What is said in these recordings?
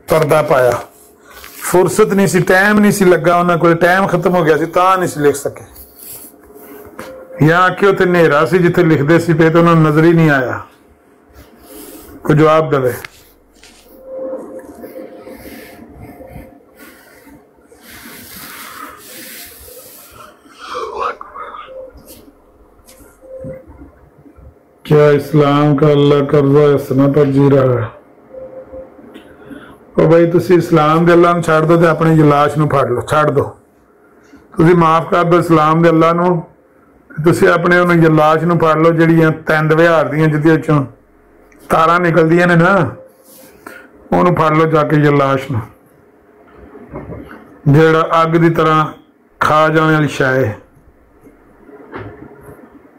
पर्दा पाया, फुरसत नहीं सी, टाइम नहीं सी लगा, उन्होंने कोई टाइम खत्म हो गया सी, तां नहीं सी लिख सके, या कि उत्थे नेरा सी जिथे लिखते सी पे, तो उन्होंने नजर ही नहीं आया कोई जवाब दे। क्या इस्लाम का अल्लाह कर्जा हसना पर जी रहा है? और भाई तुसी इस्लाम दे अल्लाह नूं छड्ड दो ते अपनी लाश नूं फड़ लो, छड्ड दो, तुसी माफ कर दो इस्लाम दे अल्लाह नूं, तुसी अपने उन्हें लाश नूं फड़ लो जिहड़ियां तिंद विहार दियां जिहदे चों तारां निकलदियां ने ना, उहनूं फड़ लो जाके लाश नूं, जिहड़ा अग दी तरह खा जाने वाली शै है,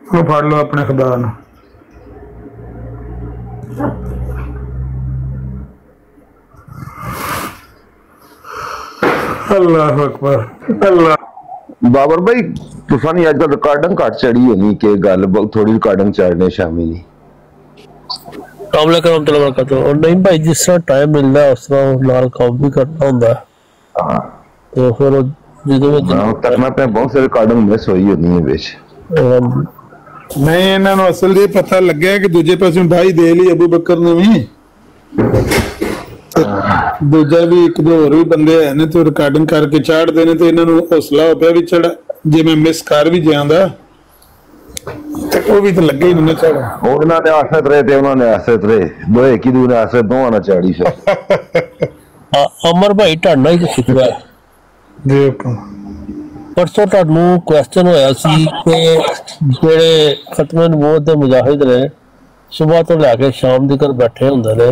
उहनूं फड़ लो अपने खुदा नूं। अल्लाह अकबर। अल्लाह बाबर भाई तुसा नहीं अजकल रिकॉर्डिंग घट चढ़ी होनी कि गल थोड़ी रिकॉर्डिंग चढ़ने शामिल ही और नहीं भाई, जिस तरह टाइम मिलता है उस तरह नाल काम भी करना होंदा है। हां तो फिर जिदों करना पे बहुत सारी रिकॉर्डिंग मिस होई होनी है विच नहीं, इन्हां नूं असल ये पता लग्या कि दूजे पासे ढाई दे ली अबू बकर ने भी, दूजा भी एक दो होर भी बंदे है ने तो रिकॉर्डिंग करके चाढ़ते ने, तो इन्हां नूं हौसला हो पिया भी चढ़ जे मैं मिस कर भी जांदा ते ओ भी तो लगे ही नहीं चढ़ा, उन्हां ने आसत रहे ते उन्हां ने आसत रहे, दो एक ही दूर आसत दोवां ना चाड़ी फिर अमर भाई ढाडा ही शिकवा है जी हुकम। परसों तुहानू क्वेश्चन होया सी कि जेड़े खत्मे नबूवत दे मुजाहिद ने सुबह तो लैके शाम तक बैठे हुंदे ने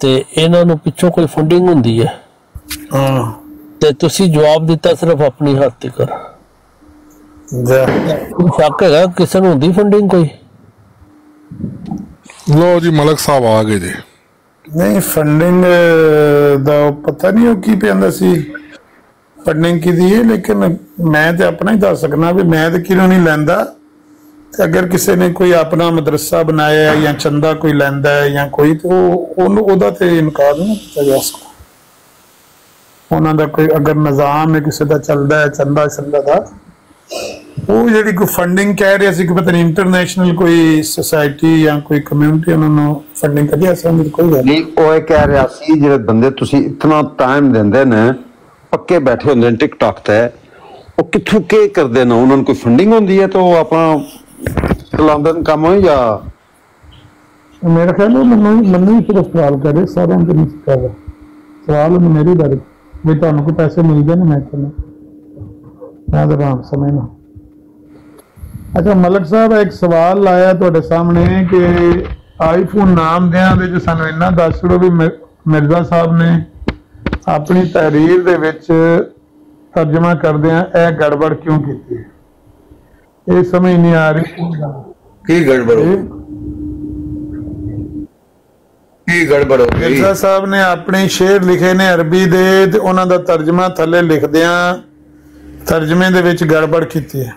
ते इन्हां नू पिछों कोई फंडिंग हुंदी है, हां ते तुसी जवाब दिता सिर्फ अपनी हद तक, शक है किसी नू हुंदी फंडिंग कोई? लो जी मलक साहब आ गए जी। नहीं फंडिंग दा पता नहीं की पैंदा सी, फंडिंग की दी है, लेकिन मैं तो अपना ही दस सकना भी मैं तो किलों नहीं लैंदा, अगर किसी ने कोई अपना मदरसा बनाया या चंदा कोई लैंदा है या कोई, तो ओहदा ते इनकार नहीं किया जा सकता। उन्होंने कोई अगर निजाम है किसी का चलता है चंदा चंदा का, वो जी कोई फंडिंग कह रहे सी कि पता नहीं इंटरनेशनल कोई सोसाइटी या कोई कम्यूनिटी उन्होंने फंडिंग करी, ऐसा कोई गल नहीं। वो कह रहा सी जिहड़े बंदे तुसी इतना टाइम देंदे ने पक्के बैठे होंदे ने टिकटॉक ते, वो कित्थों के करदे ने, उन्होंने कोई फंडिंग होंदी है तो वो अपना चलांदे ने काम, या मेरा ख्याल है मैनू ही सिर्फ सवाल करे, सारे नहीं कर रहा सवाल मेरी बारे भी तुहानू कोई पैसे मिलते ने, मैं कहना मैं तो आराम समझना। अच्छा मलक साहब एक सवाल लाया तुहाडे सामने कि आईफोन नाम दियां दे जो सानू इन्ना दस छड़ो भी मिर्जा साहब ने अपनी तहरीर दे विच तर्जमा करदियां ए गड़बड़ क्यों की है, ये समझ नहीं आ रही की गड़बड़ हो गई। मिर्जा साहब ने अपने शेर लिखे ने अरबी दे ते उन्हां दा तर्जमा थले लिखदियां तर्जमे दे विच गड़बड़ की है।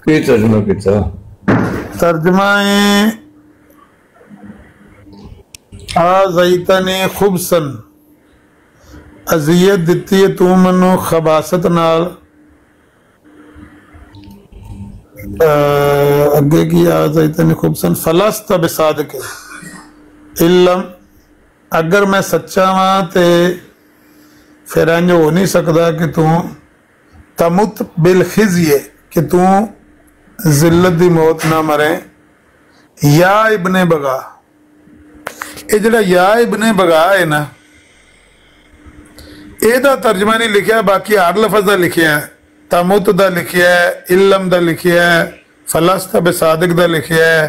की तर्जमा कीता? तर्जमा है आज़ैतनी खुबसन, अजियत दिती है तू मैनू खबासत नाल, अगे की आज़ैतनी खुबसन फलस्त बिसादिक इल्लम, अगर मैं सच्चा वां ते फिर इंज हो नहीं सकता कि तू तमुत बिल खिज़्य, कि तू जिल्लत दी मौत ना मरे। या इब्ने बगा, ये जड़ा या इब्ने बगा है ना, एदा तर्जमा नहीं लिखा, बाकी हर लफज दा लिखा है, तमुत दा लिखा है, इल्लम दा लिखा है, फलस्त बिसादिक दा लिखा है,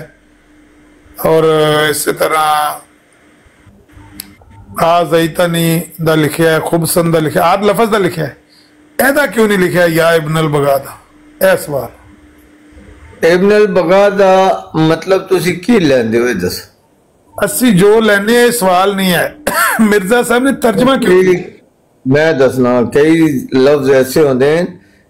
और इसी तरह आज़ैतनी दा लिखा है, खुबसन दा लिखा है, हर लफज दा लिखा है, एदा क्यों नहीं लिखा है या इब्न अल बगा दा? ए सवाल इब्न अल बगा दा मतलब तुसी की लेंदे हो दस? अस्सी जो लेने सवाल नहीं है मिर्जा साहब ने तर्जमा क्यों? मैं दसना कई लफ्ज ऐसे होंदे हैं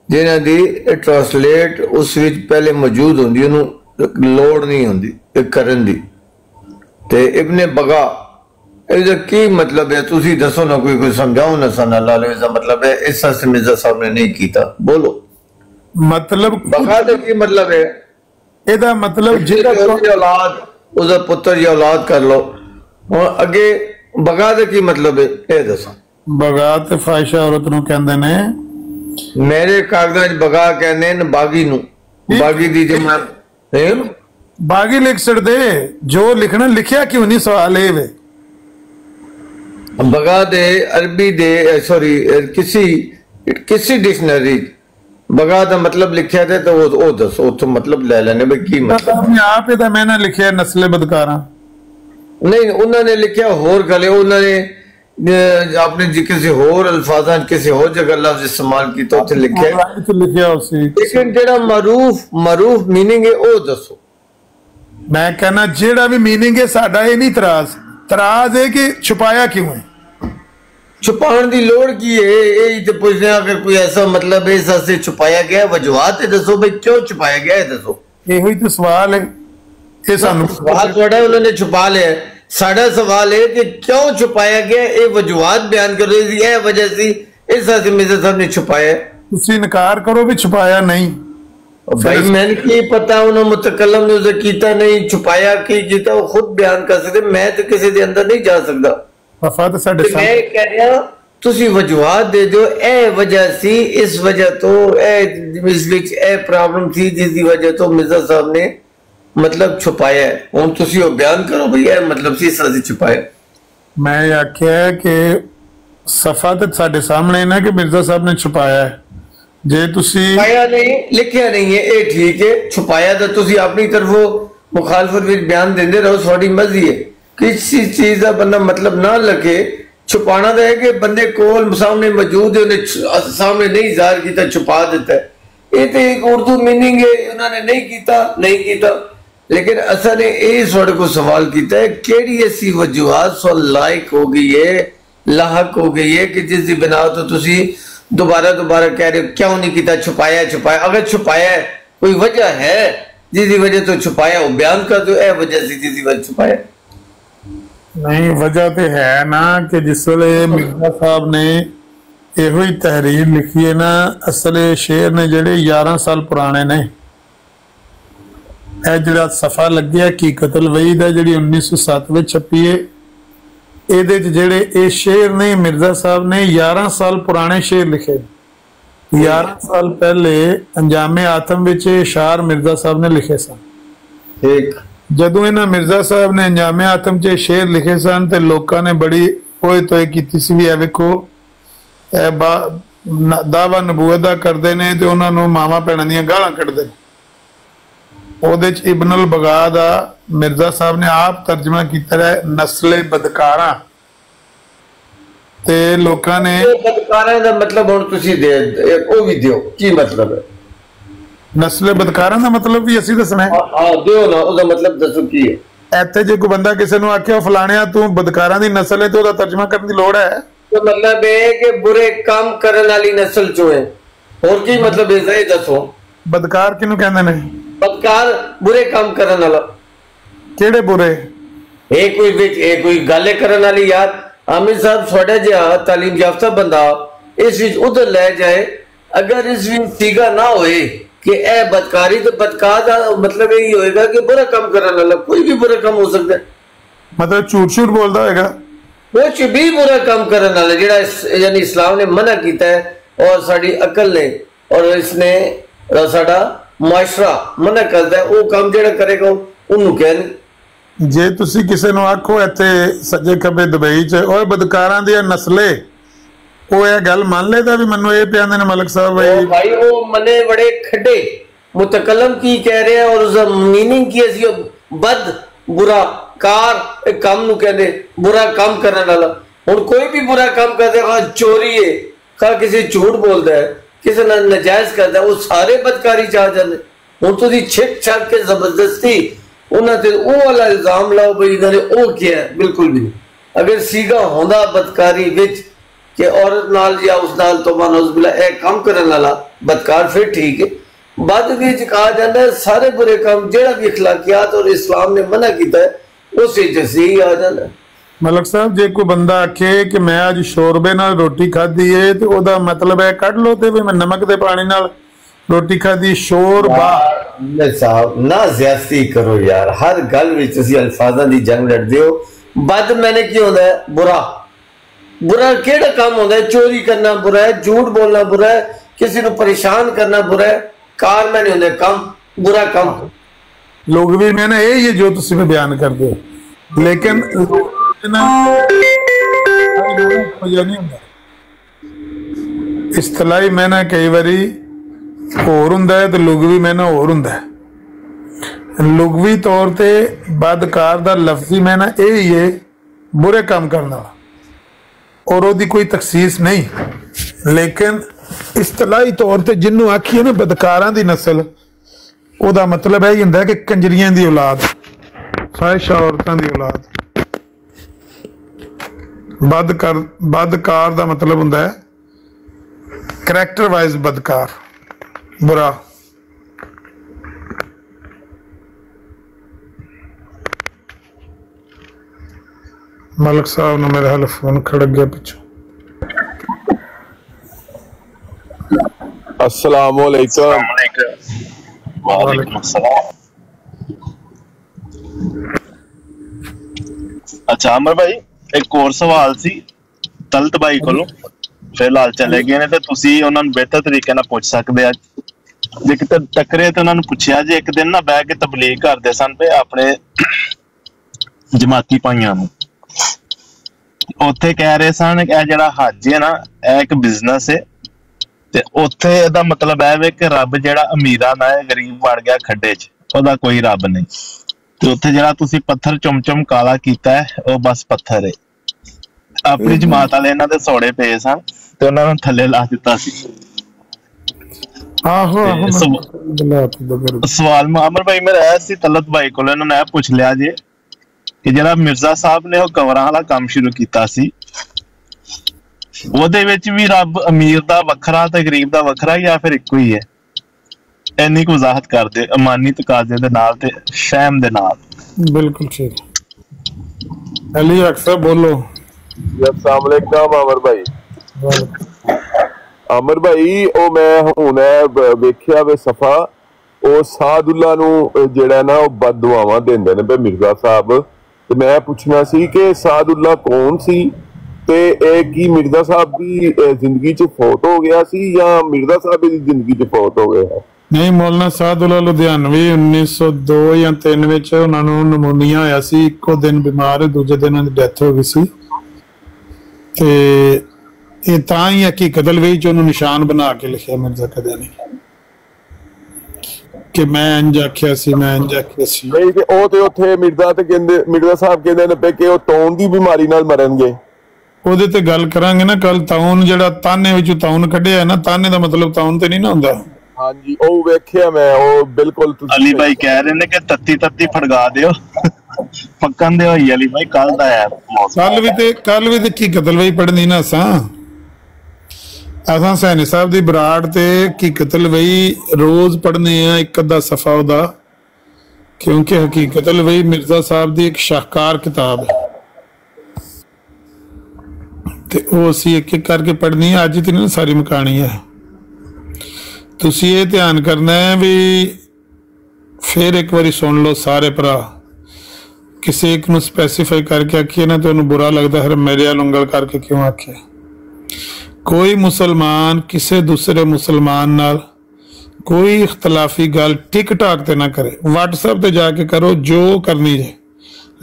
जिन्हां दी ट्रांसलेट उस विच पहले मौजूद होंदी, उन्होंने लोड़ नहीं होंदी करन दी। ते इब्ने बगा ਇਹਦਾ ਕੀ ਮਤਲਬ ਹੈ? ਤੁਸੀਂ ਦੱਸੋ ਨਾ, ਕੋਈ ਸਮਝਾਓ ਨਾ ਸਾਨੂੰ। ਲਾਲ ਇਸਦਾ ਮਤਲਬ ਹੈ ਇਸ ਤਰ੍ਹਾਂ ਮਿਰਜ਼ਾ ਸਾਹਿਬ ਨੇ ਨਹੀਂ ਕੀਤਾ, ਬੋਲੋ। ਮਤਲਬ ਬਗਾ ਦਾ ਕੀ ਮਤਲਬ ਹੈ? ਇਹਦਾ ਮਤਲਬ ਜਿਹੜਾ ਔਲਾਦ, ਉਹਦਾ ਪੁੱਤਰ ਜਾਂ ਔਲਾਦ ਕਰ ਲਓ। ਹੁਣ ਅੱਗੇ ਬਗਾ ਦਾ ਕੀ ਮਤਲਬ ਹੈ ਇਹ ਦੱਸੋ। ਬਗਾ ਤੇ ਫਾਹਿਸ਼ਾ ਔਰਤ ਨੂੰ ਕਹਿੰਦੇ ਨੇ। ਮੇਰੇ ਕਾਗਜ਼ਾਂ 'ਚ ਬਗਾ ਕਹਿੰਦੇ ਨੇ ਬਾਗੀ ਨੂੰ। ਬਾਗੀ ਦੀ ਜਮਾਤ ਹੈ ਬਾਗੀ ਲਿਖ ਛੱਡਦੇ, ਜੋ ਲਿਖਣਾ ਲਿਖਿਆ ਕਿਉਂ ਨਹੀਂ, ਸਵਾਲ ਇਹ ਵੇ। ਬਗਾ ਦੇ ਅਰਬੀ ਦੇ ਸੌਰੀ ਕਿਸੇ ਡਿਕਸ਼ਨਰੀ ਬਗਾ ਦਾ ਮਤਲਬ ਲਿਖਿਆ ਤੇ ਉਹ ਦੱਸੋ, ਉੱਥੋਂ ਮਤਲਬ ਲੈ ਲੈਣੇ ਬਈ ਕੀ ਮਤਲਬ। ਆਪ ਇਹਦਾ ਮੈਂ ਨਾ ਲਿਖਿਆ ਨਸਲੇ ਬਦਕਾਰਾਂ, ਨਹੀਂ ਉਹਨਾਂ ਨੇ ਲਿਖਿਆ ਹੋਰ ਗਲੇ, ਉਹਨਾਂ ਨੇ ਆਪਣੇ ਕਿਸੇ ਹੋਰ ਅਲਫਾਜ਼ਾਂ ਕਿਸੇ ਹੋਰ ਜਗ੍ਹਾ ਲਫ਼ਜ਼ ਇਸਤੇਮਾਲ ਕੀਤਾ, ਉੱਥੇ ਲਿਖਿਆ ਸੀ। ਲੇਕਿਨ ਜਿਹੜਾ ਮਰੂਫ ਮੀਨਿੰਗ ਹੈ ਉਹ ਦੱਸੋ। ਮੈਂ कहना ਜਿਹੜਾ ਵੀ ਮੀਨਿੰਗ ਹੈ ਸਾਡਾ ਇਹ ਨਹੀਂ ਤਰਾਜ਼ ਹੈ ਕਿ ਛੁਪਾਇਆ ਕਿਉਂ ਹੈ। छुपाने की लोड़ की है, यही तो पूछते हैं। अगर कोई ऐसा मतलब है इस से छुपाया गया, वजूहात दसो भाई क्यों छुपाया गया है, दसो। यही तो सवाल है, ये सवाल थोड़ा उन्होंने छुपा लिया। साडा सवाल है कि क्यों छुपाया गया, ये वजूहात बयान करो, यह वजह से इस से मिर्जा साहब ने छुपाया। तुसी इनकार करो भी छुपाया नहीं भाई, मैंने की पता उन्होंने मुतकल्लम ने उसे कीता नहीं, छुपाया की कीता, वो खुद बयान कर सकते। मैं तो किसी के अंदर नहीं जा सकता। मैं कह रहा तुसी वजूहात दे दो, ए वजह सी, इस वजह तो ए प्रॉब्लम थी जिसकी वजह तो मिर्जा साहब ने मतलब छुपाया है। हुण तुसी वो बयान करो भाई ए मतलब सी इस तरह से छुपाया। मैं आख्या कि सफा तो साडे सामने ना कि मिर्जा साहब ने छुपाया है। जे तुसी छुपाया नहीं, लिखिया नहीं है, ये ठीक है। छुपाया तो तुसी अपनी तरफों मुखालफत विच बयान देंदे रहो, थोड़ी मर्जी है। किसी चीज का बंदा मतलब ना लगे, छुपाना तो है कि बंदे कोल सामने मौजूद है, उन्हें सामने नहीं जाहिर किया, छुपा देता है। ये तो एक उर्दू मीनिंग है, उन्होंने नहीं किया। लेकिन असा ने थोड़े को सवाल किया है, केड़ी ऐसी वजूहात सो लायक हो गई है, लाहक हो गई है कि जिसकी बिना तो तुसी दोबारा कह रहे हो क्यों नहीं किया, छुपाया। अगर छुपाया है, कोई वजह है जिसकी वजह तो छुपाया, वो बयान कर दो, ए वजह से जिसकी वजह छुपाया। नहीं, वजह तो है ना कि जिस वे मिर्जा साहब ने यो ही तहरीर लिखी है ना, असल शेर ने जेडे 11 साल पुराने ने। जो सफा लगे हकीकतुल वहीद है जी 1907 में छपी है, ये शेर ने मिर्जा साहब ने 11 साल पुराने शेर लिखे। 11 साल पहले अंजामे आतम विच इशार मिर्जा साहब ने लिखे सन। एक जदों इन्हां मिर्जा साहब ने अंजामे आतम च शेर लिखे सन ते लोकां ने बड़ी ओए तोए कीती सी, भी वेखो दावा नबूवत दा करदे ने ते उन्हां नूं मावां भैणां दीयां गालां कढदे ने। ਉਹਦੇ ਚ ਇਬਨ ਬਗਾ ਦਾ ਮਿਰਜ਼ਾ ਸਾਹਿਬ ਨੇ ਆਪ ਤਰਜਮਾ ਕੀਤਾ ਹੈ, ਨਸਲੇ ਬਦਕਾਰਾਂ। ਤੇ ਲੋਕਾਂ ਨੇ ਬਦਕਾਰਾਂ ਦਾ ਮਤਲਬ ਹੁਣ ਤੁਸੀਂ ਦੇ ਉਹ ਵੀ ਦਿਓ, ਕੀ ਮਤਲਬ ਹੈ ਨਸਲੇ ਬਦਕਾਰਾਂ ਦਾ ਮਤਲਬ ਵੀ ਅਸੀਂ ਦੱਸਣਾ ਹੈ। ਹਾਂ ਦਿਓ ਨਾ, ਉਹਦਾ ਮਤਲਬ ਦੱਸੋ ਕੀ ਹੈ। ਇੱਥੇ ਜੇ ਕੋਈ ਬੰਦਾ ਕਿਸੇ ਨੂੰ ਆਖਿਆ ਫਲਾਣਿਆ ਤੂੰ ਬਦਕਾਰਾਂ ਦੀ ਨਸਲ ਹੈ ਤੇ ਉਹਦਾ ਤਰਜਮਾ ਕਰਨ ਦੀ ਲੋੜ ਹੈ। तो मतलब है कि बुरे काम करने वाली नस्ल चो है, और की मतलब है ये दसो। बदकार किनू कहंदे ने? बदकार बुरे काम करने वाला। केड़े बुरे? कोई गल करने वाली। यार आमिर साहब थोड़ा जिहा तालीम याफ्ता बंदा इस विच उधर ले जाए, अगर इस विच सीगा ना होए कि ए बदकारी, तो बदकार का मतलब यही होएगा कि बुरा काम करने वाला। कोई भी बुरा काम हो सकता है, मतलब झूठ बोलता होएगा, कुछ भी बुरा काम करने वाला जेड़ा यानी इस्लाम ने मना किया है और साड़ी अकल ने और इसने साड़ा माशरा मना करता है, वो काम जेड़ा करेगा उन्होंने कहने। जे तुसी किसी नूं आखो इत्थे सज्जे खब्बे दुबई च ओए बदकारां दी नस्ले, वो यह गल मान लेदा भी मैनूं ये पिआंदे ने मलिक साहब भाई वो मने बड़े खड्डे मुतकल्लम की कह रहे हैं और उसका मीनिंग की है बद बुरा कार काम नूं कहंदे, बुरा काम करने वाला। हुण कोई भी बुरा काम करदे, खां चोरी है, खां किसी झूठ बोलदा है, किसी नाल नाजायज करदा है, वो सारे बदकारी च आ जांदे। हुण तुसीं छिक छक के जबरदस्ती उन्हां ते ओ वाला इल्जाम लाओ भाई इन्हां ने ओ किया, बिल्कुल भी नहीं। अगर सीगा होंदा बदकारी विच कि औरत नाल या उस नाल तो मानोस बिला ए काम करने वाला बदकार, फिर ठीक है। बाद विच कहा जाता है सारे बुरे काम जेड़ा भी अखलाकियात और इस्लाम ने मना किया है उसे जैसे ही आ जाना। ਮਲਕ ਸਾਹਿਬ ਜੇ ਕੋਈ ਬੰਦਾ ਆਖੇ ਕਿ ਮੈਂ ਅੱਜ ਸ਼ੋਰਬੇ ਨਾਲ ਰੋਟੀ ਖਾਧੀ ਏ ਤੇ ਉਹਦਾ ਮਤਲਬ ਹੈ ਕੱਢ ਲਓ ਤੇ ਵੀ ਮੈਂ ਨਮਕ ਦੇ ਪਾਣੀ ਨਾਲ ਰੋਟੀ ਖਾਧੀ ਸ਼ੋਰਬਾ साहब ना ज्यादती करो यार हर गल विच तुसी अल्फाजां दी जंग लड़दे हो बद मैंने की होंदा है बुरा बुरा केड़ा काम होंदा है चोरी करना बुरा है झूठ बोलना बुरा है किसी को परेशान करना बुरा है कार में नहीं होंदे कम बुरा कम लोग भी मैंने यही है जो तुसी में बयान करते हो लेकिन इस्तलाही मैंने कई बारी होर हुंदा है ते लुगवी मैंने होर हुंदा है लुगवी तौर ते बदकार दा लफ्जी मैंने यही है बुरे काम करना और ओदी कोई तखसीस नहीं लेकिन इस्तलाही तौर ते जिन्नू आखिए ना बदकारां दी नस्ल ओदा मतलब है हुंदा है कि कंजरियां दी औलाद फाहिशा औरतां दी औलाद बदकार दा मतलब हुंदा है करैक्टर वाइज बदकार बुरा मलिक साहब ने मेरे हाल फोन खड़क गया पिछू अस्सलाम वालेकुम वालेकुम अस्सलाम। अच्छा अमर भाई एक और सवाल सी तलत भाई कोलों फिलहाल चले गए ने ते तुसी उन्हां नूं बेहतर तरीके नाल पुछ सकदे आ जे किते टकरे ते उन्हां नूं पुछिया जे एक दिन ना बैठ के तबलीग करदे सन पे अपने जमाती भाइयां नूं उत्थे कह रहे सन कि जिहड़ा हज है ना एक बिजनेस है ते उत्थे दा मतलब है कि रब जिहड़ा अमीरां दा है गरीब वड़ गया खड्डे च ओदा कोई रब नहीं ते उत्थे जिहड़ा तुसी पत्थर चुम काला कीता है वो बस पत्थर है अपनी जमात वाले इन्हां दे सौड़े पे सन ते उन्हां नूं थल्ले ला दित्ता सी। सवाल अमर भाई मेरा है सी तलत भाई को इन्होंने पूछ लिया जे कि जरा मिर्जा साहब ने वो कवरां वाला काम शुरू किया सी ओदे विच भी रब अमीर दा वखरा ते गरीब दा वखरा या फिर इक्को ही है इन्नी को वजाहत कर दे अमानी तकाजे दे नाल ते शैम दे नाल। बिल्कुल ठीक अली अक्सर बोलो। अस्सलाम वालेकुम अमर भाई। अमर भाई ओ मैं हुण वेखिया वे सफा ओ सादुल्ला नूं जिहड़ा ना ओ बददुआवां देंदे ने मिर्जा साहब ते मैं पुछना सी कि सादुल्ला कौन सी ते की मिर्जा साहब की जिंदगी च फौत हो गया सी या मिर्जा साहब की जिंदगी च फौत हो गया? नहीं मौलाना सादुल्ला लुधियानवी 1902 या 3 विच उन्हां नूं नमूनिया होया सी इक्को दिन बीमार दूजे दिन उन्हां दी डेथ हो गई सी ते ये तां ही हकीकत लवी च उन्होंने निशान बना के लिखिया मिर्जा कदे नहीं कि मैं इंज आखिया सी मैं इंज आखिया सी नहीं ते ओ ते उत्थे मिर्जा ते कहंदे मिर्जा साहब कहंदे ने पे कि ओ तौन दी बीमारी नाल मरनगे ओदे ते गल करांगे ना कल तौन जेड़ा ताने विच तौन कढिया ना ताने दा मतलब तौन ते नहीं ना हुंदा। हां जी ओ वेखिया मैं ओ बिल्कुल अली भाई कह रहे ने कि तत्ती तत्ती फड़गा दियो पक्कन दे होई अली भाई कल दा है कल भी ते की कतल भाई पढ़नी ना असां सैनी साहब दी बराड़ ते हकीकत लवई रोज पढ़ने एक अद्धा सफा उदा क्योंकि हकीकत लवई मिर्जा साहब दी एक शाहकार किताब है ते वो असीं एक एक करके पढ़नी है अज ते नहीं सारी मुकानी है। तुसीं ये ध्यान करना है भी फिर एक बारी सुन लो सारे भरा किसी एक नूं स्पैसीफाई करके आखिए ना तो उन्हें बुरा लगता है मेरे वाल उंगल करके क्यों आखिए। कोई मुसलमान किसी दूसरे मुसलमान नाल कोई इख्तलाफी गल टिक टाक ते ना करे व्हाट्सएप ते जाके करो जो करनी जे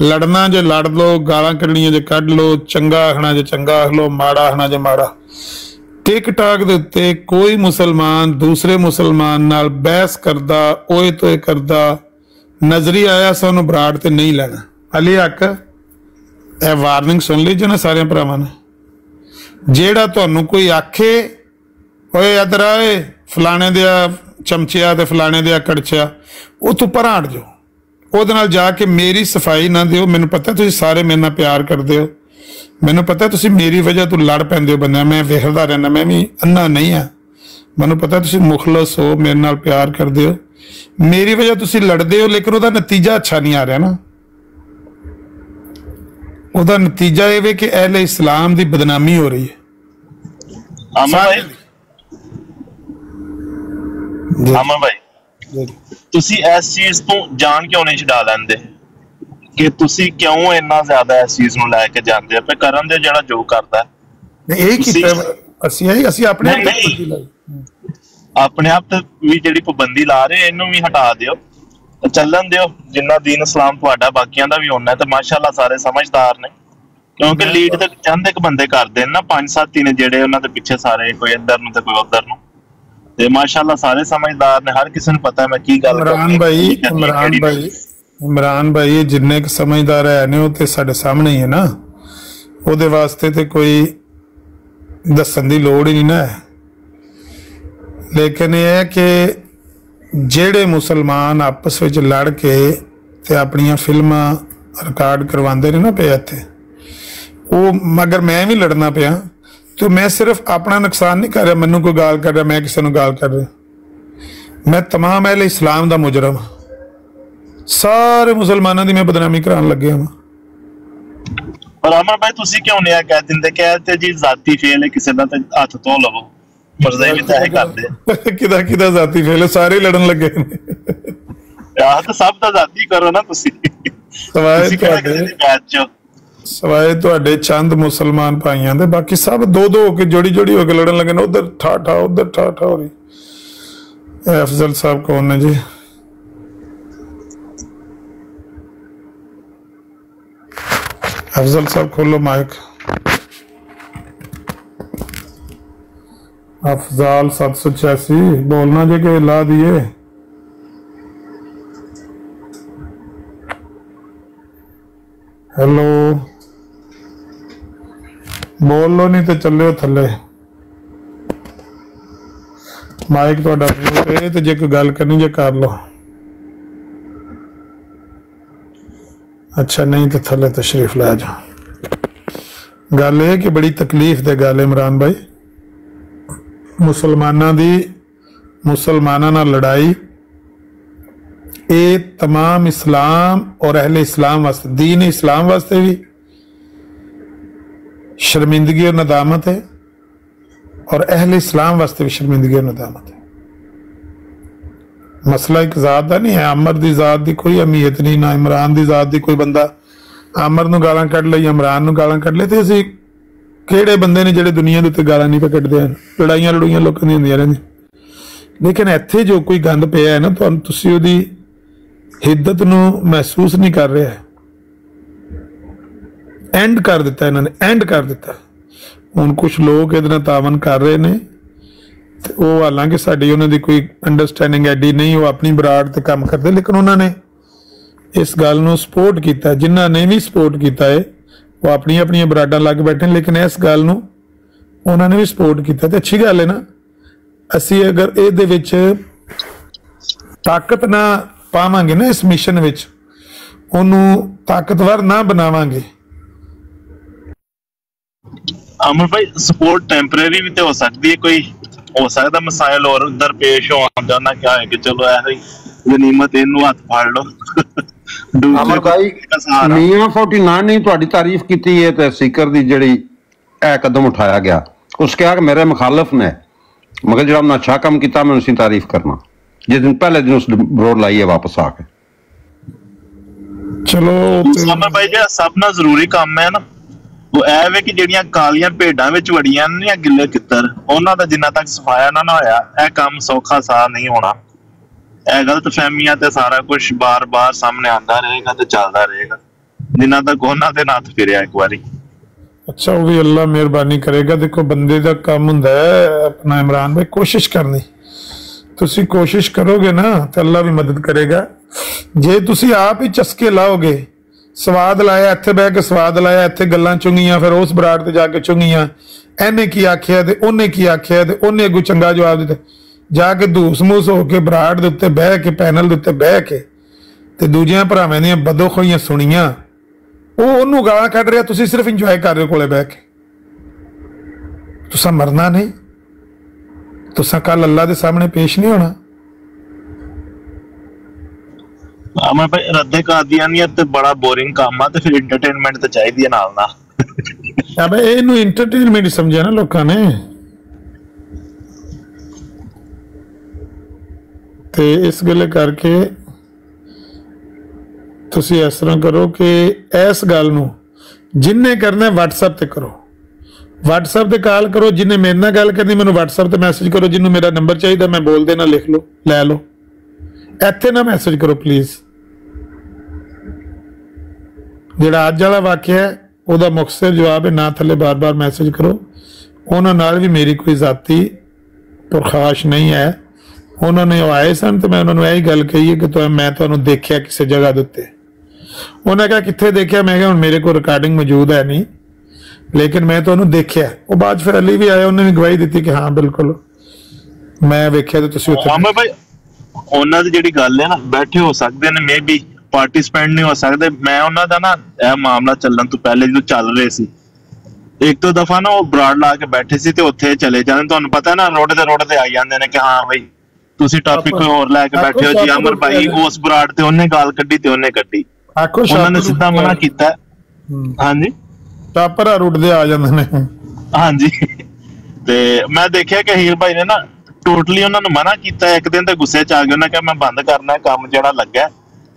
लड़ना जे लड़ लो गालां कढ़नियां जे कढ़ लो चंगा आखना जे चंगा आख लो माड़ा आखना जे माड़ा टिक टाक दे उत्ते कोई मुसलमान दूसरे मुसलमान नाल बहस करदा ओए तोए करदा नजरी आया सानू बराड़ ते नहीं लेना। अली हक ए वार्निंग सुन लीजिए ना सारे भरावां ने जेड़ा तुहानू कोई आखे ओए इधर आए फलाने दिया चमचिया ते फलाने दिया कड़छिया वो तू पर हट जाओ ओहदे नाल जाके मेरी सफाई ना दिओ। मैनू पता तुसीं सारे मेरे नाल प्यार करदे हो मैनू पता तुसीं मेरी वजह तो लड़ पैंदे हो बंदे मैं वेखदा रहना मैं भी अन्ना नहीं हाँ मैनू पता तुसीं मुखलस हो मेरे नाल प्यार करदे हो मेरी वजह तुसीं लड़दे हो लेकिन ओहदा नतीजा अच्छा नहीं आ रहा ना ਉਹਦਾ ਨਤੀਜਾ ਇਹ ਵੇ ਕਿ ਅਹਿਲੇ ਇਸਲਾਮ ਦੀ ਬਦਨਾਮੀ ਹੋ ਰਹੀ ਹੈ। ਅਮਨ ਭਾਈ ਤੁਸੀਂ ਇਸ ਚੀਜ਼ ਤੋਂ ਜਾਣ ਕਿਉਂ ਨਹੀਂ ਛਡਾ ਲੈਂਦੇ ਕਿ ਤੁਸੀਂ ਕਿਉਂ ਇੰਨਾ ਜ਼ਿਆਦਾ ਇਸ ਚੀਜ਼ ਨੂੰ ਲੈ ਕੇ ਜਾਂਦੇ ਆ? ਕਰਨ ਦੇ ਜਿਹੜਾ ਜੋ ਕਰਦਾ ਇਹ ਕੀਤਾ ਅਸੀਂ ਆਪਣੇ ਆਪਣੇ ਆਪ ਤੇ ਵੀ ਜਿਹੜੀ ਪਾਬੰਦੀ ਲਾ ਰਹੇ ਇਹਨੂੰ ਵੀ ਹਟਾ ਦਿਓ ਤੇ ਚੱਲਣ ਦਿਓ। ਜਿੰਨਾ ਦੀਨ ਇਸਲਾਮ ਤੁਹਾਡਾ ਬਾਕੀਆਂ ਦਾ ਵੀ ਹੋਣਾ ਤੇ ਮਾਸ਼ਾਅੱਲਾ ਸਾਰੇ ਸਮਝਦਾਰ ਨੇ, ਕਿਉਂਕਿ ਲੀਡ ਤੇ ਚੰਦ ਇੱਕ ਬੰਦੇ ਕਰਦੇ ਨੇ ਨਾ, 5-7 ਹੀ ਨੇ ਜਿਹੜੇ ਉਹਨਾਂ ਦੇ ਪਿੱਛੇ ਸਾਰੇ, ਕੋਈ ਇੱਧਰ ਨੂੰ ਤੇ ਕੋਈ ਉੱਧਰ ਨੂੰ, ਤੇ ਮਾਸ਼ਾਅੱਲਾ ਸਾਰੇ ਸਮਝਦਾਰ ਨੇ। ਹਰ ਕਿਸੇ ਨੂੰ ਪਤਾ ਮੈਂ ਕੀ ਗੱਲ ਇਮਰਾਨ ਭਾਈ ਜਿੰਨੇ ਕੁ ਸਮਝਦਾਰ ਹੈ ਨੇ ਉਹ ਤੇ ਸਾਡੇ ਸਾਹਮਣੇ ਹੀ ਹੈ ਨਾ, ਉਹਦੇ ਵਾਸਤੇ ਤੇ ਕੋਈ ਦੱਸਣ ਦੀ ਲੋੜ ਹੀ ਨਹੀਂ ਨਾ ਹੈ। ਲੇਕਿਨ ਇਹ ਹੈ ਕਿ ਜਿਹੜੇ ਮੁਸਲਮਾਨ ਆਪਸ ਵਿੱਚ ਲੜ ਕੇ ਤੇ ਆਪਣੀਆਂ ਫਿਲਮਾਂ ਰਿਕਾਰਡ ਕਰਵਾਉਂਦੇ ਨੇ ਨਾ ਪਿਆ ਇੱਥੇ, ਉਹ ਮਗਰ ਮੈਂ ਵੀ ਲੜਨਾ ਪਿਆ ਤੇ ਮੈਂ ਸਿਰਫ ਆਪਣਾ ਨੁਕਸਾਨ ਨਹੀਂ ਕਰ ਰਿਹਾ, ਮੈਨੂੰ ਕੋਈ ਗਾਲ ਕਰ ਰਿਹਾ, ਮੈਂ ਕਿਸੇ ਨੂੰ ਗਾਲ ਕਰ ਰਿਹਾ, ਮੈਂ ਤਮਾਮ ਅਹਿਲੇ ਇਸਲਾਮ ਦਾ ਮੁਜਰਮ, ਸਾਰੇ ਮੁਸਲਮਾਨਾਂ ਦੀ ਮੈਂ ਬਦਨਾਮੀ ਕਰਾਉਣ ਲੱਗਿਆ ਵਾਂ। ਪਰ ਅਮਰ ਭਾਈ ਤੁਸੀਂ ਕਿਉਂ ਨਹੀਂ ਕਹਿ ਦਿੰਦੇ ਕਿ ਤੇ ਜੀ ਜ਼ਾਤੀ ਫੇਲ ਹੈ, ਕਿਸੇ ਦਾ ਤੇ ਹੱਥ ਧੋ ਲਵੋ? ਮਰਜ਼ੀ ਵੀ ਤਾਂ ਇਹ ਕਰਦੇ ਕਿਦਾ ਜ਼ਾਤੀ ਫੇਲ ਹੈ? ਸਾਰੇ ਲੜਨ ਲੱਗੇ ਨੇ। ਆਹ ਤਾਂ ਸਭ ਦਾ ਜ਼ਾਤੀ ਕਰੋ ਨਾ ਤੁਸੀਂ। ਸਵਾਏ ਤੁਹਾਡੇ ਚੰਦ ਮੁਸਲਮਾਨ ਭਾਈਆਂ ਦੇ, ਬਾਕੀ ਸਭ ਦੋ ਦੋ ਹੋ ਕੇ ਜੋੜੀ ਜੋੜੀ ਹੋ ਕੇ ਲੜਨ ਲੱਗੇ ਨੇ। ਉਧਰ ਠਾ ਠਾ ਉਧਰ ਠਾ ਠਾ ਹੋ ਰਹੀ। ਅਫਜ਼ਲ ਸਾਹਿਬ ਕੌਣ ਨੇ ਜੀ? अफजल साहब खोलो माइक। अफजाल 786 बोलना जे के ला दिए। हेलो बोल लो नहीं तो चलो थले। माइक तुहाडा तो जे कोई गल करनी जे कर लो। अच्छा नहीं तो थले तशरीफ ला जाओ। गल है कि बड़ी तकलीफ दे गल इमरान भाई, मुसलमाना नाल लड़ाई ये तमाम इस्लाम और अहले इस्लाम वास्ते, दीन इस्लाम वास्ते भी शर्मिंदगी और नदामत है और अहले इस्लाम वास्ते भी शर्मिंदगी और नदामत है। मसला एक जात का नहीं है, अमर की जात की कोई अहमियत नहीं, ना इमरान की जात की। कोई बंदा अमर नूं गालां कढ ले, इमरान नूं गालां कढ ले, तो असीं किहड़े बंदे ने जिहड़े दुनिया दे उत्ते गालां नहीं पे कढदे हैं? लड़ाइयां लड़ूइयां लोकां दी हुंदियां रहिंदियां। लेकिन इत्थे जो कोई गंद पिया है ना, तुहानूं तुसीं उहदी हिद्दत नूं महसूस नहीं कर रहे है। एंड कर दिता इन्हां ने, एंड कर दिता। हुण कुछ लोग इहदे नाल तावन कर रहे ने, वो हालांकि साडी उन्हां दी कोई अंडरस्टैंडिंग एडी नहीं, वो अपनी बराड़ ते काम करते, लेकिन उन्होंने इस गल नूं सपोर्ट किया। जिन्हां ने भी सपोर्ट किया है वो अपनी अपनी बराडां लग बैठे, लेकिन इस गल नूं उन्होंने भी सपोर्ट किया। तो अच्छी गल है ना, असी अगर इहदे विच ताकत ना पावांगे ना, इस मिशन विच उहनूं ताकतवर ना बनावांगे। अमर भाई सपोर्ट टेंपरेरी भी तो हो सकती है, कोई हो सकता मसाइल और उधर पेश हो जाना, क्या है कि चलो ऐसे गनीमत इनू हाथ फाड़ लो। अमर भाई मियां 49 ने तुहाडी तारीफ की है ते सीकर दी जड़ी ए कदम उठाया गया, उसके कहा कि मेरे मुखालफ ने, मगर जो हमने अच्छा काम किया मैं उसकी तारीफ करना। जिस दिन पहले दिन उस रोड लाई है वापस आके। चलो अमर भाई जी सब ना जरूरी काम है ना, वो ऐ वे कि ਜਿਹੜੀਆਂ ਕਾਲੀਆਂ ਭੇਡਾਂ ਵਿੱਚ ਵੜੀਆਂ ਨੇ ਜਾਂ ਗਿੱਲੇ ਕਿੱਤਰ, ਉਹਨਾਂ ਦਾ ਜਿੰਨਾ ਤੱਕ ਸਫਾਇਆ ਨਾ ਹੋਇਆ ਇਹ ਕੰਮ ਸੌਖਾ ਸਾਹ ਨਹੀਂ ਹੋਣਾ। ਇਹ ਗਲਤ ਫਹਿਮੀਆਂ ਤੇ ਸਾਰਾ ਕੁਝ ਬਾਰ-ਬਾਰ ਸਾਹਮਣੇ ਆਉਂਦਾ ਰਹੇਗਾ ਤੇ ਚੱਲਦਾ ਰਹੇਗਾ ਜਿੰਨਾ ਤੱਕ ਉਹਨਾਂ ਦੇ ਨਾਥ ਫਿਰਿਆ ਇੱਕ ਵਾਰੀ। अच्छा वो भी अल्लाह मेहरबानी करेगा। देखो बंदे का काम हुंदा है अपना इमरान भाई कोशिश करनी, तुसी कोशिश करोगे ना तो अल्लाह भी मदद करेगा। जे तुसी आप ही चस्के लाओगे, स्वाद लाया इत्थे बह के, स्वाद लाया इत्थे गल्लां चुंगियां, फिर उस बराड़ ते जाके चुंगियां, इहने की आखिया ते उन्हें की आखिया ते उन्हें अगू चंगा जवाब दिता, जाके धूस मूस होके बराड़ दे उत्ते बह के, पैनल दे उत्ते बह के ते दूजियां भरावां दीयां बदोखोइयां सुणियां, ਉਹਨੂੰ ਗਾਲਾਂ ਕੱਢ ਰਿਹਾ, ਤੁਸੀਂ ਸਿਰਫ ਇੰਜੋਏ ਕਰ ਰਹੇ ਹੋ ਕੋਲੇ ਬਹਿ ਕੇ। ਤੁਸੀਂ ਮਰਨਾ ਨਹੀਂ, ਤੁਸੀਂ ਕੱਲ ਅੱਲਾ ਦੇ ਸਾਹਮਣੇ ਪੇਸ਼ ਨਹੀਂ ਹੋਣਾ। ਮੈਂ ਭਾਈ ਰੱਦੇ ਕਾਦੀਆਨੀਅਤ ਤੇ ਬੜਾ ਬੋਰਿੰਗ ਕੰਮ ਆ, ਤੇ ਫਿਰ ਇੰਟਰਟੇਨਮੈਂਟ ਤੇ ਚਾਹੀਦੀ ਹੈ ਨਾਲ ਨਾਲ। ਅਬੇ ਇਹਨੂੰ ਇੰਟਰਟੇਨਮੈਂਟ ਸਮਝਿਆ ਨਾ ਲੋਕਾਂ ਨੇ। ਤੇ ਇਸ ਗੱਲ ਕਰਕੇ ਤੁਸੀਂ ਇਸ ਤਰ੍ਹਾਂ ਕਰੋ ਕਿ ਇਸ ਗੱਲ ਨੂੰ ਜਿੰਨੇ ਕਰਨਾ WhatsApp ਤੇ ਕਰੋ, WhatsApp ਤੇ ਕਾਲ ਕਰੋ। ਜਿੰਨੇ ਮੇਰੇ ਨਾਲ ਗੱਲ ਕਰਨੀ ਮੈਨੂੰ WhatsApp ਤੇ ਮੈਸੇਜ ਕਰੋ। ਜਿਹਨੂੰ ਮੇਰਾ ਨੰਬਰ ਚਾਹੀਦਾ ਮੈਂ ਬੋਲ ਦੇਣਾ, ਲਿਖ ਲਓ, ਲੈ ਲਓ। ਇੱਥੇ ਨਾ ਮੈਸੇਜ ਕਰੋ ਪਲੀਜ਼। ਜਿਹੜਾ ਅੱਜ ਵਾਲਾ ਵਾਕਿਆ ਹੈ ਉਹਦਾ ਮੁਖਤਸਰ ਜਵਾਬ ਹੈ, ਨਾ ਥੱਲੇ ਬਾਰ-ਬਾਰ ਮੈਸੇਜ ਕਰੋ। ਉਹਨਾਂ ਨਾਲ ਵੀ ਮੇਰੀ ਕੋਈ ਜ਼ਾਤੀ ਪੁਰਖਾਸ਼ ਨਹੀਂ ਹੈ। ਉਹਨਾਂ ਨੇ ਉਹ ਆਏ ਸਨ ਤੇ ਮੈਂ ਉਹਨਾਂ ਨੂੰ ਇਹੀ ਗੱਲ ਕਹੀ ਹੈ ਕਿ ਮੈਂ ਤੁਹਾਨੂੰ ਦੇਖਿਆ ਕਿਸੇ ਜਗ੍ਹਾ ਦੇ ਉੱਤੇ। ਉਹਨਾਂ ਕਿਹਾ ਕਿੱਥੇ ਦੇਖਿਆ? ਮੈਂ ਕਿਹਾ ਹੁਣ ਮੇਰੇ ਕੋਲ ਰਿਕਾਰਡਿੰਗ ਮੌਜੂਦ ਹੈ ਨਹੀਂ, ਲੇਕਿਨ ਮੈਂ ਤੁਹਾਨੂੰ ਦੇਖਿਆ। ਉਹ ਬਾਅਦ ਫਿਰ ਅਲੀ ਵੀ ਆਇਆ, ਉਹਨੇ ਵੀ ਗਵਾਹੀ ਦਿੱਤੀ ਕਿ ਹਾਂ ਬਿਲਕੁਲ ਮੈਂ ਵੇਖਿਆ ਤੇ ਤੁਸੀਂ ਉੱਥੇ। ਭਾਈ ਉਹਨਾਂ ਦੀ ਜਿਹੜੀ ਗੱਲ ਹੈ ਨਾ, ਬੈਠੇ ਹੋ ਸਕਦੇ ਨੇ, ਮੇ ਬੀ ਪਾਰਟਿਸਪੈਂਟ ਨਹੀਂ ਹੋ ਸਕਦੇ। ਮੈਂ ਉਹਨਾਂ ਦਾ ਨਾ ਇਹ ਮਾਮਲਾ ਚੱਲਣ ਤੋਂ ਪਹਿਲੇ ਜਦੋਂ ਚੱਲ ਰਹੇ ਸੀ, ਇੱਕ ਦੋ ਦਫਾ ਨਾ ਉਹ ਬਰਾੜ ਲਾ ਕੇ ਬੈਠੇ ਸੀ ਤੇ ਉੱਥੇ ਚਲੇ ਜਾਂਦੇ। ਤੁਹਾਨੂੰ ਪਤਾ ਨਾ ਰੋਡ ਤੇ ਆ ਜਾਂਦੇ ਨੇ ਕਿ ਹਾਂ ਬਈ ਤੁਸੀਂ ਟਾਪਿਕ ਕੋਈ ਹੋਰ ਲੈ ਕੇ ਬੈਠੇ ਹੋ ਜੀ। ਅਮਰ ਭਾਈ ਉਸ ਬਰਾੜ ਤੇ ਉਹਨੇ ਗਾਲ ਕੱਢੀ ਤੇ ਉਹਨੇ ਕੱਢੀ, ਉਹਨਾਂ ਨੇ ਸਿੱਧਾ ਮਨਾ ਕੀਤਾ। ਹਾਂਜੀ, ਟਾਪਰ ਰੁੱਟਦੇ ਆ ਜਾਂਦੇ ਨੇ। ਹਾਂਜੀ, ਤੇ ਮੈਂ ਦੇਖਿਆ ਕਿ ਹੀਰ ਭਾਈ ਨੇ ਨਾ ਟੋਟਲੀ ਉਹਨਾਂ ਨੂੰ ਮਨਾ ਕੀਤਾ। ਇੱਕ ਦਿਨ ਤੇ ਗੁੱਸੇ ਚ ਆ ਗਏ, ਉਹਨਾਂ ਕਿਹਾ ਮੈਂ ਬੰਦ ਕਰਨਾ ਕੰਮ ਜਿਹੜਾ ਲੱਗਾ,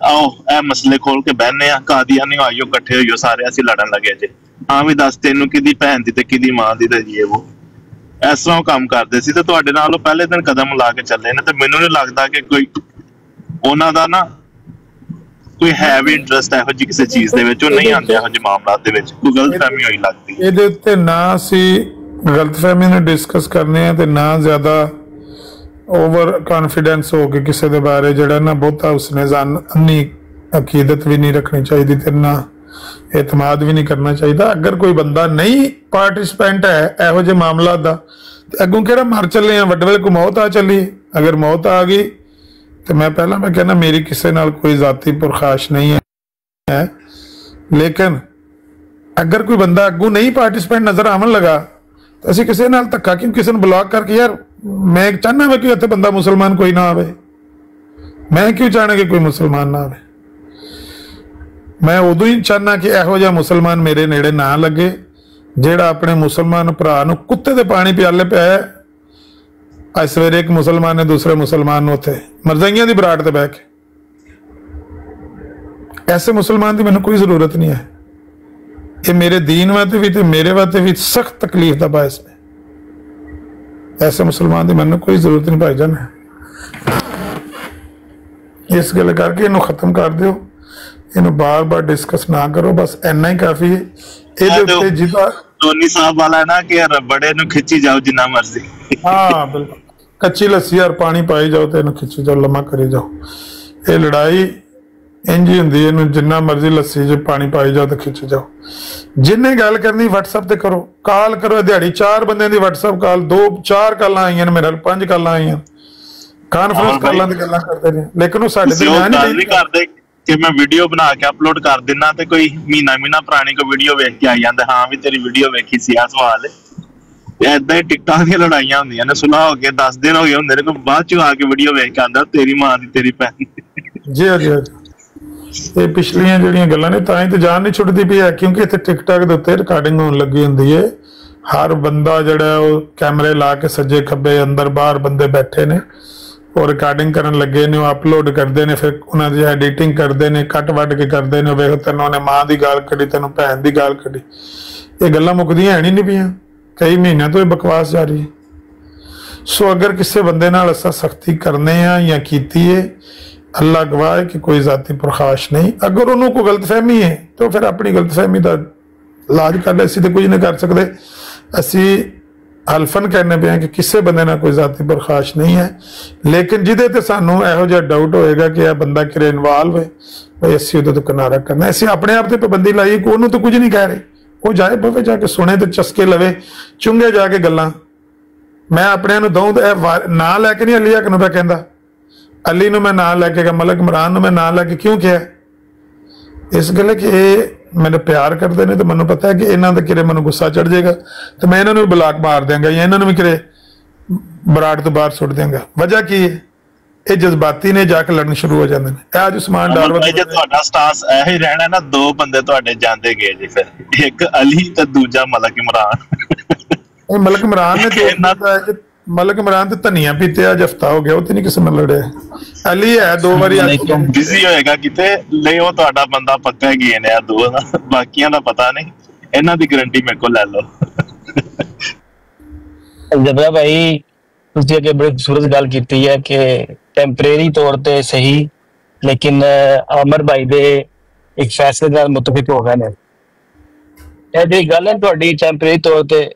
ਆਓ ਇਹ ਮਸਲੇ ਖੋਲ ਕੇ ਬਹਿਨੇ ਆ। ਕਾਦੀਆਨੀ ਆਇਓ, ਇਕੱਠੇ ਹੋਈਓ ਸਾਰੇ, ਅਸੀਂ ਲੜਨ ਲੱਗੇ ਜੇ। ਹਾਂ ਵੀ ਦੱਸ ਤੈਨੂੰ ਕਿਹਦੀ ਭੈਣ ਦੀ ਤੇ ਕਿਹਦੀ ਮਾਂ ਦੀ ਤੇ ਜੀ ਉਹ ਇਸ ਤਰ੍ਹਾਂ ਉਹ ਕੰਮ ਕਰਦੇ ਸੀ। ਤੇ ਤੁਹਾਡੇ ਨਾਲ ਉਹ ਪਹਿਲੇ ਦਿਨ ਕਦਮ ਲਾ ਕੇ ਚੱਲੇ ਨੇ। ਤੇ ਮੈਨੂੰ ਨਹੀਂ ਲੱਗਦਾ ਕਿ ਕੋਈ ਉਹਨਾਂ ਦਾ ਨਾ ਕੋਈ ਹੈ ਵੀ ਇੰਟਰਸਟ ਇਹੋ ਜਿਹੀ ਕਿਸੇ ਚੀਜ਼ ਦੇ ਵਿੱਚ। ਉਹ ਨਹੀਂ ਆਉਂਦੇ ਇਹੋ ਜਿਹੇ ਮਾਮਲਾਤ ਦੇ ਵਿੱਚ। ਕੋਈ ਗਲਤਫਹਿਮੀ ਹੋਈ ਲੱਗਦੀ ਇਹਦੇ ਉੱਤੇ ਨਾ ਅਸੀਂ ਗਲਤਫਹਿਮੀ ਨੂੰ ਡਿਸਕਸ ਕਰਨੇ ਆ ਤੇ ਨਾ ਜ਼ਿਆਦਾ ਓਵਰ ਕੌਨਫੀਡੈਂਸ ਹੋ ਕੇ ਕਿਸੇ ਦੇ ਬਾਰੇ ਜਿਹੜਾ ਨਾ ਬਹੁਤਾ ਉਸਨੇ ਅੰਨੀ ਅਕੀਦਤ ਵੀ ਨਹੀਂ ਰੱਖਣੀ ਚਾਹੀਦੀ ਤੇ ਨਾ ਇਤਮਾਦ ਵੀ ਨਹੀਂ ਕਰਨਾ ਚਾਹੀਦਾ। ਅਗਰ ਕੋਈ ਬੰਦਾ ਨਹੀਂ ਪਾਰਟਿਸਪੈਂਟ ਹੈ ਇਹੋ ਜਿਹੇ ਮਾਮਲਾ ਦਾ ਤੇ ਅੱਗੋਂ ਕਿਹੜਾ ਮਰ ਚੱਲੇ ਆ, ਵੱਡੇ ਵੇਲੇ ਕੋ ਮੌਤ ਆ ਚੱਲੀ। ਅਗਰ ਮੌਤ ਆ ਗਈ ਤੇ ਮੈਂ ਕਹਿੰਦਾ ਮੇਰੀ ਕਿਸੇ ਨਾਲ ਕੋਈ ਜ਼ਾਤੀ ਪੁਰਖਾਸ਼ ਨਹੀਂ ਹੈ। ਲੇਕਿਨ ਅਗਰ ਕੋਈ ਬੰਦਾ ਅੱਗੋਂ ਨਹੀਂ ਪਾਰਟਿਸਪੈਂਟ ਨਜ਼ਰ ਆਉਣ ਲਗਾ ਤਾਂ ਅਸੀਂ ਕਿਸੇ ਨਾਲ ਧੱਕਾ ਕਿਉਂ, ਕਿਸੇ ਨੂੰ ਬਲੌਕ ਕਰਕੇ? ਯਾਰ ਮੈਂ ਚਾਹਨਾ ਵਾ ਕਿ ਇੱਥੇ ਬੰਦਾ ਮੁਸਲਮਾਨ ਕੋਈ ਨਾ ਆਵੇ। ਮੈਂ ਕਿਉਂ ਚਾਹਣਾ ਕਿ ਕੋਈ ਮੁਸਲਮਾਨ ਨਾ ਆਵੇ? ਮੈਂ ਉਦੋਂ ਹੀ ਚਾਹਨਾ ਕਿ ਇਹੋ ਜਿਹਾ ਮੁਸਲਮਾਨ ਮੇਰੇ ਨੇੜੇ ਨਾ ਲੱਗੇ ਜਿਹੜਾ ਆਪਣੇ ਮੁਸਲਮਾਨ ਭਰਾ ਨੂੰ ਕੁੱਤੇ ਦੇ ਪਾਣੀ ਪਿਆਲੇ ਪਿਆ। ਅੱਜ ਸਵੇਰੇ ਇੱਕ ਮੁਸਲਮਾਨ ਨੇ ਦੂਸਰੇ ਮੁਸਲਮਾਨ ਨੂੰ ਉੱਥੇ ਮਰਜ਼ਾਈਆਂ ਦੀ ਬਰਾੜ ਤੇ ਬਹਿ ਕੇ, ਐਸੇ ਮੁਸਲਮਾਨ ਦੀ ਮੈਨੂੰ ਕੋਈ ਜ਼ਰੂਰਤ ਨਹੀਂ ਹੈ। ਇਹ ਮੇਰੇ ਦੀਨ ਵਾਸਤੇ ਵੀ ਤੇ ਮੇਰੇ ਵਾਸਤੇ ਵੀ ਸਖਤ ਤਕਲੀਫ ਦਾ ਬਾਇਸ ਨੇ। ऐसे मुसलमान की मैंने कोई जरूरत नहीं भाईजान। इस गल करके इन्हू खत्म कर दो, इन्हू बार बार डिस्कस ना करो, बस इन्ना ही काफी है। धोनी साहब वाला ना कि बड़े नु खिंची जाओ जिन्ना मर्जी। हाँ बिल्कुल, कच्ची लस्सी और पानी पाई जाओ तो खिंची जाओ, लम्मा करी जाओ। ये लड़ाई इंज ही होंदी है, जिन्ना मर्जी लस्सी च पानी पाई जाओ तो खिंच जाओ। जिन्हें गल करनी WhatsApp ते करो, कॉल करो। दिहाड़ी 4 बंदे दी WhatsApp कॉल, 2-4 कॉलां आईयां ने, मेरे 5 कॉलां आईयां, कॉन्फ्रेंस कॉलां दी गल्लां करदे ने। लेकिन वो साडे ते नहीं करदे कि मैं वीडियो बना के अपलोड कर देना ते कोई महीना पुरानी कोई वीडियो वेख के आई जांदा, हां भी तेरी वीडियो वेखी सी, आ सवाल है। ऐदां ही टिकटॉक दी लड़ाइयां होंदियां ने, सुलह हो गए 10 दिन हो गए हुंदे ने, कोई बाद च आके वीडियो वेख के आंदा तेरी मां दी तेरी भैन जी जी। ये पिछलियां ਜਿਹੜੀਆਂ ਗੱਲਾਂ ਨੇ ਤਾਂ ਹੀ ਤੇ ਜਾਨ ਨਹੀਂ ਛੁੱਟਦੀ ਪਈ ਹੈ, ਕਿਉਂਕਿ ਇੱਥੇ ਟਿਕਟੌਕ ਦੇ ਉੱਤੇ ਰਿਕਾਰਡਿੰਗ ਹੋਣ ਲੱਗੀ ਹੁੰਦੀ ਹੈ। ਹਰ ਬੰਦਾ ਜਿਹੜਾ ਉਹ ਕੈਮਰੇ ਲਾ ਕੇ ਸੱਜੇ ਖੱਬੇ ਅੰਦਰ ਬਾਹਰ ਬੰਦੇ ਬੈਠੇ ਨੇ, ਉਹ ਰਿਕਾਰਡਿੰਗ ਕਰਨ ਲੱਗੇ ਨੇ, ਉਹ ਅਪਲੋਡ ਕਰਦੇ ਨੇ, ਫਿਰ ਉਹਨਾਂ ਦੀ ਐਡੀਟਿੰਗ ਕਰਦੇ ਨੇ, ਕੱਟ ਵੱਢ ਕੇ ਕਰਦੇ ਨੇ। ਵੇਖ ਤੈਨੂੰ ਉਹਨੇ ਮਾਂ ਦੀ ਗਾਲ ਕੱਢੀ, ਤੈਨੂੰ ਭੈਣ ਦੀ ਗਾਲ ਕੱਢੀ। ਇਹ ਗੱਲਾਂ ਮੁੱਕਦੀਆਂ ਹੈ ਨਹੀਂ ਪਈਆਂ, ਕਈ ਮਹੀਨਿਆਂ ਤੋਂ ਇਹ ਬਕਵਾਸ ਜਾਰੀ ਹੈ। ਸੋ ਅਗਰ ਕਿਸੇ ਬੰਦੇ ਨਾਲ ਅਸਾਂ ਸਖਤੀ ਕਰਨੇ ਆ ਜਾਂ ਕੀਤੀ ਹੈ, अल्लाह गवाह है कि कोई जाती प्रखाश नहीं। अगर उन्होंने कोई गलतफहमी है तो फिर अपनी गलतफहमी का इलाज कर ले, असी तो कुछ नहीं कर सकते। असी हल्फन कहने पे हैं कि किसी बंदे ना कोई जाती प्रखाश नहीं है, लेकिन जिदे ते सानू इहो जिहा डाउट होएगा कि यह बंदा किरे इन्वॉल्व है, भाई असी उहदे तो किनारा करना। असी अपने आप से पाबंदी लाई कि उन्होंने तो कुछ नहीं कह रहे, वो जाए पवे जाके सुने तो चस्के लवे, चुंगे जाके गल्लां। मैं अपने नूं दूं तो ना लैके नहीं अली हक नूं कहंदा, अली नूं मैं ना लैके गया, मलक इमरान नूं मैं ना लैके क्यों किया? इस गल कि मेरे प्यार करते हैं तो मैं पता है कि इन्हों का किरे मैं गुस्सा चढ़ जाएगा तो मैं इन्होंने भी ब्लॉक मार देंगे या इन्होंने भी किरे बराड़ तो बाहर सुट देंगे। वजह की है? ਇਹ ਜਜ਼ਬਾਤੀ ਨੇ, ਜਾ ਕੇ ਲੜਨ ਸ਼ੁਰੂ ਹੋ ਜਾਂਦੇ ਨੇ। ਇਹ ਅੱਜ ਉਸਮਾਨ ਡਾਰਵਰ ਜੇ ਤੁਹਾਡਾ ਸਟਾਂਸ ਇਹ ਹੀ ਰਹਿਣਾ ਨਾ, 2 ਬੰਦੇ ਤੁਹਾਡੇ ਜਾਂਦੇ ਗਏ ਜੀ ਫਿਰ, ਇੱਕ ਅਲੀ ਤੇ ਦੂਜਾ ਮਲਕ ਇਮਰਾਨ। ਇਹ ਮਲਕ ਇਮਰਾਨ ਨੇ ਮਲਕ ਇਮਰਾਨ ਤੇ ਧਨੀਆ ਪੀਤੇ, ਅੱਜ ਹਫਤਾ ਹੋ ਗਿਆ, ਉਹ ਤੇ ਨਹੀਂ ਕਿਸੇ ਨਾਲ ਲੜਿਆ। ਅਲੀ ਹੈ 2 ਵਾਰੀ ਬਿਜ਼ੀ ਹੋਏਗਾ ਕਿਤੇ, ਨਹੀਂ ਉਹ ਤੁਹਾਡਾ ਬੰਦਾ ਪੱਕਾ ਗਏ ਨੇ 2 ਦਾ, ਬਾਕੀਆਂ ਦਾ ਪਤਾ ਨਹੀਂ, ਇਹਨਾਂ ਦੀ ਗਾਰੰਟੀ ਮੇਰੇ ਕੋਲ ਲੈ ਲਓ। ਜਬਰਾ ਭਾਈ ਤੁਸੀਂ ਅੱਗੇ ਬੜੀ ਖੂਬਸੂਰਤ ਗੱਲ ਕੀਤੀ ਹੈ ਕਿ ਟੈਂਪਰੇਰੀ ਤੌਰ ਤੇ ਸਹੀ, ਲੇਕਿਨ ਆਮਰ ਭਾਈ ਦੇ ਇੱਕ ਫੈਸਲੇ ਨਾਲ ਮੁਤਫਿਕ ਹੋ ਗਏ ਨੇ। ਇਹ ਜਿਹੜੀ ਗੱਲ ਹੈ ਤੁਹਾਡੀ ਟੈਂਪਰੇਰੀ ਤੌਰ ਤੇ,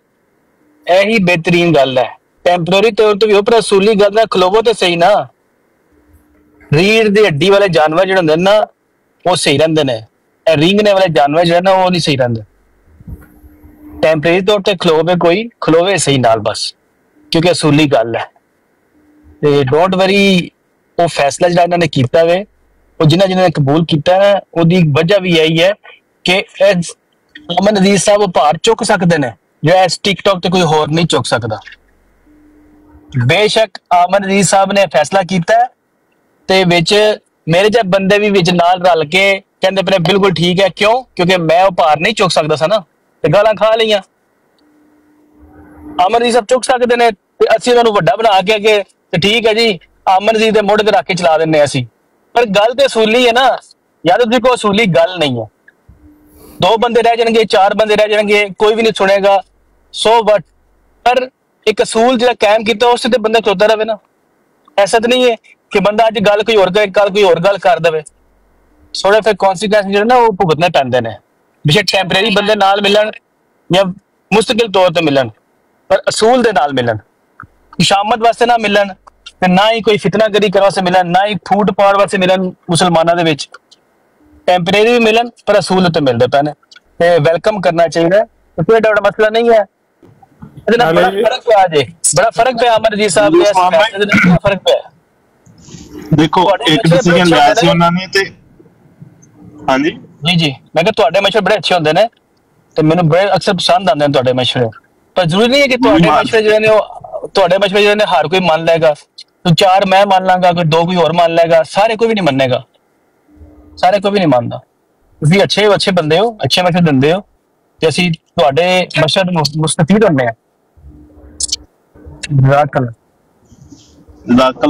ਇਹੀ ਬਿਹਤਰੀਨ ਗੱਲ ਹੈ। ਟੈਂਪਰੇਰੀ ਤੌਰ ਤੇ ਵੀ ਉਹ, ਪਰ ਅਸੂਲੀ ਗੱਲ ਨਾਲ ਖਲੋਵੋ ਤੇ ਸਹੀ ਨਾ। ਰੀੜ ਦੀ ਹੱਡੀ ਵਾਲੇ ਜਾਨਵਰ ਜਿਹੜੇ ਹੁੰਦੇ ਨੇ ਨਾ, ਉਹ ਸਹੀ ਰਹਿੰਦੇ ਨੇ। ਇਹ ਰੀਂਗਣੇ ਵਾਲੇ ਜਾਨਵਰ ਜਿਹੜੇ ਨਾ, ਉਹ ਨਹੀਂ ਸਹੀ ਰਹਿੰਦੇ। ਟੈਂਪਰੇਰੀ ਤੌਰ ਤੇ ਖਲੋਵੇ, ਕੋਈ ਖਲੋਵੇ ਸਹੀ ਨਾਲ ਬਸ, ਕਿਉਂਕਿ ਅਸੂਲੀ ਗੱਲ ਹੈ। ਤੇ ਡੋਂਟ ਵਰੀ, ਉਹ ਫੈਸਲਾ ਜਿਹੜਾ ਇਹਨਾਂ ਨੇ ਕੀਤਾ ਵੇ, ਉਹ ਜਿਨ੍ਹਾਂ ਨੇ ਕਬੂਲ ਕੀਤਾ ਹੈ, ਉਹਦੀ ਵਜ੍ਹਾ ਵੀ ਇਹੀ ਹੈ ਕਿ ਅਮਨ ਅਜ਼ੀਜ਼ ਸਾਹਿਬ ਉਹ ਭਾਰ ਚੁੱਕ ਸਕਦੇ ਨੇ ਜੋ ਇਸ ਟਿਕਟੌਕ ਤੇ ਕੋਈ ਹੋਰ ਨਹੀਂ ਚੁੱਕ ਸਕਦਾ। ਬੇਸ਼ੱਕ ਅਮਨ ਅਜ਼ੀਜ਼ ਸਾਹਿਬ ਨੇ ਫੈਸਲਾ ਕੀਤਾ ਤੇ ਵਿੱਚ ਮੇਰੇ ਜਿਹੇ ਬੰਦੇ ਵੀ ਵਿੱਚ ਨਾਲ ਰਲ ਕੇ ਕਹਿੰਦੇ ਪਏ ਬਿਲਕੁਲ ਠੀਕ ਹੈ। ਕਿਉਂ? ਕਿਉਂਕਿ ਮੈਂ ਉਹ ਭਾਰ ਨਹੀਂ ਚੁੱਕ ਸਕਦਾ ਸੀ ਨਾ, ਤੇ ਗਾਲਾਂ ਖਾ ਲਈਆਂ। ਅਮਨ ਜੀ ਸਭ ਚੁੱਕ ਸਕਦੇ ਨੇ ਤੇ ਅਸੀਂ ਉਹਨਾਂ ਨੂੰ ਵੱਡਾ ਬਣਾ ਕੇ ਅੱਗੇ, ਤੇ ਠੀਕ ਹੈ ਜੀ ਅਮਨ ਜੀ ਦੇ ਮੋਢੇ ਤੇ ਰੱਖ ਕੇ ਚਲਾ ਦਿੰਦੇ ਅਸੀਂ। ਪਰ ਗੱਲ ਤੇ ਅਸੂਲੀ ਹੈ ਨਾ, ਯਾਦ ਤੁਸੀਂ ਕੋ ਅਸੂਲੀ ਗੱਲ ਨਹੀਂ ਹੈ। 2 ਬੰਦੇ ਰਹਿ ਜਾਣਗੇ, 4 ਬੰਦੇ ਰਹਿ ਜਾਣਗੇ, ਕੋਈ ਵੀ ਨਹੀਂ ਸੁਣੇਗਾ, ਸੋ ਵਟ। ਪਰ ਇੱਕ ਅਸੂਲ ਜਿਹੜਾ ਕਾਇਮ ਕੀਤਾ ਉਸ ਤੇ ਬੰਦਾ ਖਲੋਤਾ ਰਹੇ ਨਾ। ਐਸਾ ਤਾਂ ਨਹੀਂ ਹੈ ਕਿ ਬੰਦਾ ਅੱਜ ਗੱਲ ਕੋਈ ਹੋਰ ਕਰੇ, ਕੱਲ ਕੋਈ ਹੋਰ ਗੱਲ ਕਰ ਦੇਵੇ। ਥੋੜੇ ਫਿਰ ਕੌਨਸੀਕੁਐਂਸ ਜਿਹੜੇ ਨਾ ਉਹ ਭੁਗਤਣੇ ਪੈਂਦੇ ਨੇ। ਬੇਸ਼ੱਕ ਟੈਂਪਰੇਰੀ ਬੰਦੇ ਨਾਲ ਮਿਲਣ ਜਾਂ ਮੁਸਤਕਿਲ ਤੌਰ ਤੇ ਮਿਲਣ, ਪਰ ਅਸੂਲ ਦੇ ਨਾਲ ਮਿਲਣ। ਖੁਸ਼ਾਮਦ ਵਾਸਤੇ ਨਾ ਮਿਲਣ, ਤੇ ਨਾ ਹੀ ਕੋਈ ਫਿਤਨਾਗਰੀ ਕਰਨ ਵਾਸਤੇ ਮਿਲਣ, ਨਾ ਹੀ ਫੂਟ ਪਾਉਣ ਵਾਸਤੇ ਮਿਲਣ। ਮੁਸਲਮਾਨਾਂ ਦੇ ਵਿੱਚ ਟੈਂਪਰੇਰੀ ਵੀ ਮਿਲਣ, ਪਰ ਅਸੂਲ ਉੱਤੇ ਮਿਲਦੇ ਪਏ ਨੇ, ਤੇ ਵੈਲਕਮ ਕਰਨਾ ਚਾਹੀਦਾ। ਕੋਈ ਡਾਊਟ ਮਸਲਾ ਨਹੀਂ ਹੈ। ਇਹਦੇ ਨਾਲ ਬੜਾ ਫਰਕ ਪਿਆ ਜੇ, ਬੜਾ ਫਰਕ ਪਿਆ ਅਮਰ ਜੀ ਸਾਹਿਬ ਦੇ ਫਰਕ ਪਿਆ। ਦੇਖੋ ਇੱਕ ਡਿਸੀਜਨ ਲਿਆ ਸੀ ਉਹਨਾਂ ਨੇ, ਤੇ ਹਾਂਜੀ ਜੀ ਮੈਂ ਕਿਹਾ ਤੁਹਾਡੇ ਮਸ਼ਵਰੇ ਬੜੇ ਅੱਛੇ ਹੁੰਦੇ ਨੇ ਤੇ ਮੈਨੂੰ ਬੜੇ ਅਕਸਰ ਪਸੰਦ ਆਉਂਦੇ ਨੇ ਤੁਹਾਡੇ ਮਸ਼ਵਰੇ। ਪਰ ਜ਼ਰੂਰੀ ਨਹੀਂ ਹੈ ਕਿ ਤੁਹਾਡੇ ਮਸ਼ਵਰੇ ਜਿਹੜੇ ਨੇ ਹਰ ਕੋਈ ਮੰਨ ਲਏਗਾ। 4 ਮੈਂ ਮੰਨ ਲਾਂਗਾ, ਕੋਈ 2 ਕੋਈ ਹੋਰ ਮੰਨ ਲਏਗਾ, ਸਾਰੇ ਕੋਈ ਵੀ ਨਹੀਂ ਮੰਨੇਗਾ, ਸਾਰੇ ਕੋਈ ਵੀ ਨਹੀਂ ਮੰਨਦਾ। ਤੁਸੀਂ ਅੱਛੇ ਬੰਦੇ ਹੋ, ਅੱਛੇ ਮਸ਼ਵਰੇ ਦਿੰਦੇ ਹੋ, ਤੇ ਅਸੀਂ ਤੁਹਾਡੇ ਮਸ਼ਵਰੇ ਤੋਂ ਮੁਸਤਫੀਦ ਹੁੰਦੇ ਹਾਂ। ਜਜ਼ਾਕੱਲਾ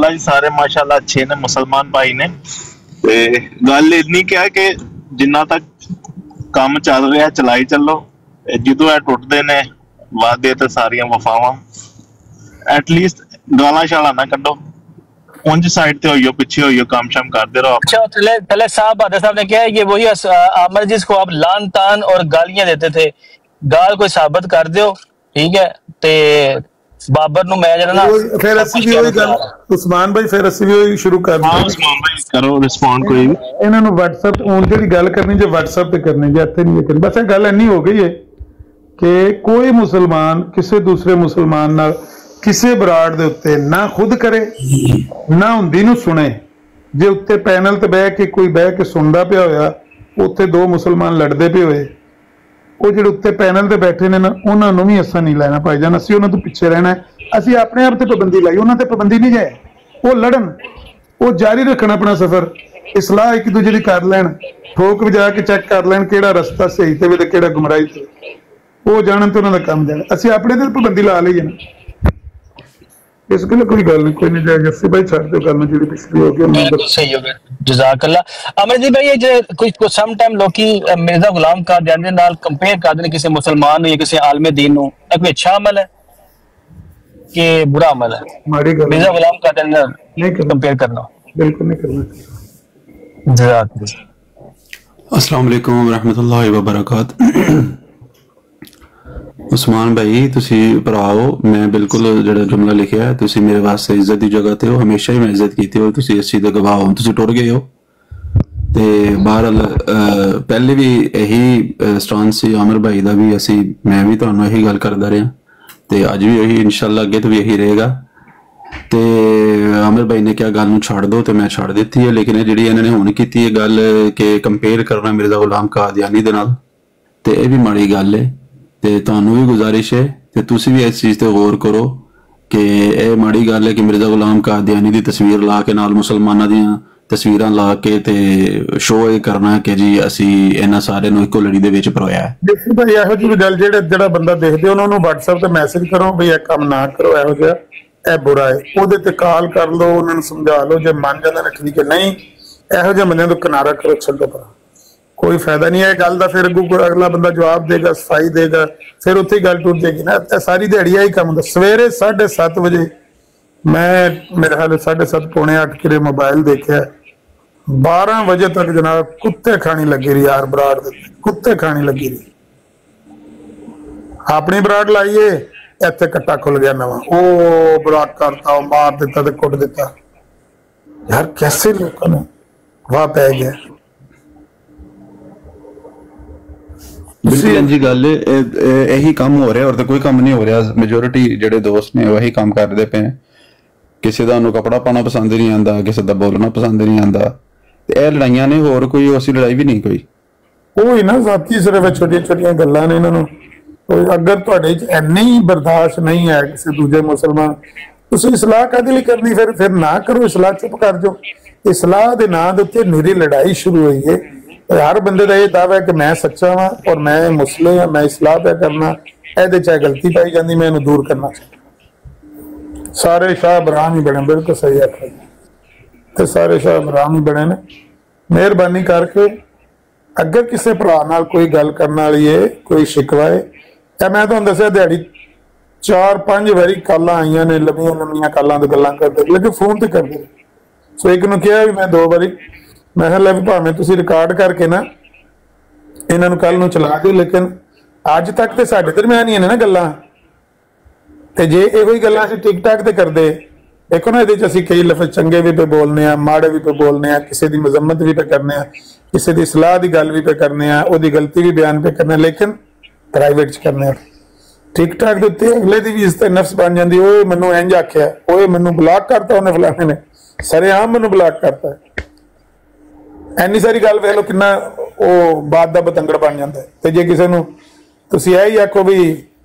ਜੀ, ਸਾਰੇ ਮਾਸ਼ਾਅੱਲਾ ਅੱਛੇ ਨੇ, ਮੁਸਲਮਾਨ ਭਾਈ ਨੇ। ਤੇ ਗੱਲ ਇੰਨੀ ਕਿਹਾ ਕਿ ਜਿੰਨਾ ਤੱਕ ਕੰਮ ਚੱਲ ਰਿਹਾ ਚਲਾਈ ਚੱਲੋ, ਜਦੋਂ ਇਹ ਟੁੱਟਦੇ ਨੇ ਵਾਅਦੇ ਤੇ ਸਾਰੀਆਂ ਵਫਾਵਾਂ, ਐਟਲੀਸਟ ਗਾਲਾਂ ਸ਼ਾਲਾਂ ਨਾ ਕੱਢੋ, ਉਂਝ ਸਾਈਡ ਤੇ ਹੋਈਓ, ਪਿੱਛੇ होइयो, काम शाम करते रहो। अच्छा, तले साहब आदर साहब ने कहा ये वही आमर जिसको आप लान तान और गालियां देते थे, गाल कोई साबित कर दो, ठीक है। ते बाबर नु मैं जरा ना फिर ਅਸੀਂ ਵੀ ਉਹੀ ਗੱਲ ਉਸਮਾਨ ਭਾਈ, ਫਿਰ ਅਸੀਂ ਵੀ ਉਹੀ ਸ਼ੁਰੂ ਕਰ ਦਿੰਦੇ ਹਾਂ। ਉਸਮਾਨ ਭਾਈ ਕਰੋ ਰਿਸਪੌਂਡ। ਕੋਈ ਵੀ ਇਹਨਾਂ ਨੂੰ WhatsApp ਔਨ ਜਿਹੜੀ ਗੱਲ ਕਰਨੀ ਜੇ WhatsApp ਤੇ ਕਰਨੀ, ਜੇ ਇੱਥੇ ਨਹੀਂ ਕਰਨੀ। ਬਸ ਇਹ ਗੱਲ ਇੰਨੀ ਹੋ ਗਈ ਹੈ ਕਿ ਕੋਈ ਮੁਸਲਮਾਨ ਕਿਸੇ ਦੂਸਰੇ ਮੁਸਲਮਾਨ ਨਾਲ ਕਿਸੇ ਬਰਾੜ ਦੇ ਉੱਤੇ ਨਾ ਖੁਦ ਕਰੇ ਨਾ ਹੁੰਦੀ ਨੂੰ ਸੁਣੇ। ਜੇ ਉੱਤੇ ਪੈਨਲ ਤੇ ਬਹਿ ਕੇ ਕੋਈ ਬਹਿ ਕੇ ਸੁਣਦਾ ਪਿਆ ਹੋਇਆ, ਉੱਥੇ 2 ਮੁਸਲਮਾਨ ਲੜਦੇ ਪਏ ਹੋਏ, ਉਹ ਜਿਹੜੇ ਉੱਤੇ ਪੈਨਲ ਤੇ ਬੈਠੇ ਨੇ ਨਾ, ਉਹਨਾਂ ਨੂੰ ਵੀ ਅਸਾਂ ਨਹੀਂ ਲੈਣਾ ਭਾਈਜਾਨ। ਅਸੀਂ ਉਹਨਾਂ ਤੋਂ ਪਿੱਛੇ ਰਹਿਣਾ। ਅਸੀਂ ਆਪਣੇ ਆਪ ਤੇ ਪਾਬੰਦੀ ਲਾਈ, ਉਹਨਾਂ ਤੇ ਪਾਬੰਦੀ ਨਹੀਂ ਜਾਏ। ਉਹ ਲੜਨ, ਉਹ ਜਾਰੀ ਰੱਖਣ ਆਪਣਾ ਸਫ਼ਰ, ਇਸਲਾਹ ਇੱਕ ਦੂਜੇ ਦੀ ਕਰ ਲੈਣ, ਠੋਕ ਵਜਾ ਕੇ ਚੈੱਕ ਕਰ ਲੈਣ ਕਿਹੜਾ ਰਸਤਾ ਸਹੀ ਤੇ ਤੇ ਕਿਹੜਾ ਗੁੰਮਰਾਹੀ ਤੇ, ਉਹ ਜਾਣਨ ਤੇ ਉਹਨਾਂ ਦਾ ਕੰਮ ਜਾਣ। ਅਸੀਂ ਆਪਣੇ ਤੇ ਪਾਬੰਦੀ ਲਾ ਲਈ ਹੈ ਨਾ, ਇਸ ਗੱਲ ਕੋਈ ਗੱਲ ਨਹੀਂ, ਕੋਈ ਨਹੀਂ ਜਾਏਗਾ। ਅਸੀਂ ਭਾਈ ਛੱਡ ਦਿਓ ਗੱਲ ਜਿਹੜੀ ਪਿਛਲੀ ਹੋ ਗਈ। सही हो गया, जज़ाकल्लाह। अमर जी भाई, ये कुछ सम टाइम लोग मिर्जा गुलाम कादियानी दे नाल कंपेयर करदे ने किसी मुसलमान या किसी आलमे दीन नूं। ये कोई अच्छा अमल है कि बुरा अमल है? माड़ी गल मिर्जा गुलाम कादियानी नाल नहीं कंपेयर करना बिल्कुल नहीं करना। जज़ाकल्लाह। अस्सलाम वालेकुम रहमतुल्लाहि व बरकातहू। उस्मान भाई तुसी भराओ, मैं बिल्कुल जो जुमला लिखा है, तुसी मेरे वास्ते इज्जत की जगह ते हो, हमेशा ही मैं इज्जत की हो, तुसी इस चीज़ का गवाह हो। तुसी टुर गए हो ते बहरहाल पहले भी यही स्टांस सी आमिर भाई का भी, असी मैं भी तुहानू यही गल करदा रहा ते अज भी यही इंशाअल्लाह अगे तो भी यही रहेगा। ते आमिर भाई ने क्या गल छड़ दो, तो मैं छड़ दी है। लेकिन जी इन्होंने हुण कीती है गल कि कंपेयर करना मिर्जा गुलाम कादियानी दे नाल, ते यह भी माड़ी गल है। ते तुहानू भी गुजारिश है कि तुसी भी इस चीज़ ते गौर करो ਕਿ ਇਹ ਮਾੜੀ ਗੱਲ ਹੈ ਕਿ ਮਿਰਜ਼ਾ ਗੁਲਾਮ ਕਾਦੀਆਨੀ ਦੀ ਤਸਵੀਰ ਲਾ ਕੇ ਨਾਲ ਮੁਸਲਮਾਨਾਂ ਦੀਆਂ ਤਸਵੀਰਾਂ ਲਾ ਕੇ ਤੇ ਸ਼ੋਅ ਇਹ ਕਰਨਾ ਕਿ ਜੀ ਅਸੀਂ ਇਹਨਾਂ ਸਾਰਿਆਂ ਨੂੰ ਇੱਕੋ ਲੜੀ ਦੇ ਵਿੱਚ ਪਰੋਇਆ ਹੈ। ਦੇਖੋ ਭਾਈ ਇਹੋ ਜਿਹੀ ਗੱਲ ਜਿਹੜਾ ਬੰਦਾ ਦੇਖਦੇ ਉਹਨਾਂ ਨੂੰ WhatsApp ਤੇ ਮੈਸੇਜ ਕਰੋ ਵੀ ਇਹ ਕੰਮ ਨਾ ਕਰੋ, ਇਹੋ ਜਿਹਾ ਇਹ ਬੁਰਾ ਹੈ, ਉਹਦੇ ਤੇ ਕਾਲ ਕਰ ਲਓ, ਉਹਨਾਂ ਨੂੰ ਸਮਝਾ ਲਓ, ਜੇ ਮੰਨ ਜਾਂਦੇ ਨੇ ਠੀਕ ਹੈ, ਨਹੀਂ ਇਹੋ ਜਿਹੇ ਬੰਦਿਆਂ ਤੋਂ ਕਿਨਾਰਾ ਕਰੋ, ਛੱਡੋ ਪਰ ਕੋਈ ਫਾਇਦਾ ਨਹੀਂ ਹੈ ਗੱਲ ਦਾ। ਫਿਰ ਅਗਲਾ ਬੰਦਾ ਜਵਾਬ ਦੇਗਾ, ਸਫਾਈ ਦੇਗਾ, ਫਿਰ ਉੱਥੇ ਹੀ ਗੱਲ ਟੁੱਟ ਜਾਏਗੀ ਨਾ। ਸਾਰੀ ਦਿਹਾੜੀ ਆਹੀ ਕੰਮ ਹੁੰਦਾ। ਸਵੇਰੇ 7:30 ਵਜੇ ਮੈਂ ਮੇਰੇ ਹਾਲੇ 7:30 ਪੌਣੇ 8 ਕਿਰੇ ਮੋਬਾਈਲ ਦੇਖਿਆ, 12 ਵਜੇ ਤੱਕ ਜਨਾਬ ਕੁੱਤੇ ਖਾਣੀ ਲੱਗੀ ਰਹੀ ਯਾਰ, ਬਰਾੜ ਦੇ ਕੁੱਤੇ ਖਾਣੀ ਲੱਗੀ ਰਹੀ। ਆਪਣੀ ਬਰਾੜ ਲਾਈਏ ਇੱਥੇ ਕੱਟਾ ਖੁੱਲ ਗਿਆ ਨਵਾਂ, ਉਹ ਬਰਾੜ ਕਰਤਾ, ਉਹ ਮਾਰ ਦਿੱਤਾ ਤੇ ਕੁੱਟ ਦਿੱਤਾ ਯਾਰ। ਕੈਸੇ ਲੋਕਾਂ ਨੂੰ ਵਾਹ ਪੈ ਗਿਆ। ਬਿਲਕੁਲ ਜੀ ਗੱਲ ਇਹੀ ਕੰਮ ਹੋ ਰਿਹਾ, ਹੋਰ ਤਾਂ ਕੋਈ ਕੰਮ ਨਹੀਂ ਹੋ ਰਿਹਾ। ਮੈਜੋਰਿਟੀ ਜਿਹੜੇ ਦੋਸਤ ਨੇ ਉਹ ਇਹੀ ਕੰਮ ਕਰਦੇ ਪਏ। ਕਿਸੇ ਦਾ ਉਹਨੂੰ ਕੱਪੜਾ ਪਾਉਣਾ ਪਸੰਦ ਨਹੀਂ ਆਉਂਦਾ, ਕਿਸੇ ਦਾ ਬੋਲਣਾ ਪਸੰਦ ਨਹੀਂ ਆਉਂਦਾ, ਤੇ ਇਹ ਲੜਾਈਆਂ ਨੇ, ਹੋਰ ਕੋਈ ਅਸੀਂ ਲੜਾਈ ਵੀ ਨਹੀਂ ਕੋਈ। ਉਹ ਹੀ ਨਾ ਜ਼ਾਤੀ ਸਿਰਫ ਛੋਟੀਆਂ ਛੋਟੀਆਂ ਗੱਲਾਂ ਨੇ ਇਹਨਾਂ ਨੂੰ। ਅਗਰ ਤੁਹਾਡੇ ਚ ਇੰਨੀ ਬਰਦਾਸ਼ਤ ਨਹੀਂ ਹੈ ਕਿਸੇ ਦੂਜੇ ਮੁਸਲਮਾਨ, ਤੁਸੀਂ ਇਸਲਾਹ ਕਾਹਦੇ ਲਈ ਕਰਨੀ? ਫਿਰ ਨਾ ਕਰੋ ਇਸਲਾਹ, ਚੁੱਪ ਕਰ ਜਾਓ। ਇਸਲਾਹ ਦੇ ਨਾਂ ਦੇ ਉੱਤੇ ਨਿਰੀ ਲੜਾਈ ਸ਼ੁਰੂ ਹੋਈ ਹੈ। ਹਰ ਬੰਦੇ ਦਾ ਇਹ ਦਾਅਵਾ ਹੈ ਕਿ ਮੈਂ ਸੱਚਾ ਵਾਂ ਔਰ ਮੈਂ ਮੁਸਲਿਮ ਹਾਂ, ਮੈਂ ਇਸਲਾਹ ਪਿਆ ਕਰਨਾ, ਇਹਦੇ ਚ ਗਲਤੀ ਪਾਈ ਜਾਂਦੀ, ਮੈਂ ਇਹਨੂੰ ਦੂਰ ਕਰਨਾ ਚਾਹੁੰਦਾ। ਸਾਰੇ ਸ਼ਾਹ ਬਰਾਮ ਹੀ ਬਣੇ, ਬਿਲਕੁਲ ਸਹੀ ਆਖਿਆ, ਤੇ ਸਾਰੇ ਸ਼ਾਹ ਬਰਾਮ ਹੀ ਬਣੇ ਨੇ। ਮਿਹਰਬਾਨੀ ਕਰਕੇ ਅਗਰ ਕਿਸੇ ਭਰਾ ਨਾਲ ਕੋਈ ਗੱਲ ਕਰਨ ਵਾਲੀ ਹੈ, ਕੋਈ ਸ਼ਿਕਵਾ ਹੈ, ਤਾਂ ਮੈਂ ਤੁਹਾਨੂੰ ਦੱਸਿਆ ਦਿਹਾੜੀ 4-5 ਵਾਰੀ ਕਾਲਾਂ ਆਈਆਂ ਨੇ, ਲੰਮੀਆਂ ਕਾਲਾਂ ਤੇ ਗੱਲਾਂ ਕਰਦੇ, ਲੇਕਿਨ ਫੋਨ ਤੇ ਕਰਦੇ। ਸੋ ਇੱਕ ਨੂੰ ਕਿਹਾ ਵੀ ਮੈਂ 2 ਵਾਰੀ, ਮੈਂ ਕਿਹਾ ਲੈ ਵੀ ਭਾਵੇਂ ਤੁਸੀਂ ਰਿਕਾਰਡ ਕਰਕੇ ਨਾ ਇਹਨਾਂ ਨੂੰ ਕੱਲ ਨੂੰ ਚਲਾ ਦਿਓ, ਲੇਕਿਨ ਅੱਜ ਤੱਕ ਤੇ ਸਾਡੇ ਦਰਮਿਆਨ ਹੀ ਨੇ ਨਾ ਗੱਲਾਂ। ਤੇ ਜੇ ਇਹੋ ਹੀ ਗੱਲਾਂ ਅਸੀਂ ਟਿਕਟਾਕ ਤੇ ਕਰਦੇ, ਦੇਖੋ ਨਾ ਇਹਦੇ ਚ ਅਸੀਂ ਕਈ ਲਫ਼ਜ਼ ਚੰਗੇ ਵੀ ਪੇ ਬੋਲਨੇ ਆ, ਮਾੜੇ ਵੀ ਪੇ ਬੋਲਨੇ ਆ, ਕਿਸੇ ਦੀ ਮਜ਼ਮਤ ਵੀ ਪੇ ਕਰਨੇ ਆ, ਕਿਸੇ ਦੀ ਸਲਾਹ ਦੀ ਗੱਲ ਵੀ ਪੇ ਕਰਨੇ ਆ, ਉਹਦੀ ਗਲਤੀ ਵੀ ਬਿਆਨ ਪੇ ਕਰਨੇ, ਲੇਕਿਨ ਪ੍ਰਾਈਵੇਟ ਚ ਕਰਨੇ ਆ। ਟਿਕਟਾਕ ਦੇ ਉੱਤੇ ਅਗਲੇ ਦੀ ਵੀ ਇੱਜ਼ਤ ਨਫਸ ਬਣ ਜਾਂਦੀ, ਓਏ ਮੈਨੂੰ ਇੰਜ ਆਖਿਆ, ਓਏ ਮੈਨੂੰ ਬਲਾਕ ਕਰਤਾ ਉਹਨੇ, ਫਲਾਣੇ ਨੇ ਸਰੇਆਮ ਮੈਨੂੰ ਬਲਾਕ ਕਰਤਾ। ਐਨੀ ਸਾਰੀ ਗੱਲ ਵੇਖ ਲਓ ਕਿੰਨਾ ਉਹ ਬਾਤ ਦਾ ਬਤੰਗੜ ਬਣ ਜਾਂਦਾ। ਤੇ ਜੇ ਕਿਸੇ ਨੂੰ ਤੁਸੀਂ ਇਹ ਹੀ ਆਖੋ ਵੀ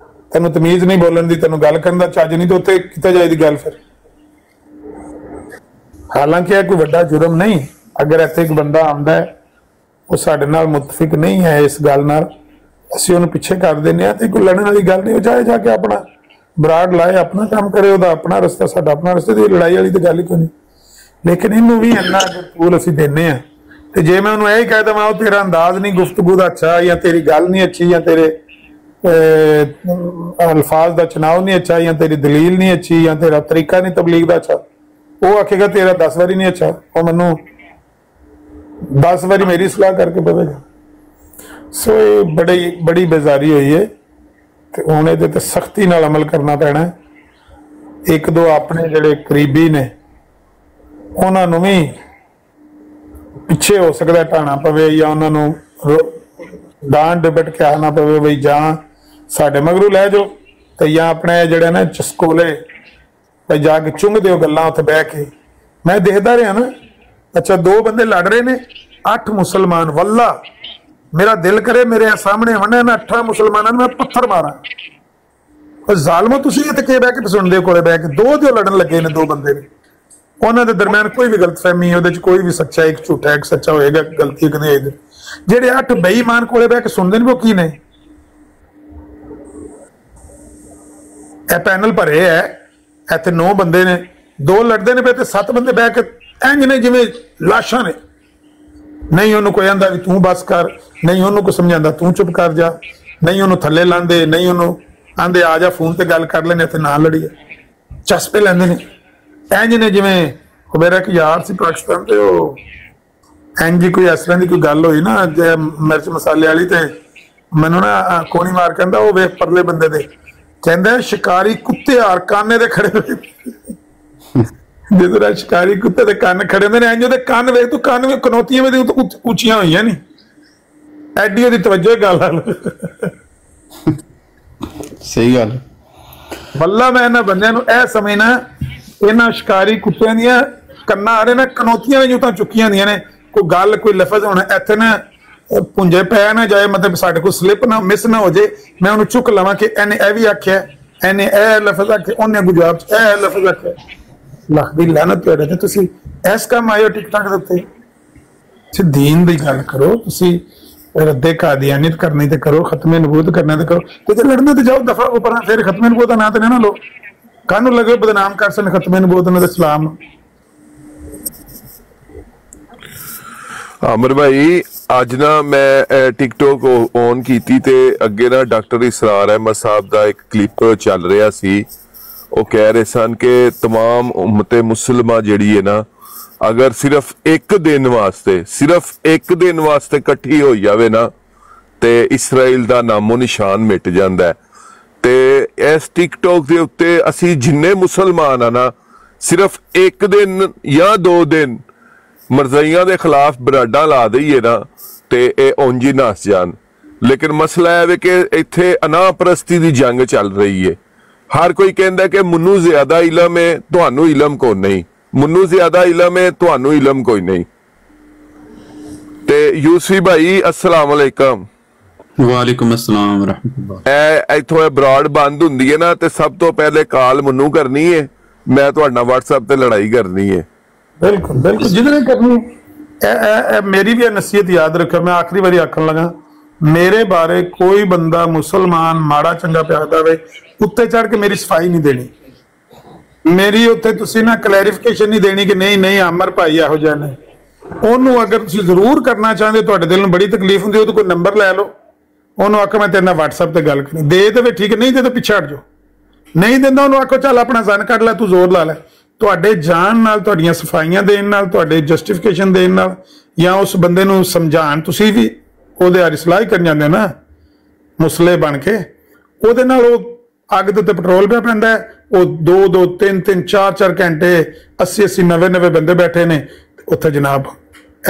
ਤੈਨੂੰ ਤਮੀਜ਼ ਨਹੀਂ ਬੋਲਣ ਦੀ, ਤੈਨੂੰ ਗੱਲ ਕਰਨ ਦਾ ਚੱਜ ਨਹੀਂ, ਤੇ ਉੱਥੇ ਕਿੱਥੇ ਜਾਏਗੀ ਗੱਲ ਫਿਰ? ਹਾਲਾਂਕਿ ਇਹ ਕੋਈ ਵੱਡਾ ਜੁਰਮ ਨਹੀਂ। ਅਗਰ ਇੱਥੇ ਇੱਕ ਬੰਦਾ ਆਉਂਦਾ ਹੈ, ਉਹ ਸਾਡੇ ਨਾਲ ਮੁਤਫਿਕ ਨਹੀਂ ਹੈ ਇਸ ਗੱਲ ਨਾਲ, ਅਸੀਂ ਉਹਨੂੰ ਪਿੱਛੇ ਕਰ ਦਿੰਦੇ ਹਾਂ, ਤੇ ਕੋਈ ਲੜਨ ਵਾਲੀ ਗੱਲ ਨਹੀਂ। ਉਹ ਚਾਹੇ ਜਾ ਕੇ ਆਪਣਾ ਬਰਾੜ ਲਾਏ, ਆਪਣਾ ਕੰਮ ਕਰੇ, ਉਹਦਾ ਆਪਣਾ ਰਸਤਾ, ਸਾਡਾ ਆਪਣਾ ਰਸਤਾ, ਦੀ ਲੜਾਈ ਵਾਲੀ ਤਾਂ ਗੱਲ ਹੀ ਕੋਈ ਨਹੀਂ। ਲੇਕਿਨ ਇਹਨੂੰ ਵੀ ਇੰਨਾ ਪੂਲ ਅਸੀਂ ਦਿੰਦੇ ਹਾਂ। ਤੇ ਜੇ ਮੈਂ ਉਹਨੂੰ ਇਹ ਕਹਿ ਦੇਵਾਂ ਉਹ ਤੇਰਾ ਅੰਦਾਜ਼ ਨਹੀਂ ਗੁਫ਼ਤਗੂ ਦਾ ਅੱਛਾ, ਜਾਂ ਤੇਰੀ ਗੱਲ ਨਹੀਂ ਅੱਛੀ, ਜਾਂ ਤੇਰੇ ਅਲਫਾਜ਼ ਦਾ ਚੁਣਾਵ ਨਹੀਂ ਅੱਛਾ, ਜਾਂ ਤੇਰੀ ਦਲੀਲ ਨਹੀਂ ਅੱਛੀ, ਜਾਂ ਤੇਰਾ ਤਰੀਕਾ ਨਹੀਂ ਤਬਲੀਗ ਦਾ ਅੱਛਾ, ਉਹ ਆਖੇਗਾ ਤੇਰਾ 10 ਵਾਰੀ ਨਹੀਂ ਅੱਛਾ, ਉਹ ਮੈਨੂੰ 10 ਵਾਰੀ ਮੇਰੀ ਸਲਾਹ ਕਰਕੇ ਪਵੇਗਾ। ਸੋ ਇਹ ਬੜੀ ਬੇਜ਼ਾਰੀ ਹੋਈ ਹੈ, ਤੇ ਹੁਣ ਇਹਦੇ ਤੇ ਸਖਤੀ ਨਾਲ ਅਮਲ ਕਰਨਾ ਪੈਣਾ। ਇੱਕ ਦੋ ਆਪਣੇ ਜਿਹੜੇ ਕਰੀਬੀ ਨੇ ਉਹਨਾਂ ਨੂੰ ਵੀ ਪਿੱਛੇ ਹੋ ਸਕਦਾ ਢਾਣਾ ਪਵੇ, ਜਾਂ ਉਹਨਾਂ ਨੂੰ ਡਾਂਟ ਡਿਬਟ ਕੇ ਆਣਾ ਪਵੇ ਬਈ ਜਾਂ ਸਾਡੇ ਮਗਰੂ ਲੈ ਜਾਓ, ਤੇ ਜਾਂ ਆਪਣੇ ਜਿਹੜੇ ਨਾ ਚਸਕੋਲੇ ਬਈ ਜਾ ਕੇ ਚੁੰਗ ਦਿਓ ਗੱਲਾਂ ਉੱਥੇ ਬਹਿ ਕੇ। ਮੈਂ ਦੇਖਦਾ ਰਿਹਾ ਨਾ, ਅੱਛਾ 2 ਬੰਦੇ ਲੜ ਰਹੇ ਨੇ, 8 ਮੁਸਲਮਾਨ, ਵੱਲਾ ਮੇਰਾ ਦਿਲ ਕਰੇ ਮੇਰੇ ਸਾਹਮਣੇ ਹੋਣਾ ਨਾ 8 ਮੁਸਲਮਾਨਾਂ ਨੂੰ ਮੈਂ ਪੱਥਰ ਮਾਰਾਂ। ਉਹ ਜ਼ਾਲਮੋ ਤੁਸੀਂ ਇੱਥੇ ਕੇ ਬਹਿ ਕੇ ਸੁਣਦੇ ਕੋਲੇ ਬਹਿ ਕੇ 2 ਜੋ ਲੜਨ ਲੱਗੇ ਨੇ, 2 ਬੰਦੇ ਨੇ, ਉਹਨਾਂ ਦੇ ਦਰਮਿਆਨ ਕੋਈ ਵੀ ਗਲਤਫਹਿਮੀ, ਉਹਦੇ ਚ ਕੋਈ ਵੀ ਸੱਚਾ, ਇੱਕ ਝੂਠਾ, ਇੱਕ ਸੱਚਾ ਹੋਏਗਾ, ਗਲਤੀ ਕਦੇ ਆਏਗੀ। ਜਿਹੜੇ 8 ਬੇਈਮਾਨ ਕੋਲੇ ਬਹਿ ਕੇ ਸੁਣਦੇ ਨੇ ਉਹ ਕੀ ਨੇ? ਇਹ ਪੈਨਲ ਭਰੇ ਹੈ, ਇੱਥੇ 9 ਬੰਦੇ ਨੇ, 2 ਲੜਦੇ ਨੇ ਪਏ ਤੇ 7 ਬੰਦੇ ਬਹਿ ਕੇ ਇੰਜ ਨੇ ਜਿਵੇਂ ਲਾਸ਼ਾਂ ਨੇ। ਨਹੀਂ ਉਹਨੂੰ ਕੋਈ ਆਂਦਾ ਵੀ ਤੂੰ ਬਸ ਕਰ, ਨਹੀਂ ਉਹਨੂੰ ਕੋਈ ਸਮਝਾਉਂਦਾ ਤੂੰ ਚੁੱਪ ਕਰ ਜਾ, ਨਹੀਂ ਉਹਨੂੰ ਥੱਲੇ ਲਾਂਦੇ, ਨਹੀਂ ਉਹਨੂੰ ਆਂਦੇ ਆ ਜਾ ਫੋਨ ਤੇ ਗੱਲ ਕਰ ਲੈਣੇ ਤੇ ਨਾ ਲੜੀਏ, ਚਸਪੇ ਲੈਂਦੇ ਨੇ। ਇੰਜ ਨੇ ਜਿਵੇਂ ਉਹ ਮੇਰਾ ਇੱਕ ਯਾਰ ਸੀ ਪਾਕਿਸਤਾਨ ਤੇ, ਉਹ ਇੰਜ ਕੋਈ ਇਸ ਤਰ੍ਹਾਂ ਦੀ ਕੋਈ ਗੱਲ ਹੋਈ ਨਾ ਜੇ ਮਿਰਚ ਮਸਾਲੇ ਵਾਲੀ, ਤੇ ਮੈਨੂੰ ਨਾ ਕੋਣੀ ਮਾਰ ਕਹਿੰਦਾ ਉਹ ਵੇਖ ਪਰਲੇ ਬੰਦੇ ਦੇ, ਕਹਿੰਦਾ ਸ਼ਿਕਾਰੀ ਕੁੱਤੇ ਹਾਰ ਕਾਨੇ ਦੇ ਖੜੇ ਹੋਏ। ਜਦੋਂ ਸ਼ਿਕਾਰੀ ਕੁੱਤੇ ਦੇ ਕੰਨ ਖੜੇ ਹੁੰਦੇ ਨੇ, ਇੰਜ ਉਹਦੇ ਕੰਨ ਵੇਖ ਤੂੰ, ਕੰਨ ਵੀ ਕਨੌਤੀਆਂ ਵੀ ਉੱਚੀਆਂ ਹੋਈਆਂ ਨੀ, ਐਡੀ ਉਹਦੀ ਤਵੱਜੋ ਗੱਲ। ਸਹੀ ਗੱਲ। ਬੱਲਾ ਮੈਂ ਇਹਨਾਂ ਬੰਦਿਆਂ ਨੂੰ ਇਹ ਸਮਝਣਾ, ਇਹਨਾਂ ਸ਼ਿਕਾਰੀ ਕੁੱਤਿਆਂ ਦੀਆਂ ਕੰਨਾਂ ਆ ਰਹੇ ਨੇ, ਕਨੌਤੀਆਂ ਵੀ ਤਾਂ ਚੁੱਕੀਆਂ ਹੁੰਦੀਆਂ ਨੇ। ਕੋਈ ਗੱਲ ਕੋਈ ਲਫ਼ਜ਼ ਹੋਣਾ ਇੱਥੇ ਨਾ ਪੁੰਜੇ ਪੈ ਨਾ ਜਾਏ, ਮਤਲਬ ਸਾਡੇ ਕੋਲ ਸਲਿੱਪ ਨਾ ਮਿਸ ਨਾ ਹੋ ਜੇ, ਮੈਂ ਉਹਨੂੰ ਚੁੱਕ ਲਵਾਂ ਕਿ ਇਹਨੇ ਇਹ ਵੀ ਆਖਿਆ, ਇਹਨੇ ਇਹ ਲਫ਼ਜ਼ ਆਖੇ, ਉਹਨੇ ਗੁਜਰਾਬ ਚ ਇਹ ਲਫ਼ਜ਼ ਆਖਿਆ। ਲੱਖ ਦੀ ਲਾਨਤ ਤੁਹਾਡੇ ਤੇ, ਤੁਸੀਂ ਇਸ ਕੰਮ ਆਇਓ ਟਿਕਟਾਕ ਦੇ ਉੱਤੇ। ਤੁਸੀਂ ਦੀਨ ਦੀ ਗੱਲ ਕਰੋ, ਤੁਸੀਂ ਰੱਦੇ ਕਾਦੀਆਨੀਅਤ ਕਰਨੀ ਤੇ ਕਰੋ, ਖਤਮੇ ਨਬੂਤ ਕਰਨਾ ਤੇ ਕਰੋ, ਤੇ ਲੜਨਾ ਤੇ ਜਾਓ ਦਫਾ ਉੱਪਰ। ਫਿਰ ਖਤਮੇ ਨਬੂਤ ਦਾ ਨਾਂ ਤੇ ਨਾ ਲੋ, ਕਾਹਨੂੰ ਲੱਗੇ ਬਦਨਾਮ ਕਰ ਸਨ ਖਤਮੇ ਨਬੂਤ ਨੇ ਤੇ ਇਸਲਾਮ। ਆਮਰ ਭਾਈ ਅੱਜ ਨਾ ਮੈਂ ਟਿਕਟੋਕ ਔਨ ਕੀਤੀ ਤੇ ਅੱਗੇ ਨਾ ਡਾਕਟਰ ਇਸਰਾਰ ਅਹਿਮਦ ਸਾਹਿਬ ਦਾ ਇੱਕ ਕਲਿੱਪ ਚੱਲ ਰਿਹਾ ਸੀ। ਉਹ ਕਹਿ ਰਹੇ ਸਨ ਕਿ तमाम ਉਮਤੇ ਮੁਸਲਮਾਨ ਜਿਹੜੀ ਹੈ ਨਾ, ਅਗਰ ਸਿਰਫ ਇੱਕ ਦਿਨ ਵਾਸਤੇ ਇਕੱਠੀ ਹੋ ਜਾਵੇ ਨਾ ਤੇ ਇਸਰਾਈਲ ਦਾ ਨਾਮੋ ਨਿਸ਼ਾਨ ਮਿਟ ਜਾਂਦਾ ਹੈ। ਤੇ ਇਸ ਟਿਕਟੋਕ ਦੇ ਉੱਤੇ ਅਸੀਂ ਜਿੰਨੇ ਮੁਸਲਮਾਨ ਆ ਨਾ, ਸਿਰਫ ਇੱਕ ਦਿਨ ਜਾਂ 2 ਦਿਨ ਮਰਜ਼ਈਆਂ ਦੇ ਖਿਲਾਫ ਬਰਾਡਾਂ ਲਾ ਦਈਏ ਨਾ ਤੇ ਇਹ ਉਂਝ ਹੀ ਨੱਸ ਜਾਣ। ਲੇਕਿਨ ਮਸਲਾ ਇਹ ਹੈ ਕਿ ਇੱਥੇ ਅਨਾਪਰਸਤੀ ਦੀ ਜੰਗ ਚੱਲ ਰਹੀ ਹੈ। ਹਰ ਕੋਈ ਕਹਿੰਦਾ ਕਿ ਮੈਨੂੰ ਜ਼ਿਆਦਾ ਇਲਮ ਹੈ, ਤੁਹਾਨੂੰ ਇਲਮ ਕੋਈ ਨਹੀਂ, ਮੈਨੂੰ ਜ਼ਿਆਦਾ ਇਲਮ ਹੈ, ਤੁਹਾਨੂੰ ਇਲਮ ਕੋਈ ਨਹੀਂ। ਤੇ ਯੂਸਫੀ ਭਾਈ अस्सलाम वालेकुम। ਵਾਲੇਕੁਮ अस्सलाम रहमतुल्लाह। ਇੱਥੋਂ ਬਰਾਡ ਬੰਦ ਹੁੰਦੀ ਹੈ ਨਾ ਤੇ ਸਭ ਤੋਂ ਪਹਿਲੇ ਕਾਲ ਮੈਨੂੰ ਕਰਨੀ ਹੈ, ਮੈਂ ਤੁਹਾਡਾ WhatsApp ਤੇ ਲੜਾਈ ਕਰਨੀ ਹੈ। बिल्कुल बिल्कुल जितने करनी। मेरी भी नसीहत याद रखो, मैं आखिरी बारी आखन लगा, मेरे बारे कोई बंदा मुसलमान माड़ा चंगा प्यार वे उत्ते चढ़ के मेरी सफाई नहीं देनी, मेरी उत्ते तुसी ना क्लैरिफिकेशन नहीं देनी कि नहीं नहीं आमर भाई इहो जिहा नहीं। ओनू अगर तुसी जरूर करना चाहते, तुहाडे दिल नूं बड़ी तकलीफ हुंदी, ओहदे कोई नंबर लै लो, ओनू आखो मैं तेरे नाल WhatsApp ते गल करनी, दे देवे ठीक है, नहीं दे तो पिछे हट जाओ। नहीं दिंदा ओनू आखो चल अपना जन कढ लै, तू जोर ला लै। ਤੁਹਾਡੇ ਜਾਣ ਨਾਲ, ਤੁਹਾਡੀਆਂ ਸਫਾਈਆਂ ਦੇਣ ਨਾਲ, ਤੁਹਾਡੇ ਜਸਟੀਫਿਕੇਸ਼ਨ ਦੇਣ ਨਾਲ, ਜਾਂ ਉਸ ਬੰਦੇ ਨੂੰ ਸਮਝਾਣ, ਤੁਸੀਂ ਵੀ ਉਹਦੇ ਆ ਇਸਲਾਹ ਕਰਨ ਜਾਂਦੇ ਹੋ ਨਾ ਮੁਸਲੇ ਬਣ ਕੇ, ਉਹਦੇ ਨਾਲ ਉਹ ਅੱਗ ਦੇ ਉੱਤੇ ਪੈਟਰੋਲ ਪਿਆ ਪੈਂਦਾ। ਉਹ 2-2 3-3 4-4 ਘੰਟੇ 80-80 90-90 ਬੰਦੇ ਬੈਠੇ ਨੇ ਉੱਥੇ, ਜਨਾਬ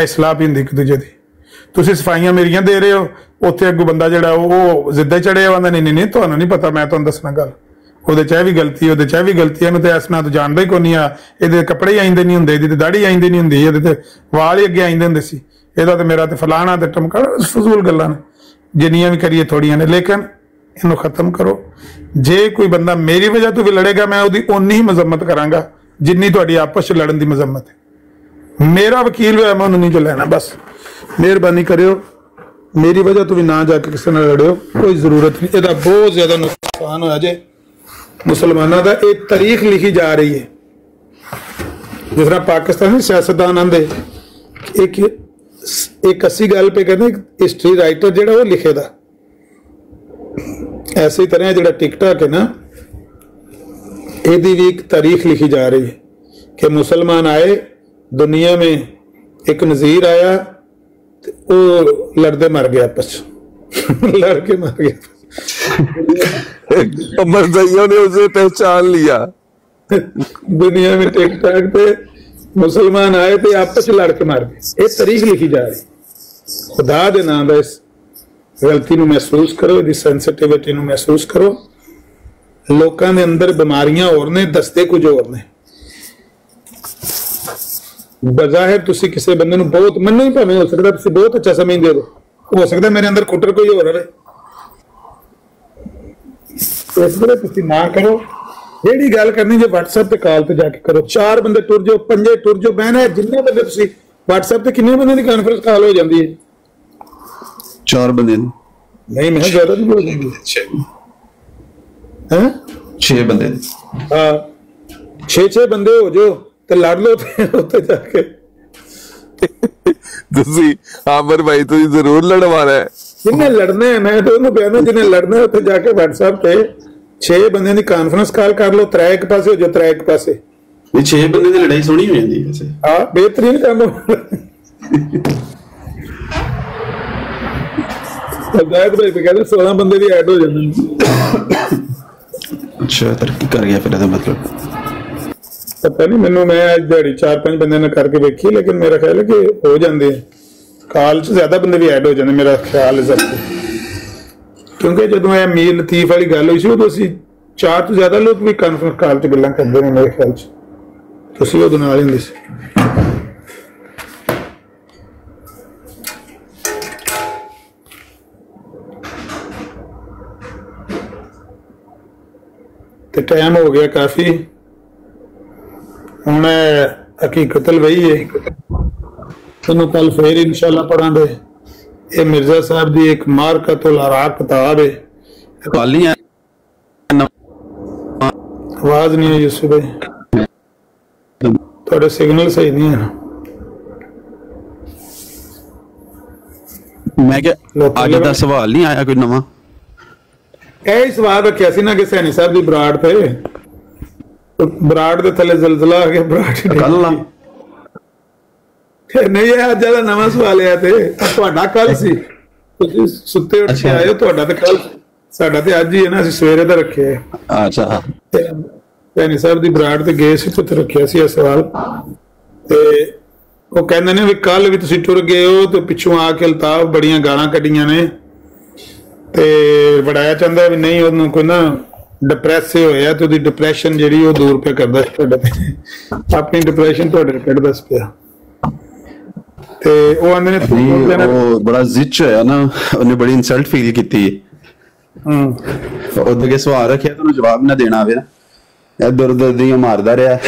ਇਸਲਾਹ ਵੀ ਹੁੰਦੀ ਇੱਕ ਦੂਜੇ ਦੀ। ਤੁਸੀਂ ਸਫਾਈਆਂ ਮੇਰੀਆਂ ਦੇ ਰਹੇ ਹੋ, ਉੱਥੇ ਅੱਗੋਂ ਬੰਦਾ ਜਿਹੜਾ ਉਹ ਜ਼ਿੱਦੇ ਚੜਿਆ ਆਉਂਦਾ, ਨਹੀਂ ਨਹੀਂ ਤੁਹਾਨੂੰ ਨਹੀਂ ਪਤਾ, ਮੈਂ ਤੁਹਾਨੂੰ ਦੱਸਣਾ ਗੱਲ, ਉਹਦੇ ਚ ਵੀ ਗਲਤੀ, ਉਹਦੇ ਚ ਵੀ ਗਲਤੀ, ਇਹਨੂੰ ਤੇ ਇਸ ਨਾਲ ਤਾਂ ਜਾਣਦਾ ਹੀ ਕੋਈ ਨਹੀਂ ਆ, ਇਹਦੇ ਕੱਪੜੇ ਹੀ ਆਈਂਦੇ ਨਹੀਂ ਹੁੰਦੇ, ਇਹਦੀ ਤੇ ਦਾੜੀ ਆਈਂਦੀ ਨਹੀਂ ਹੁੰਦੀ, ਇਹਦੇ ਤੇ ਵਾਲ ਹੀ ਅੱਗੇ ਆਈਂਦੇ ਹੁੰਦੇ ਸੀ, ਇਹਦਾ ਤੇ ਮੇਰਾ ਤੇ ਫਲਾਣਾ ਤੇ ਟਮਕਾ, ਫਜ਼ੂਲ ਗੱਲਾਂ ਨੇ, ਜਿੰਨੀਆਂ ਵੀ ਕਰੀਏ ਥੋੜੀਆਂ ਨੇ। ਲੇਕਿਨ ਇਹਨੂੰ ਖਤਮ ਕਰੋ। ਜੇ ਕੋਈ ਬੰਦਾ ਮੇਰੀ ਵਜ੍ਹਾ ਤੋਂ ਵੀ ਲੜੇਗਾ, ਮੈਂ ਉਹਦੀ ਓਨੀ ਹੀ ਮਜ਼ਮਤ ਕਰਾਂਗਾ ਜਿੰਨੀ ਤੁਹਾਡੀ ਆਪਸ ਚ ਲੜਨ ਦੀ ਮਜ਼ਮਤ ਹੈ। ਮੇਰਾ ਵਕੀਲ ਹੋਇਆ, ਮੈਂ ਉਹਨੂੰ ਨਹੀਂ ਜੋ ਲੈਣਾ। ਬਸ ਮਿਹਰਬਾਨੀ ਕਰਿਓ, ਮੇਰੀ ਵਜ੍ਹਾ ਤੋਂ ਵੀ ਨਾ ਜਾ ਕੇ ਕਿਸੇ ਨਾਲ ਲੜਿਓ, ਕੋਈ ਜ਼ਰੂਰਤ ਨਹੀਂ। ਇਹਦਾ ਬਹੁਤ ਜ਼ਿਆਦਾ ਨੁਕਸਾਨ ਹੋਇਆ ਜੇ मुसलमानों का। एक तारीख लिखी जा रही है, जिस तरह पाकिस्तानी सियासतदान आंदे एक अस्सी गल पे कहते हिस्टरी राइटर जो वो लिखे दा, ऐसे ही तरह जो टिकटॉक है ना, यदी भी एक तारीख लिखी जा रही है कि मुसलमान आए दुनिया में, एक नज़ीर आया वो लड़ते मर गया, आपस लड़ के मर गया। मरज़इयों ने उसे पहचान लिया। दुनिया में टिकटॉक पे मुसलमान आए थे आपस में लड़के मार गए। एक तारीख लिखी जा रही। खुदा दे नाम इस गलती नूं महसूस करो, इहदी सेंसिटिविटी नूं महसूस करो। लोकां दे अंदर बीमारियां होर ने, दसदे कुछ होर ने। बज़ाहिर तुसीं किसी बंदे नूं बहुत, मैनूं ही भावें हो सकदा तुसीं बहुत अच्छा समझदे हो सकदा मेरे अंदर खुटर कोई होर रहे, इस तरह तुसीं ना करो। ਜਿਹੜੀ ਗੱਲ ਕਰਨੀ ਜੇ WhatsApp ਤੇ ਕਾਲ ਤੇ ਜਾ ਕੇ ਕਰੋ। 4 ਬੰਦੇ ਟੁਰ ਜਾਓ, 5 ਟੁਰ ਜਾਓ, ਬਹਿਣਾ ਜਿੰਨੇ ਬੰਦੇ ਤੁਸੀਂ WhatsApp ਤੇ ਕਿੰਨੇ ਬੰਦੇ ਦੀ ਕਾਨਫਰੰਸ ਕਾਲ ਹੋ ਜਾਂਦੀ ਹੈ? 4 ਬੰਦੇ ਨਹੀਂ, ਮੈਂ ਜ਼ਿਆਦਾ ਨਹੀਂ ਹੋ ਜਾਂਦੀ। 6 ਬੰਦੇ। ਹਾਂ 6 ਬੰਦੇ ਹੋ ਜਾਓ ਤੇ ਲੜ ਲਓ ਉੱਥੇ ਜਾ ਕੇ। ਤੁਸੀਂ ਆਮਰ ਭਾਈ ਤੁਸੀਂ ਜ਼ਰੂਰ ਲੜਵਾਣਾ ਹੈ। ਜਿੰਨੇ ਲੜਨਾ ਹੈ, ਮੈਂ ਤਾਂ ਉਹਨੂੰ ਕਹਿੰਦਾ ਜਿਹਨੇ ਲੜਨਾ ਉੱਥੇ ਜਾ ਕੇ WhatsApp ਤੇ 6 ਬੰਦਿਆਂ ਦੀ ਕਾਨਫਰੰਸ ਕਾਲ ਕਰ ਲਓ, 3 ਇੱਕ ਪਾਸੇ ਹੋ ਜਾਓ, 3 ਇੱਕ ਪਾਸੇ। ਇਹ 6 ਬੰਦੇ ਦੀ ਲੜਾਈ ਸੋਹਣੀ ਹੋ ਜਾਂਦੀ ਵੈਸੇ। ਹਾਂ ਬਿਹਤਰੀਨ ਕੰਮ। ਸਰਦਾਰ ਭਾਈ ਤੇ ਕਹਿੰਦੇ 16 ਬੰਦੇ ਵੀ ਐਡ ਹੋ ਜਾਂਦੇ ਨੇ। ਅੱਛਾ ਤਰੱਕੀ ਕਰ ਗਿਆ ਫਿਰ ਇਹਦਾ ਮਤਲਬ। ਪਤਾ ਨਹੀਂ ਮੈਨੂੰ, ਮੈਂ ਅੱਜ ਦਿਹਾੜੀ 4-5 ਬੰਦਿਆਂ ਨਾਲ ਕਰਕੇ ਵੇਖੀ, ਲੇਕਿਨ ਮੇਰਾ ਖਿਆਲ ਹੈ ਕਿ ਹੋ ਜਾਂਦੇ ਕਾਲ 'ਚ ਜ਼ਿਆਦਾ ਬੰਦੇ ਵੀ ਐਡ ਹੋ ਜਾਂਦੇ, ਮੇਰਾ ਖਿਆਲ ਹੈ ਸਭ। ਕਿਉਂਕਿ ਜਦੋਂ ਇਹ ਮੀਰ ਲਤੀਫ ਵਾਲੀ ਗੱਲ ਹੋਈ ਸੀ ਉਦੋਂ ਅਸੀਂ 4 ਤੋਂ ਜ਼ਿਆਦਾ ਲੋਕ ਵੀ ਕਾਨਫਰੰਸ ਕਾਲ 'ਚ ਗੱਲਾਂ ਕਰਦੇ ਨੇ ਮੇਰੇ ਖਿਆਲ 'ਚ, ਤੁਸੀਂ ਉਦੋਂ ਨਾਲ ਹੀ ਹੁੰਦੇ ਸੀ। ਤੇ ਟਾਈਮ ਹੋ ਗਿਆ ਕਾਫੀ, ਹੁਣ ਹਕੀਕਤਲ ਵਹੀ ਹੈ, ਤੁਹਾਨੂੰ ਕੱਲ ਫੇਰ इंशाल्लाह पढ़ांगे। ये मिर्जा साहब की एक मारकतुल अराक किताब है। आवाज नहीं है यूसुफ भाई, थोड़े सिग्नल सही नहीं है। मैं क्या अज दा सवाल नहीं आया कोई नवा? यही सवाल रखा सी ना कि सैनी साहब की बराड़ पे, बराड़ दे थले जलजला आ गया, बराड़ नहीं है। अज का नवा सवाल है तुहाडा कल सी, तुसीं सुत्ते उठ के आए हो, तुहाडा ते कल, साडा ते अज ही है ना, असीं सवेरे दा रखे है। अच्छा सैनी साहब की बराड़ ते गए सी, उत्थे रखिया सी सवाल, ते ਉਹ ਕਹਿੰਦੇ ਨੇ ਵੀ ਕੱਲ ਵੀ ਤੁਸੀਂ ਟੁਰ ਗਏ ਹੋ ਤੇ ਪਿੱਛੋਂ ਆ ਕੇ ਅਲਤਾਫ ਬੜੀਆਂ ਗਾਲਾਂ ਕੱਢੀਆਂ ਨੇ, ਤੇ ਵੜਾਇਆ ਚਾਹੁੰਦਾ ਵੀ ਨਹੀਂ ਉਹਨੂੰ ਕੋਈ ਨਾ ਡਿਪਰੈਸ ਹੋਇਆ ਤੇ ਉਹਦੀ ਡਿਪਰੈਸ਼ਨ ਜਿਹੜੀ ਉਹ ਦੂਰ ਪਿਆ ਕਰਦਾ ਤੁਹਾਡੇ ਤੇ, ਆਪਣੀ ਡਿਪਰੈਸ਼ਨ ਤੁਹਾਡੇ ਤੇ ਕੱਢਦਾ ਪਿਆ। ਤੇ ਉਹ ਆਂਦੇ ਨੇ ਉਹ ਬੜਾ ਜ਼ਿੱਚ ਹੋਇਆ ਨਾ, ਉਹਨੇ ਬੜੀ ਇਨਸਲਟ ਫੀਲ ਕੀਤੀ। ਉਹਦੇ ਕੇ ਸਵਾਲ ਰੱਖਿਆ ਤੈਨੂੰ ਜਵਾਬ ਨਾ ਦੇਣਾ ਆਵੇ ਨਾ, ਇੱਧਰ ਉੱਧਰ ਦੀਆਂ ਮਾਰਦਾ ਰਿਹਾ।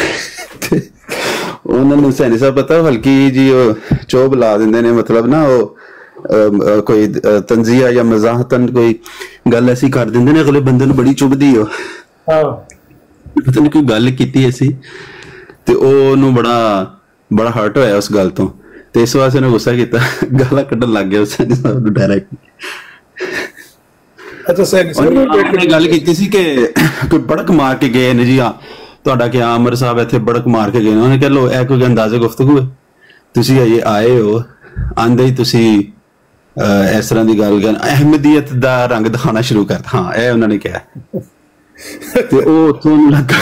उन्होंने सैनी साहब पता हल्की जी चोब ला देंगे ने, मतलब ना वो कोई तंजिया या मजाहतन कोई गल ऐसी कर देंगे ने, अगले बंदे नूं बड़ी चुभदी हो, पता नहीं कोई गल कीती ऐसी, ते ओनू बड़ा बड़ा हर्ट होया उस गल तो, ते इस वास्ते उन्हें गुस्सा किया, गालां कड्डण लग गया सैनी साहब नूं डायरेक्ट। अच्छा सैनी साहब ने गल कीती सी कि कोई बड़क मार के गए ने जी, हाँ ਤੁਹਾਡਾ ਕਿ ਆਮਰ ਸਾਹਿਬ ਇੱਥੇ ਬੜਕ ਮਾਰ ਕੇ ਗਏ ਨੇ, ਉਹਨੇ ਕਿਹਾ ਲੋ ਇਹ ਕੋਈ ਅੰਦਾਜ਼ੇ ਗੁਫ਼ਤਗੂ ਹੈ, ਤੁਸੀਂ ਆਏ ਹੋ ਆਂਦੇ ਹੀ ਤੁਸੀਂ ਇਸ ਤਰ੍ਹਾਂ ਦੀ ਗੱਲ ਕਰ, ਅਹਿਮਦੀਅਤ ਦਾ ਰੰਗ ਦਿਖਾਉਣਾ ਸ਼ੁਰੂ ਕਰਤਾ। ਹਾਂ ਇਹ ਉਹਨਾਂ ਨੇ ਕਿਹਾ, ਤੇ ਉਹ ਉੱਥੋਂ ਨੂੰ ਲੱਗਾ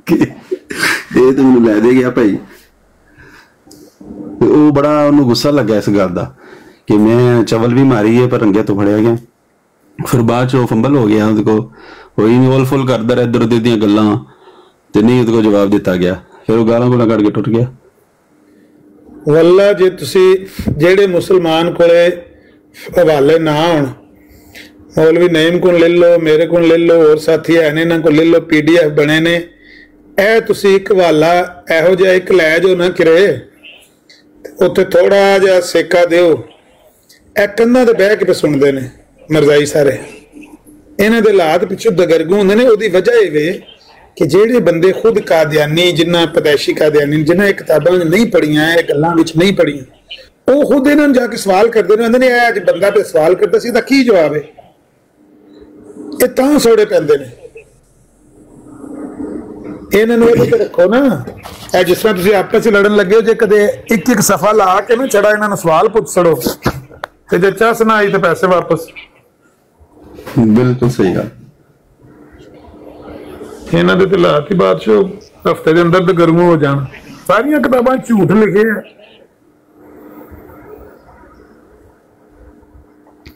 ਕਿ ਇਹ ਤਾਂ ਮੈਨੂੰ ਲੈ ਦੇ ਗਿਆ ਭਾਈ, ਤੇ ਉਹ ਬੜਾ ਉਹਨੂੰ ਗੁੱਸਾ ਲੱਗਾ ਇਸ ਗੱਲ ਦਾ ਕਿ ਮੈਂ ਚਵਲ ਵੀ ਮਾਰੀ ਹੈ ਪਰ ਰੰਗੇ ਤੋਂ ਫੜਿਆ ਗਿਆ। ਫਿਰ ਬਾਅਦ ਚ ਉਹ ਫੰਬਲ ਹੋ ਗਿਆ, ਉਹਦੇ ਕੋਲ ਹੋਈ ਨਹੀਂ, ਉਲ ਫੁਲ ਕਰਦਾ ਰਿਹਾ ਇੱਧਰ ਉੱਧਰ ਦੀਆਂ ਗੱਲਾਂ, ਤੇ ਨਹੀਂ ਉਹਦੇ ਕੋਲ ਜਵਾਬ ਦਿੱਤਾ ਗਿਆ, ਫਿਰ ਉਹ ਗਾਲਾਂ ਗੋਲਾਂ ਕੱਢ ਕੇ ਟੁੱਟ ਗਿਆ। ਵੱਲਾ ਜੇ ਤੁਸੀਂ ਜਿਹੜੇ ਮੁਸਲਮਾਨ ਕੋਲੇ ਹਵਾਲੇ ਨਾ ਹੋਣ, ਮੌਲਵੀ ਨਈਮ ਕੋਲ ਲੈ ਲਓ, ਮੇਰੇ ਕੋਲ ਲੈ ਲਓ, ਹੋਰ ਸਾਥੀ ਹੈ ਨੇ ਇਹਨਾਂ ਕੋਲ ਲੈ ਲਓ, PDF ਬਣੇ ਨੇ, ਇਹ ਤੁਸੀਂ ਇੱਕ ਹਵਾਲਾ ਇਹੋ ਜਿਹਾ ਇੱਕ ਲੈ ਜਾਓ ਨਾ ਕਿਰੇ, ਉੱਥੇ ਥੋੜਾ ਜਿਹਾ ਸੇਕਾ ਦਿਓ, ਇਹ ਕੰਨਾਂ ਤੇ ਬਹਿ ਕੇ ਸੁਣਦੇ ਨੇ ਮਰਜ਼ਾਈ ਸਾਰੇ, ਇਹਨਾਂ ਦੇ ਹਾਲਾਤ ਪਿੱਛੋਂ ਦਗਰਗੂ ਹੁੰਦੇ ਨੇ। ਉਹਦੀ ਵਜ੍ਹਾ ਇਹ ਵੇ ਕਿ ਜਿਹੜੇ ਬੰਦੇ ਖੁਦ ਕਾਦੀਆਨੀ, ਜਿਨ੍ਹਾਂ ਪੈਦਾਇਸ਼ੀ ਕਾਦੀਆਨੀ, ਜਿਨ੍ਹਾਂ ਇਹ ਕਿਤਾਬਾਂ ਨਹੀਂ ਪੜ੍ਹੀਆਂ, ਇਹ ਗੱਲਾਂ ਵਿੱਚ ਨਹੀਂ ਪੜ੍ਹੀਆਂ, ਉਹ ਖੁਦ ਇਹਨਾਂ ਨੂੰ ਜਾ ਕੇ ਸਵਾਲ ਕਰਦੇ ਨੇ, ਕਹਿੰਦੇ ਨੇ ਇਹ ਅੱਜ ਬੰਦਾ ਤੇ ਸਵਾਲ ਕਰਦਾ ਸੀ ਤਾਂ ਕੀ ਜਵਾਬ ਹੈ, ਇਹ ਤਾਂ ਸੋੜੇ ਪੈਂਦੇ ਨੇ। ਇਹਨਾਂ ਨੂੰ ਇਹ ਰੱਖੋ ਨਾ, ਇਹ ਜਿਸ ਤਰ੍ਹਾਂ ਤੁਸੀਂ ਆਪਸ ਵਿੱਚ ਲੜਨ ਲੱਗੇ ਹੋ, ਜੇ ਕਦੇ ਇੱਕ ਇੱਕ ਸਫਾ ਲਾ ਕੇ ਨਾ ਛੜਾ ਇਹਨਾਂ ਨੂੰ ਸਵਾਲ ਪੁੱਛ ਛੜੋ, ਤੇ ਜੇ ਚੱਸ ਨਾ ਆਈ ਤੇ ਪੈਸੇ ਵਾਪਸ। ਬਿਲਕੁਲ ਸਹੀ ਗੱਲ। ਇਹਨਾਂ ਦੇ ਤੇ ਲਾਤੀ ਬਾਦਸ਼ਾਹ ਹਫਤੇ ਦੇ ਅੰਦਰ ਤੇ ਗਰਮ ਹੋ ਜਾਣ, ਸਾਰੀਆਂ ਕਿਤਾਬਾਂ ਝੂਠ ਲਿਖੇ ਆ,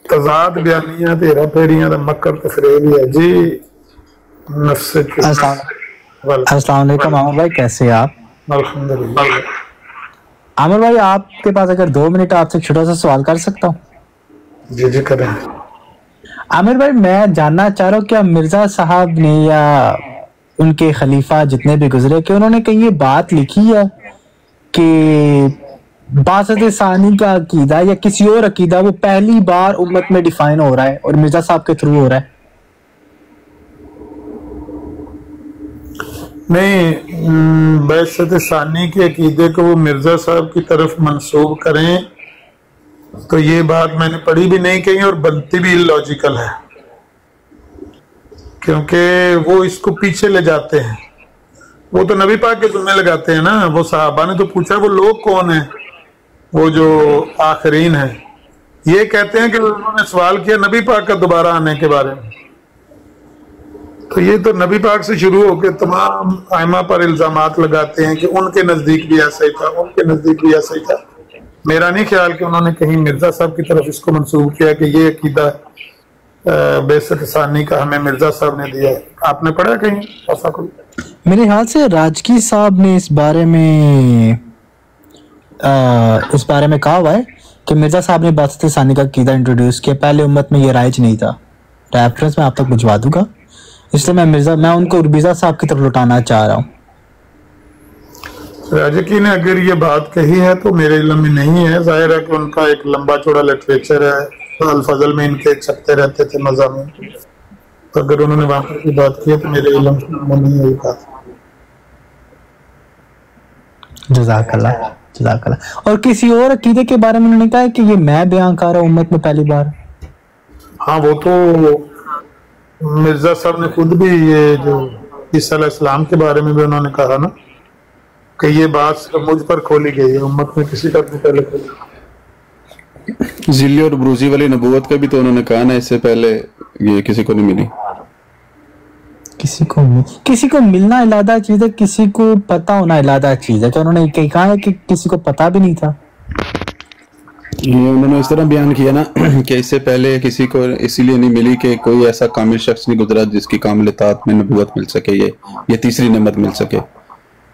ਤਜ਼ਾਦ ਬਿਆਨੀਆਂ ਤੇ ਹੇਰਾ ਫੇਰੀਆਂ ਦਾ ਮੱਕਰ ਤੇ ਫਰੇਬ है जी। अस्सलाम वालेकुम आमिर भाई, कैसे हैं आप? अल्हम्दुलिल्लाह। आमिर भाई आपके पास अगर 2 मिनट आपसे छोटा सा सवाल कर सकता हूँ? जी जी करें। आमिर भाई मैं जानना चाह रहा हूँ क्या मिर्जा साहब ने या उनके खलीफा जितने भी गुजरे कि उन्होंने कहीं ये बात लिखी है कि बासत सानी का अकीदा या किसी और अकीदा वो पहली बार उम्मत में डिफाइन हो रहा है और मिर्जा साहब के थ्रू हो रहा है? नहीं, बासत सानी के अकीदे को वो मिर्जा साहब की तरफ मंसूब करें तो ये बात मैंने पढ़ी भी नहीं कहीं और बनती भी इलॉजिकल है, क्योंकि वो इसको पीछे ले जाते हैं। वो तो नबी पाक के जुम्मे लगाते हैं ना, वो साहबा ने तो पूछा वो लोग कौन है, वो जो आखरीन है, ये कहते हैं कि उन्होंने सवाल किया नबी पाक का दोबारा आने के बारे में। तो ये तो नबी पाक से शुरू होकर तमाम आइमा पर इल्जामात लगाते हैं कि उनके नजदीक भी ऐसा ही था, उनके नजदीक भी ऐसा ही था। मेरा नहीं ख्याल कि उन्होंने कहीं मिर्जा साहब की तरफ इसको मंसूब किया कि ये अकीदा बेसत सानी का हमें मिर्जा साहब ने दिया है। आपने पढ़ा कहीं ऐसा कोई? मेरे ख्याल से राजकी साहब ने इस बारे में कहा हुआ है कि मिर्जा साहब ने बासत सानी का अकीदा इंट्रोड्यूस किया, पहले उम्मत में ये राइज नहीं था। रेफरेंस मैं आप तक भिजवा दूंगा, इसलिए मैं उनको उर्बिजा साहब की तरफ लौटाना चाह रहा हूँ। राजकी ने अगर ये बात कही है तो मेरे इल्म में नहीं है। जाहिर है कि उनका एक लंबा चौड़ा लिटरेचर है, अल फजल में इनके छपते रहते थे मज़ामीन, तो अगर उन्होंने वहां पर की बात की है तो मेरे इल्म में नहीं है ये बात। जज़ाकल्लाह। और किसी और अकीदे के बारे में उन्होंने कहा है कि ये मैं बयान कर रहा हूँ उम्मत में पहली बार? हाँ, वो तो मिर्जा साहब ने खुद भी ये जो ईसा अलैहिस्सलाम के बारे में भी उन्होंने कहा ना कि ये बात सिर्फ मुझ पर खोली गई है, उम्मत में किसी का भी पहले खोली। जिल्ली और ब्रूजी वाली नबूवत का भी तो उन्होंने कहा ना, इससे पहले ये किसी को नहीं मिली। किसी को मिलना इलादा चीज है, किसी को पता होना इलादा चीज है। तो उन्होंने कहा है कि किसी को पता भी नहीं था। ये उन्होंने इस तरह बयान किया ना कि इससे पहले किसी को इसीलिए नहीं मिली कि कोई ऐसा कामिल शख्स नहीं गुजरा जिसकी कामिल इताअत में नबूवत मिल सके, ये तीसरी नेमत मिल सके।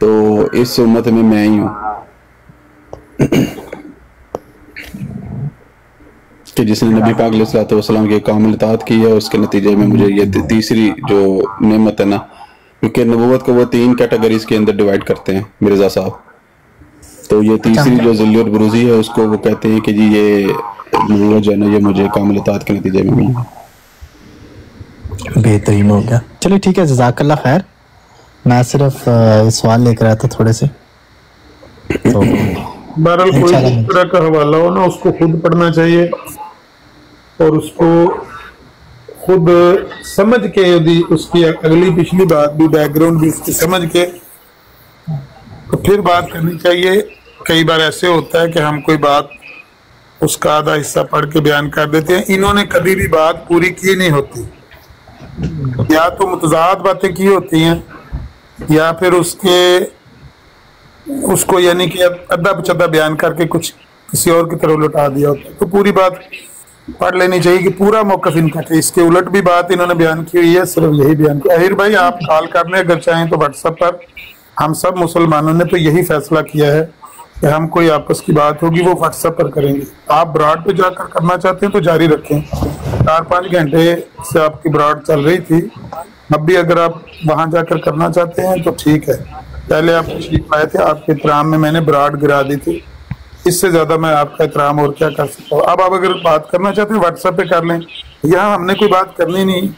तो इस उम्मत में मैं ही हूँ कि जिसने नबी पाक अलैहि वसल्लम की कामिल इताअत की है, उसके नतीजे में मुझे ये तीसरी जो नेमत है ना, क्योंकि नबूवत को वो 3 कैटेगरीज के अंदर डिवाइड करते हैं मिर्जा साहब। तो ये तीसरी जो जिल्ली और बुरूजी है उसको वो कहते हैं कि जी ये नबूवत जो है ना ये मुझे कामिल इताअत के नतीजे में मिली। बेहतरीन हो गया। चलिए ठीक है, जज़ाकल्लाह खैर। मैं सिर्फ सवाल लेकर आया था थोड़े से। तो बहरहाल कोई इस तरह का हवाला हो ना, उसको खुद पढ़ना चाहिए और उसको खुद समझ के, यदि उसकी अगली पिछली बात भी बैकग्राउंड भी उसकी समझ के तो फिर बात करनी चाहिए। कई बार ऐसे होता है कि हम कोई बात उसका आधा हिस्सा पढ़ के बयान कर देते हैं। इन्होंने कभी भी बात पूरी की नहीं होती, या तो मुतज़ाद बातें की होती हैं या फिर उसको यानी कि अद्दा पचद्दा बयान करके कुछ किसी और की तरफ लौटा दिया होता है। तो पूरी बात पढ़ लेनी चाहिए कि पूरा मौक़िफ़ इनका है। इसके उलट भी बात इन्होंने बयान की हुई है, सिर्फ यही बयान किया। अहिर भाई, आप कॉल करने अगर चाहें तो व्हाट्सएप पर। हम सब मुसलमानों ने तो यही फैसला किया है कि हम कोई आपस की बात होगी वो व्हाट्सएप पर करेंगे। आप ब्रॉड पे जाकर करना चाहते हैं तो जारी रखें। 4-5 घंटे से आपकी ब्रॉड चल रही थी, अब भी अगर आप वहां जाकर करना चाहते हैं तो ठीक है। पहले आप तशरीफ आए थे, आपके एहतराम में मैंने ब्रॉड गिरा दी थी, इससे ज्यादा मैं आपका एहतराम और क्या कर सकता हूँ। अब आप अगर बात करना चाहते हैं व्हाट्सएप पे कर लें, यहाँ हमने कोई बात करनी नहीं,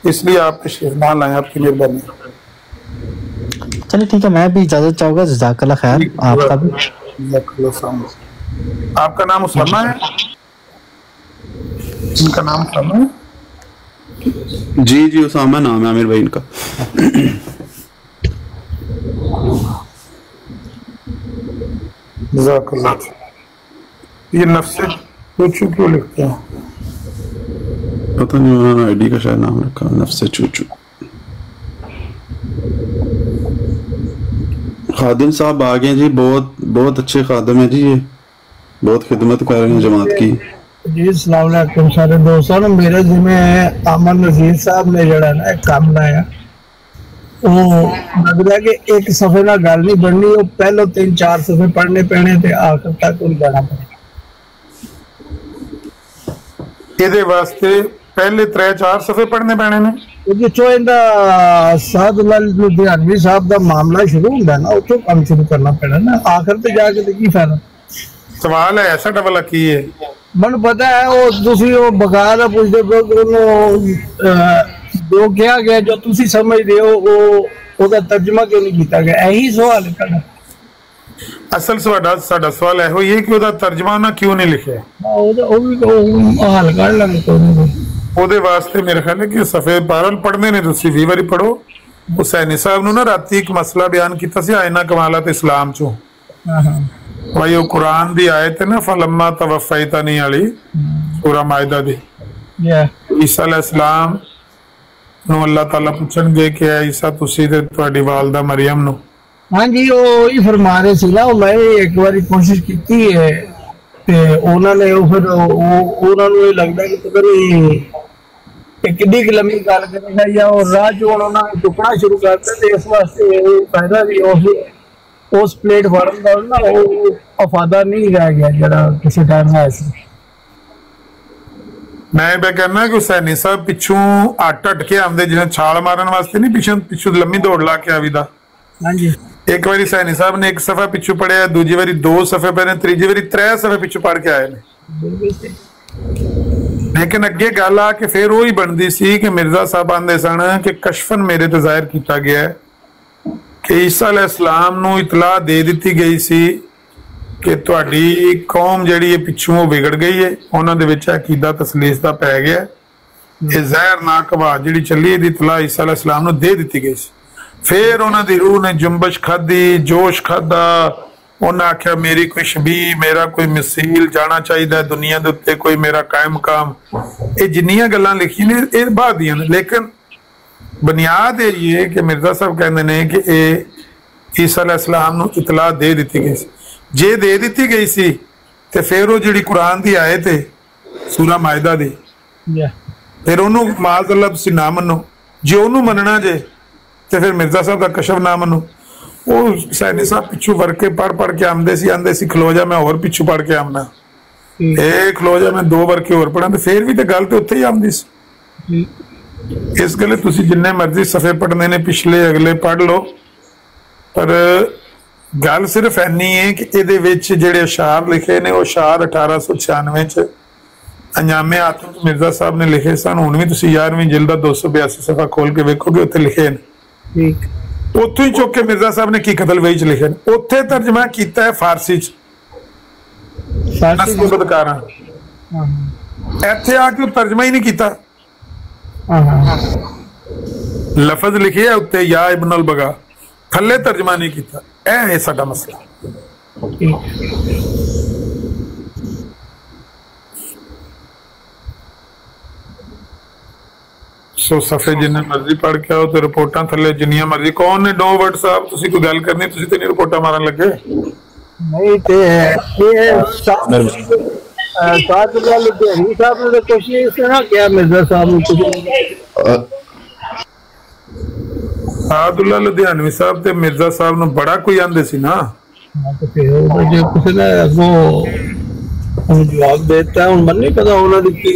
इसलिए आप तशरीफ ना लाएं, आपकी मेहरबानी। चलिए ठीक है, मैं भी इजाजत चाहूंगा। जज़ाकल्लाह खैर। आपका भी। आपका नाम उसामा है? इनका नाम उसामा है? जी उसामा नाम है आमिर भाई इनका। ये नफ्से चूचू क्यों लिखते हैं? पता नहीं, उन्होंने आईडी का शायद नाम रखा नफ्से चूचू। खादिम साहब आ गए जी, बहुत अच्छे खादिम है जी, ये बहुत खिदमत कर रहे हैं जमात की जी। अस्सलाम वालेकुम सारे दोस्तों। मेरे जिम्मे अमन नज़ीर साहब ने जड़ा ना एक काम लाया, वो लगता है कि एक सफे ना गल नहीं बननी, वो पहले 3-4 सफे पढ़ने पैने थे, आखिर तक उन जाना पड़े। ਇਹਦੇ ਵਾਸਤੇ ਪਹਿਲੇ 3-4 ਸਫੇ ਪੜਨੇ ਪੈਣੇ ਨੇ। क्योंकि जो इंदा साद लुधियानवी साहब का मामला शुरू होता है ना, उसको काम शुरू करना पैना ना, आखिर ते जाके तो की फायदा। सवाल है ऐसा डबल की है, मन पता है वो तुसी वो बकायदा पूछते पे जो क्या गया जो तुसी समझदे हो वो ਉਹਦਾ ਤਰਜਮਾ क्यों नहीं किया गया? यही सवाल है ਤੁਹਾਡਾ। असल साडा सवाल है ये कि ਉਹਦਾ ਤਰਜਮਾ ਨਾ क्यों नहीं लिखा? ਉਹ ਵੀ ਹੱਲ ਕਰ ਲਾਂਗੇ ਕੋਈ। ਉਹਦੇ ਵਾਸਤੇ ਮੇਰੇ ਖਿਆਲ ਹੈ ਕਿ ਸਫੇ ਬਾਰਲ ਪੜਨੇ ਨੇ, ਤੁਸੀਂ 20 ਵਾਰੀ ਪੜੋ। ਹੁਸੈਨੀ ਸਾਹਿਬ ਨੂੰ ਨਾ ਰਾਤੀ ਇੱਕ ਮਸਲਾ ਬਿਆਨ ਕੀਤਾ ਸੀ ਆਇਨਾ ਕਮਾਲਤ ਇਸਲਾਮ ਚੋਂ। ਭਾਈ ਉਹ ਕੁਰਾਨ ਦੀ ਆਇਤ ਹੈ ਨਾ, ਫਲम्मा तवफ़ैतनी वाली सूरा मायदा दी। ईसा अलैहिस्सलाम ਨੂੰ ਅੱਲਾਹ ਤਾਲਾ ਪੁੱਛਣਗੇ ਕਿ ਈਸਾ ਤੁਸੀਂ ਤੇ ਤੁਹਾਡੀ ਵਾਲਦਾ ਮਰੀਮ ਨੂੰ। हाँ जी, वो ही फरमा रहे सी ना, मैं एक बार कोशिश की है ते उन्होंने फिर उन्होंने लगता कि पता नहीं किड्डी लंबी गल करेगा या राह जो उन्होंने टुकना शुरू करता, तो इस वास्ते फायदा भी उस प्लेटफॉर्म का ना वो अफादा नहीं रह गया जरा किसी टाइम है ऐसे। मैं कहना कि हुसैनी साहब पिछू हट हट के आते जिन्हें छाल मारन वास्ते नहीं, पिछू लम्मी दौड़ ला के आवीदा। एक बारी हुसैनी साहब ने एक सफा पिछू पढ़िया, दूजी बारी 2 सफे पढ़े, तीजी बारी 3 सफे पिछू पढ़ के आए ने। लेकिन अगे गल आ के फिर वही बनती सी कि मिर्जा साहब आंदे सन कि कशफन मेरे ते जाहिर किया गया है कि ईसा अलैहिस्सलाम नूं इतला दे दी गई सी कि तुहाडी कौम जिहड़ी पिछू वो बिगड़ गई है, उन्हां दे विच अकीदा तसलीस दा पै गया। ये जहरनाक आवाज़ जिहड़ी चली दी इतला ईसा अलैहिस्सलाम नूं दे दी गई सी। फिर उन्हां दी रूह ने जुम्बश खाधी, जोश खाधा, उन्हें आख्या मेरी कोई शबी, मेरा कोई मिसील जाना चाहिए दुनिया के उत्ते, कोई मेरा कायम काम। ये जिन्नियां गल्लां लिखी ने ये बाद दियां ने, लेकिन बुनियाद ये कि मिर्जा साहब कहते हैं कि ये ईसा अलैहिस्सलाम नूं इतला दे दी गई सी। जे दे दी गई सी ते फिर वो जिहड़ी कुरान दी आयत है सूरा मायदा दी, फिर उन्होंने माज़अल्लाह तुसीं ना मनो। जे उन्होंने मनना जे तो फिर मिर्जा साहब का कशफ ना मनो। वो हुसैनी साहब पिछू वर के पढ़ के आंदे सी खलो जा मैं होर पिछू पढ़ के आमना, खलो जा मैं 2 वर के होर पढ़ा, तो फिर भी तो गल तो उत्थे ही आंदी सी। इस गले तुसीं जिन्ने मर्जी सफ़े पढ़ने ने पिछले अगले पढ़ लो, पर गल सिर्फ इन्नी है कि इहदे विच जिहड़े अशार लिखे ने वो अशार 1896 च अंजामे आतम मिर्जा साहब ने लिखे सन। हुण भी तुसीं 11वीं जिल्द दा 282 सफ़ा खोल के वेखोगे उत्थे लिखे ने। उत्थों ही चुक के मिर्जा साहब ने की कतल वही च लिखे, उत्थे तर्जमा किया है फारसी च, बदकारा। इत्थे आके तर्जमा ही नहीं किया, लफज लिखे है उत्ते या इब्नुल बगा, थल्ले तर्जमा नहीं किया। यह है साडा मसला। सो सफे जिन्ने मर्जी पढ़ के आओ तो रिपोर्टां थले जिन्नियां मर्जी। कौन ने 2 वर्ड साहब तुसी कोई गल करनी, तुसी ते नहीं रिपोर्टां मारन लगे। नहीं ते ये सादुल्लाह लुधियानी साहब ने कोशिश ना किया मिर्जा साहब को। सादुल्लाह लुधियानवी साहब ते मिर्जा साहब नु बड़ा कोई आंदे सी ना, तो फिर वो जो किसी ने वो जवाब देता है उन मन नहीं पता उन्होंने की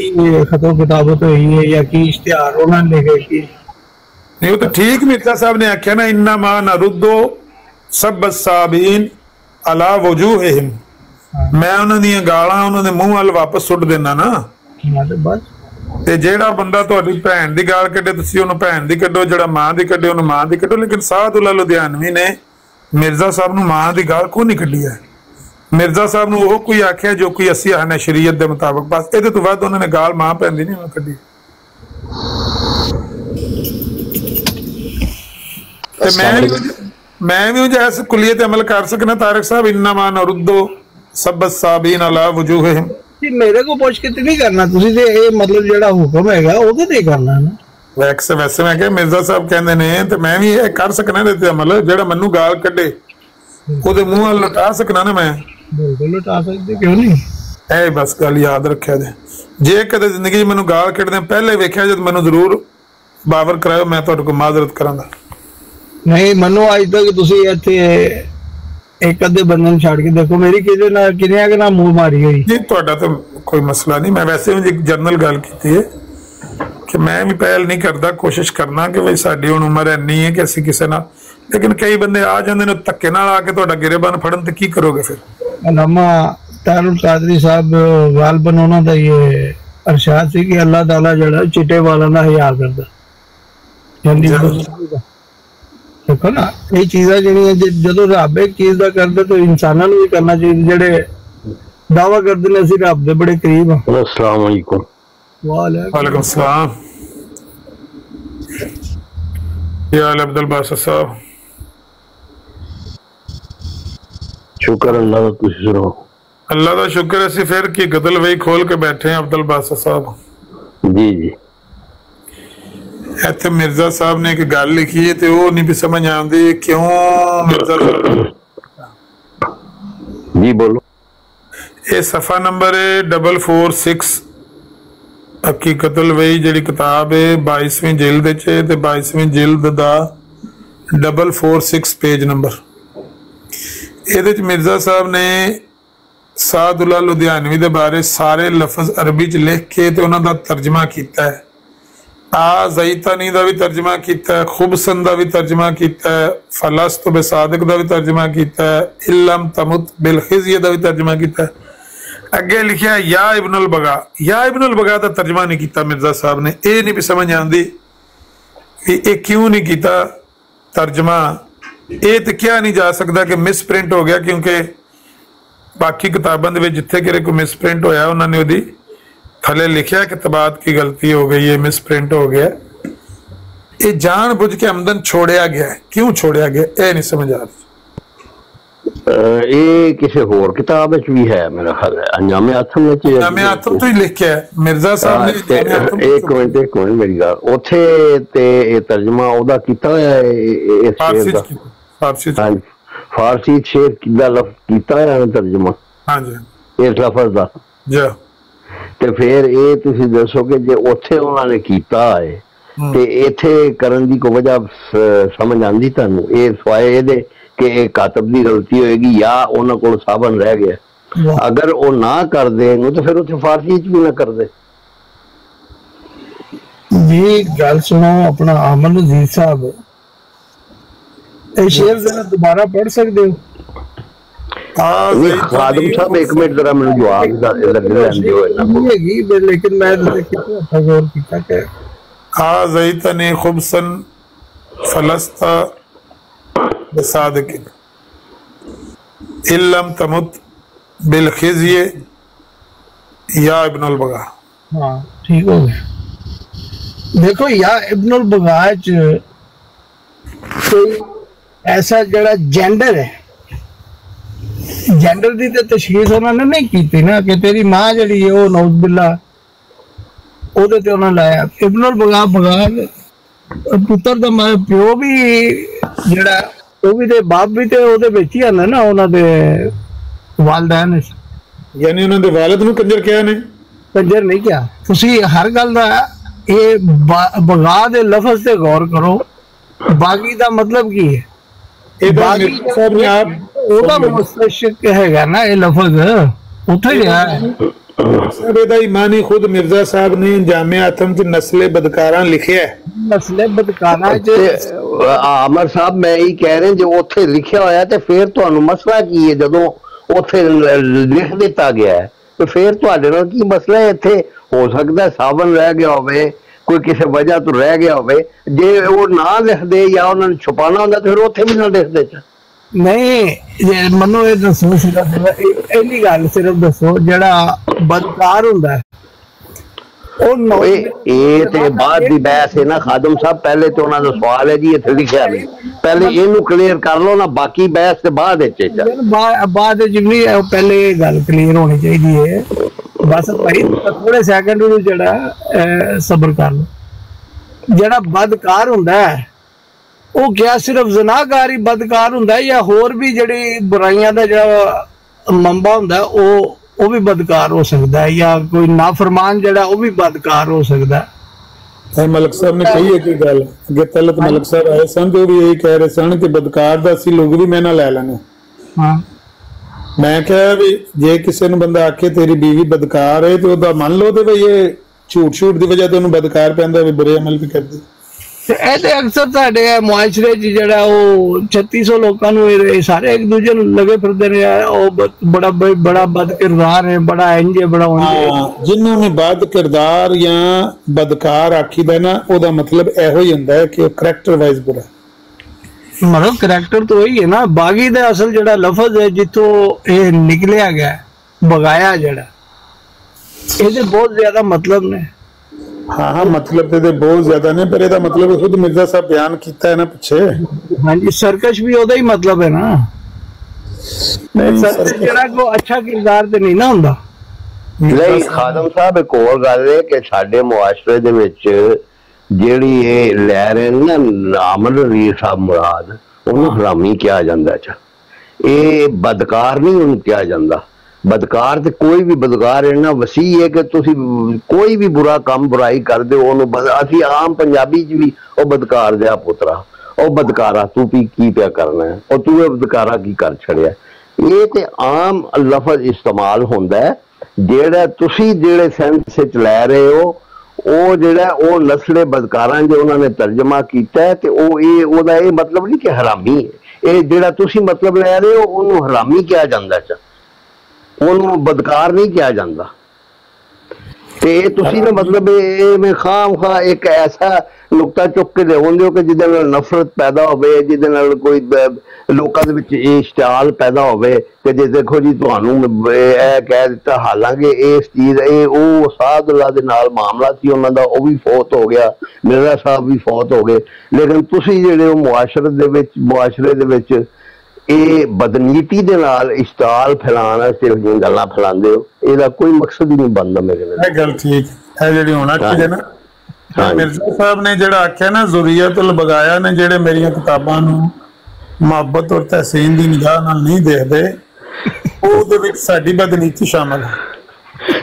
खतो किताबत हुई है या की इश्तिहार उन्होंने लिखे की नहीं। वो तो ठीक मिर्जा साहब ने आख्या ना इन्ना मा नरुद्दो सब साबीन अला वजूहिहिम, मैं उन्होंने गालां उन्होंने मुंह वाल वापस सुट देना ना। ते जेड़ा बंदा तुहाडी भैन दी गाल कड्डे तुसीं उहनूं भैन दी कड्डो, जेड़ा मां दी कड्डे उहनूं मां दी कड्डो। लेकिन सादुल्लाह लुधियानवी ने मिर्जा साहब नूं मां दी गाल कोई नहीं कड्डी है। मिर्जा साहब नूं वो कोई आख्या जो कोई अस्सी आहने शरीयत दे मुताबिक, बस इहदे तो बाद उन्होंने गाल मां भैन दी नहीं कड्डी। मैं भी इस कुलियत अमल कर सकना तारिक साहब, इन्ना मा नरुद्दो सब साबीन अला वजूहिहिम। मेरे को पूछ के नहीं करना, तुसी ते ये मतलब जेड़ा हुक्म हैगा वो तो नहीं करना ना। वैसे मैं कह मिर्जा साहब कहंदे ने ते मैं भी ये कर सकना ते अमल, जेड़ा मैनू गाल कड्डे ओदे मुंह नाल लटा सकना ना। मैं बिल्कुल लटा सकदे, क्यों नहीं। ए बस गल याद रखिया जे, जे कदे जिंदगी मैनू गाल कड्डदे पहले वेखिया जद मैनू जरूर बावर कराओ, मैं तुहाडे कोल माजरत करांगा। नहीं मनो अज तक तुसी इत्थे एक अद्धे बंदे नूं छाड़ के देखो मेरी किते ना किन्नियां के ना मुंह मारी गई। नहीं तुहाडा तो कोई मसला नहीं, मैं वैसे भी एक जनरल गल कीती है कि मैं भी पहल नहीं करता, कोशिश करना कि भाई साडी हुण उम्र इन्नी है कि असीं किसे नाल, लेकिन कई बंदे आ जांदे ने धक्के नाल आके तुहाडा गिरेबान फड़न ते की करोगे फिर। अल्लामा तारुल कादरी साहब गालबन उन्हां दा ये अरशाद सी कि अल्लाह ताला जेड़ा चिट्टे वाला दा हया करदा। देखो ना ये चीज़ां जिहड़ियां जदों रब एक चीज़ दा करदा तो इंसानां नूं भी करना चाहिए, जेड़े दावा करदे ने असीं रब दे बड़े करीब हां। अस्सलाम वालेकुम। वालेकुम सलाम। या अब्दुल बासित साहब शुक्र अल्लाह दा, तुसीं सुनाओ। अल्लाह दा शुक्र है, फिर की गदल वही खोल के बैठे हैं अब्दुल बासित साहब। जी जी इत्थे मिर्जा साहब ने एक गल लिखी है तो वो नहीं भी समझ आती क्यों मिर्जा साहब। जी बोलो। ये सफ़ा नंबर है 446 हकीकतुल वही जी किताब है 22वीं जिल्द च, 22वीं जिल्द दा 446 पेज नंबर। ये मिर्जा साहब ने ਸਾਦੁੱਲਾ ਲੁਧਿਆਣਵੀ ਦੇ ਬਾਰੇ ਸਾਰੇ ਲਫ਼ਜ਼ ਅਰਬੀ ਚ ਲਿਖ ਕੇ ਤੇ ਉਹਨਾਂ ਦਾ ਤਰਜਮਾ ਕੀਤਾ ਹੈ। ਆ ਜ਼ੈਤਨੀ ਦਾ ਵੀ ਤਰਜਮਾ ਕੀਤਾ ਹੈ, ਖੁਬਸਨ ਦਾ ਵੀ ਤਰਜਮਾ ਕੀਤਾ ਹੈ, ਫਲਸਤੁ ਬਿਸਾਦਿਕ ਦਾ ਵੀ ਤਰਜਮਾ ਕੀਤਾ ਹੈ, ਇਲਮ ਤਮੁਤ ਬਿਲਖਿਜ਼ਯ ਦਾ ਵੀ ਤਰਜਮਾ ਕੀਤਾ ਹੈ। ਅੱਗੇ ਲਿਖਿਆ ਯਾ ਇਬਨ ਬਗਾ। ਯਾ ਇਬਨ ਬਗਾ ਦਾ ਤਰਜਮਾ ਨਹੀਂ ਕੀਤਾ ਮਿਰਜ਼ਾ ਸਾਹਿਬ ਨੇ। ਇਹ ਨਹੀਂ ਸਮਝ ਆਉਂਦੀ ਵੀ ਇਹ ਕਿਉਂ ਨਹੀਂ ਕੀਤਾ ਤਰਜਮਾ। ਇਹ ਤੇ ਕਿਹਾ ਨਹੀਂ ਜਾ ਸਕਦਾ ਕਿ ਮਿਸਪ੍ਰਿੰਟ ਹੋ ਗਿਆ, ਕਿਉਂਕਿ बाकी किताबों के जिथे किरे कोई मिसप्रिंट होया उन्होंने उहदी थले लिखा कि तबात की गलती हो गई है, मिसप्रिंट हो गया। ये जान बुझ के आमदन छोड़िया गया है। क्यों छोड़िया गया ये नहीं समझ आ रही। ये किसी होर किताब विच भी है मेरा ख्याल है, अंजामे आथम विच। अंजामे आथम तो ही लिखा है मिर्जा साहब ने। एक मिनट मेरी गल ओथे ते तर्जमा ओदा कीता होया है फारसी हाँ फारसी शेर किदा लफ्ज कीता है तर्जमा हाँ जी इस लफ्ज दा जी। ते फिर ये तुसी दसो कि जे ओथे उन्होंने कीता है ते इथे करन दी को वजह समझ आंदी तानू? ये सवाए ये कि ये कातब दी गलती होएगी या उन्हां कोल साबन रह गया। अगर वो ना कर दे तो फिर उथे फारसी च भी ना कर दे। जी गल सुनो अपना अमन अजीज साहब, शेर जरा दोबारा पढ़ सकते हो? खादिम साहब एक मिनट जरा मैंने जवाब लेकिन मैं गौर किया कि ज़ैतनी खुबसन फलस्ता बिसादिकिन इल्लम तमुत बिलखिज़्य या इब्नुल बगा। हाँ ठीक हो गया। देखो या इब्नुल बगा कोई ऐसा जड़ा जेंडर है, जेंडर की तो तशखीस उन्होंने नहीं की ना कि तेरी मां जड़ी है वो नौज बिल्ला ओदे ते उन्होंने लाया। इब्नुल बगा पुत्र दा प्यो भी जड़ा वो भी ते बाप भी ते ओदे विच ही आंदा ना उन्हां दे वालिदैन। यानी उन्हां दे वालिद नूं कंजर किया ने? कंजर नहीं किया। तुसी हर गल दा ये बगा दे लफ्ज ते गौर करो। बागी दा मतलब की है? बागी ओदा मुस्तशक हैगा ना ये लफ्ज उथे गया है। सर एदा ईमानी खुद मिर्जा साहब ने जामे आथम च नस्ले बदकारां लिखिया है। नस्ले बदकारां च आमर साहब मैं ही कह रहे जो उथे लिखिया होया ते फिर तुहानू मसला की है? जदों उथे लिख दिता गया है तो फिर तुहाडे नाल की मसला है? इत्थे हो सकदा साबन रह गया होवे, कोई किसी वजह तो रह गया होवे, जे वो ना लिख दे या उन्होंने छुपाना होंदा तो फिर उथे भी ना लिख दे। नहीं मनो ये दसो सिर्फ इन्नी गल सिर्फ दसो जड़ा बदकार हुंदा है ये ते बाद दी बहस है ना खादम साहब। पहले तो उन्होंने सवाल है जी इत्थे लिखिया नहीं, पहले इनू क्लियर कर लो ना, बाकी बहस ते बाद बाद जिन्नी पहले ये गल क्लियर होनी चाहिए है। बस भाई थोड़े सैकंड नूं जड़ा सबर कर लो। जड़ा बदकार हुंदा है वो क्या सिर्फ ज़नाकार ही बदकार हुंदा है या होर भी जड़ी बुराइयां दा जड़ा मंबा हुंदा है वो भी बदकार हो सकता है, या कोई नाफरमान जड़ा वो भी बदकार हो सकता है। मलक साहब ने कही है कि गल अगे पहले तो मलक साहब आए सन तो भी यही कह रहे सन कि बदकार दा असीं लोग भी मैना लै लैने। हाँ मैं कहा भी जे किसी ने बंदा आखे तेरी बीवी बदकार है तो ओदा मान लो तो भाई ये झूठ दी वजह तो उन्हें बदकार पैंदा भी बुरे अमल भी करदी। अक्सर साडे मुआशरे च जड़ा वो 3600 लोगों नूं सारे एक दूजे नूं लगे फिरदे ने बड़ा बड़ा बद किरदार है, बड़ा इंज है, बड़ा उंज। जिन्होंने बद किरदार या बदकार आखीदा ना ओदा मतलब एहो ही हुंदा है कि वो करैक्टर वाइज बुरा। मतलब करैक्टर तो वही है ना। बागी दा असल जड़ा लफ्ज है जिथों ये निकलिया गया बगाया जड़ा ਇਹਦੇ बहुत ज्यादा मतलब ने। हाँ हाँ मतलब तो बहुत ज्यादा ने पर ਇਹਦਾ मतलब खुद मिर्जा साहब बयान किया है ना पीछे। हाँ जी सरकश भी ਉਹਦਾ ही मतलब है ना। सरकश जड़ा को अच्छा किरदार ते नहीं ना हुंदा। नहीं खादम साहब एक और गल है कि साडे मुआशरे दे विच ਜਿਹੜੀ ਇਹ ਲੈ ਰਹੇ ਨੇ ਨਾ ਅਮਨ ਰਜ਼ੀਰ ਸਾਹਿਬ ਮੁਰਾਦ ਉਹਨੂੰ ਹਰਾਮੀ ਕਿਹਾ ਜਾਂਦਾ ਹੈ। ਇਹ ਬਦਕਾਰ ਨਹੀਂ ਉਹਨੂੰ ਕਿਹਾ ਜਾਂਦਾ। बदकार तो कोई भी बदकार इन्ना वसी है कि तुसी कोई भी बुरा काम बुराई कर दे असी आम पंजाबी च भी ओ बदकार दिया पुत्रा ओ बदकारा तू भी की पिया करना है और तू बदकारा की कर छड़िया। ਇਹ ਤੇ ਆਮ ਲਫ਼ਜ਼ ਇਸਤੇਮਾਲ ਹੁੰਦਾ ਹੈ ਜਿਹੜਾ ਤੁਸੀਂ ਜਿਹੜੇ ਸੈਂਸ ਵਿੱਚ ਲੈ ਰਹੇ ਹੋ ਉਹ ਜਿਹੜਾ ਉਹ ਨਸਲੇ ਬਦਕਾਰਾਂ ਜੋ ਉਹਨਾਂ ਨੇ ਤਰਜਮਾ ਕੀਤਾ ਹੈ ਤੇ ਉਹ ਇਹ ਉਹਦਾ ਇਹ ਮਤਲਬ ਨਹੀਂ ਕਿ ਹਰਾਮੀ ਹੈ। ਇਹ ਜਿਹੜਾ ਤੁਸੀਂ ਮਤਲਬ ਲੈ ਰਹੇ ਹੋ ਉਹਨੂੰ ਹਰਾਮੀ ਕਿਹਾ ਜਾਂਦਾ, ਉਹਨੂੰ ਬਦਕਾਰ ਨਹੀਂ ਕਿਹਾ ਜਾਂਦਾ। ਤੇ ਤੁਸੀਂ ਨਾ ਮਤਲਬ ਇਹ ਮੈਂ ਖਾਮ ਇੱਕ ਐਸਾ ਨੁਕਤਾ ਚੁੱਕ ਕੇ ਲਿਆਉਂਦੇ ਹੋ ਕਿ ਜਿਹਦੇ ਨਾਲ ਨਫ਼ਰਤ ਪੈਦਾ ਹੋਵੇ, ਜਿਹਦੇ ਨਾਲ ਕੋਈ ਲੋਕਾਂ ਦੇ ਵਿੱਚ ਇਸ਼ਤਿਆਲ ਪੈਦਾ ਹੋਵੇ ਕਿ ਜੇ ਦੇਖੋ ਜੀ ਤੁਹਾਨੂੰ ਇਹ ਕਹਿ ਦਿੱਤਾ, ਹਾਲਾਂਕਿ ਇਸ ਚੀਜ਼ ਇਹ ਉਹ ਸਾਦੁੱਲਾ ਦੇ ਨਾਲ ਮਾਮਲਾ ਸੀ ਉਹਨਾਂ ਦਾ, ਉਹ ਵੀ ਫੌਤ ਹੋ ਗਿਆ, ਮਿਰਜ਼ਾ ਸਾਹਿਬ ਵੀ ਫੌਤ ਹੋ ਗਏ, ਲੇਕਿਨ ਤੁਸੀਂ ਜਿਹੜੇ ਉਹ ਮੁਆਸ਼ਰੇ ਦੇ ਵਿੱਚ ਇਹ ਬਦਨੀਤੀ ਦੇ ਨਾਲ ਇਸ਼ਤਿਆਲ ਫੈਲਾਉਣ ਵਾਸਤੇ ਜਿਹੜੀਆਂ ਗੱਲਾਂ ਫੈਲਾਉਂਦੇ ਹੋ ਇਹਦਾ ਕੋਈ ਮਕਸਦ ਹੀ ਨਹੀਂ ਬਣਦਾ ਮੇਰੇ ਨਾਲ। ਇਹ ਗੱਲ ਠੀਕ ਹੈ ਜਿਹੜੀ ਹੋਣਾ ਚਾਹੀਦਾ ਨਾ। ਮਿਰਜ਼ਾ ਸਾਹਿਬ ਨੇ ਜਿਹੜਾ ਆਖਿਆ ਨਾ ਜ਼ੁਰੀਅਤੁਲ ਬਗਾਇਆ ਨੇ ਜਿਹੜੇ ਮੇਰੀਆਂ ਕਿਤਾਬਾਂ ਨੂੰ ਮੁਹੱਬਤ ਔਰ ਤਹਿਸੀਨ ਦੀ ਨਿਗਾਹ ਨਾਲ ਨਹੀਂ ਦੇਖਦੇ, ਉਹਦੇ ਵਿੱਚ ਸਾਡੀ ਬਦਨੀਤੀ ਸ਼ਾਮਲ ਹੈ।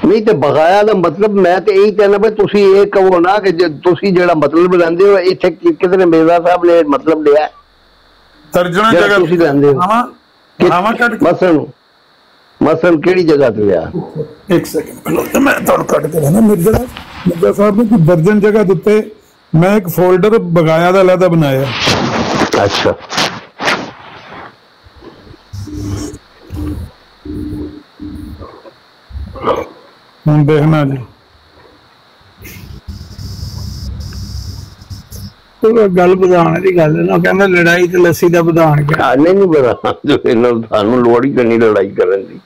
ਨਹੀਂ ਤੇ ਬਗਾਇਆ ਦਾ ਮਤਲਬ ਮੈਂ ਤੇ ਇਹੀ ਕਹਿਣਾ ਵੀ ਤੁਸੀਂ ਇਹ ਕਹੋ ਨਾ ਕਿ ਤੁਸੀਂ ਜਿਹੜਾ ਮਤਲਬ ਲੈਂਦੇ ਹੋ ਇੱਥੇ ਕਿਤੇ ਮਿਰਜ਼ਾ ਸਾਹਿਬ ਨੇ ਮਤਲਬ ਲਿਆ ਦਰਜਨਾਂ ਜਗ੍ਹਾ ਤੁਸੀਂ ਲੈਂਦੇ ਹੋ, ਮਸਲਨ ਕਿਹੜੀ ਜਗ੍ਹਾ ਤੇ ਲਿਆ? ਇੱਕ ਸੈਕਿੰਡ ਮੈਂ ਤੁਹਾਨੂੰ ਕੱਢ ਕੇ ਦੇਣਾ। ਮਿਰਜ਼ਾ ਸਾਹਿਬ ਨੇ ਦਰਜਨ ਜਗ੍ਹਾ ਦੇ ਉੱਤੇ ਮੈਂ ਇੱਕ ਫੋਲਡਰ ਬਗਾਇਆ ਦਾ ਅਲੱਗਾ ਬਣਾਇਆ। ਅੱਛਾ ਹੁਣ ਦੇਖਣਾ ਜੀ ਗੱਲ ਵਧਾਉਣ ਦੀ ਗੱਲ ਨਾ, ਕਹਿੰਦਾ ਲੜਾਈ ਤੇ ਲੱਸੀ ਦਾ ਵਧਾਉਣ ਗਿਆ। ਨਹੀਂ ਵਧਾਉਣਾ ਜੋ ਇਹਨਾਂ ਸਾਨੂੰ ਲੋੜ ਹੀ ਨਹੀਂ ਲੜਾਈ ਕਰਨ ਦੀ।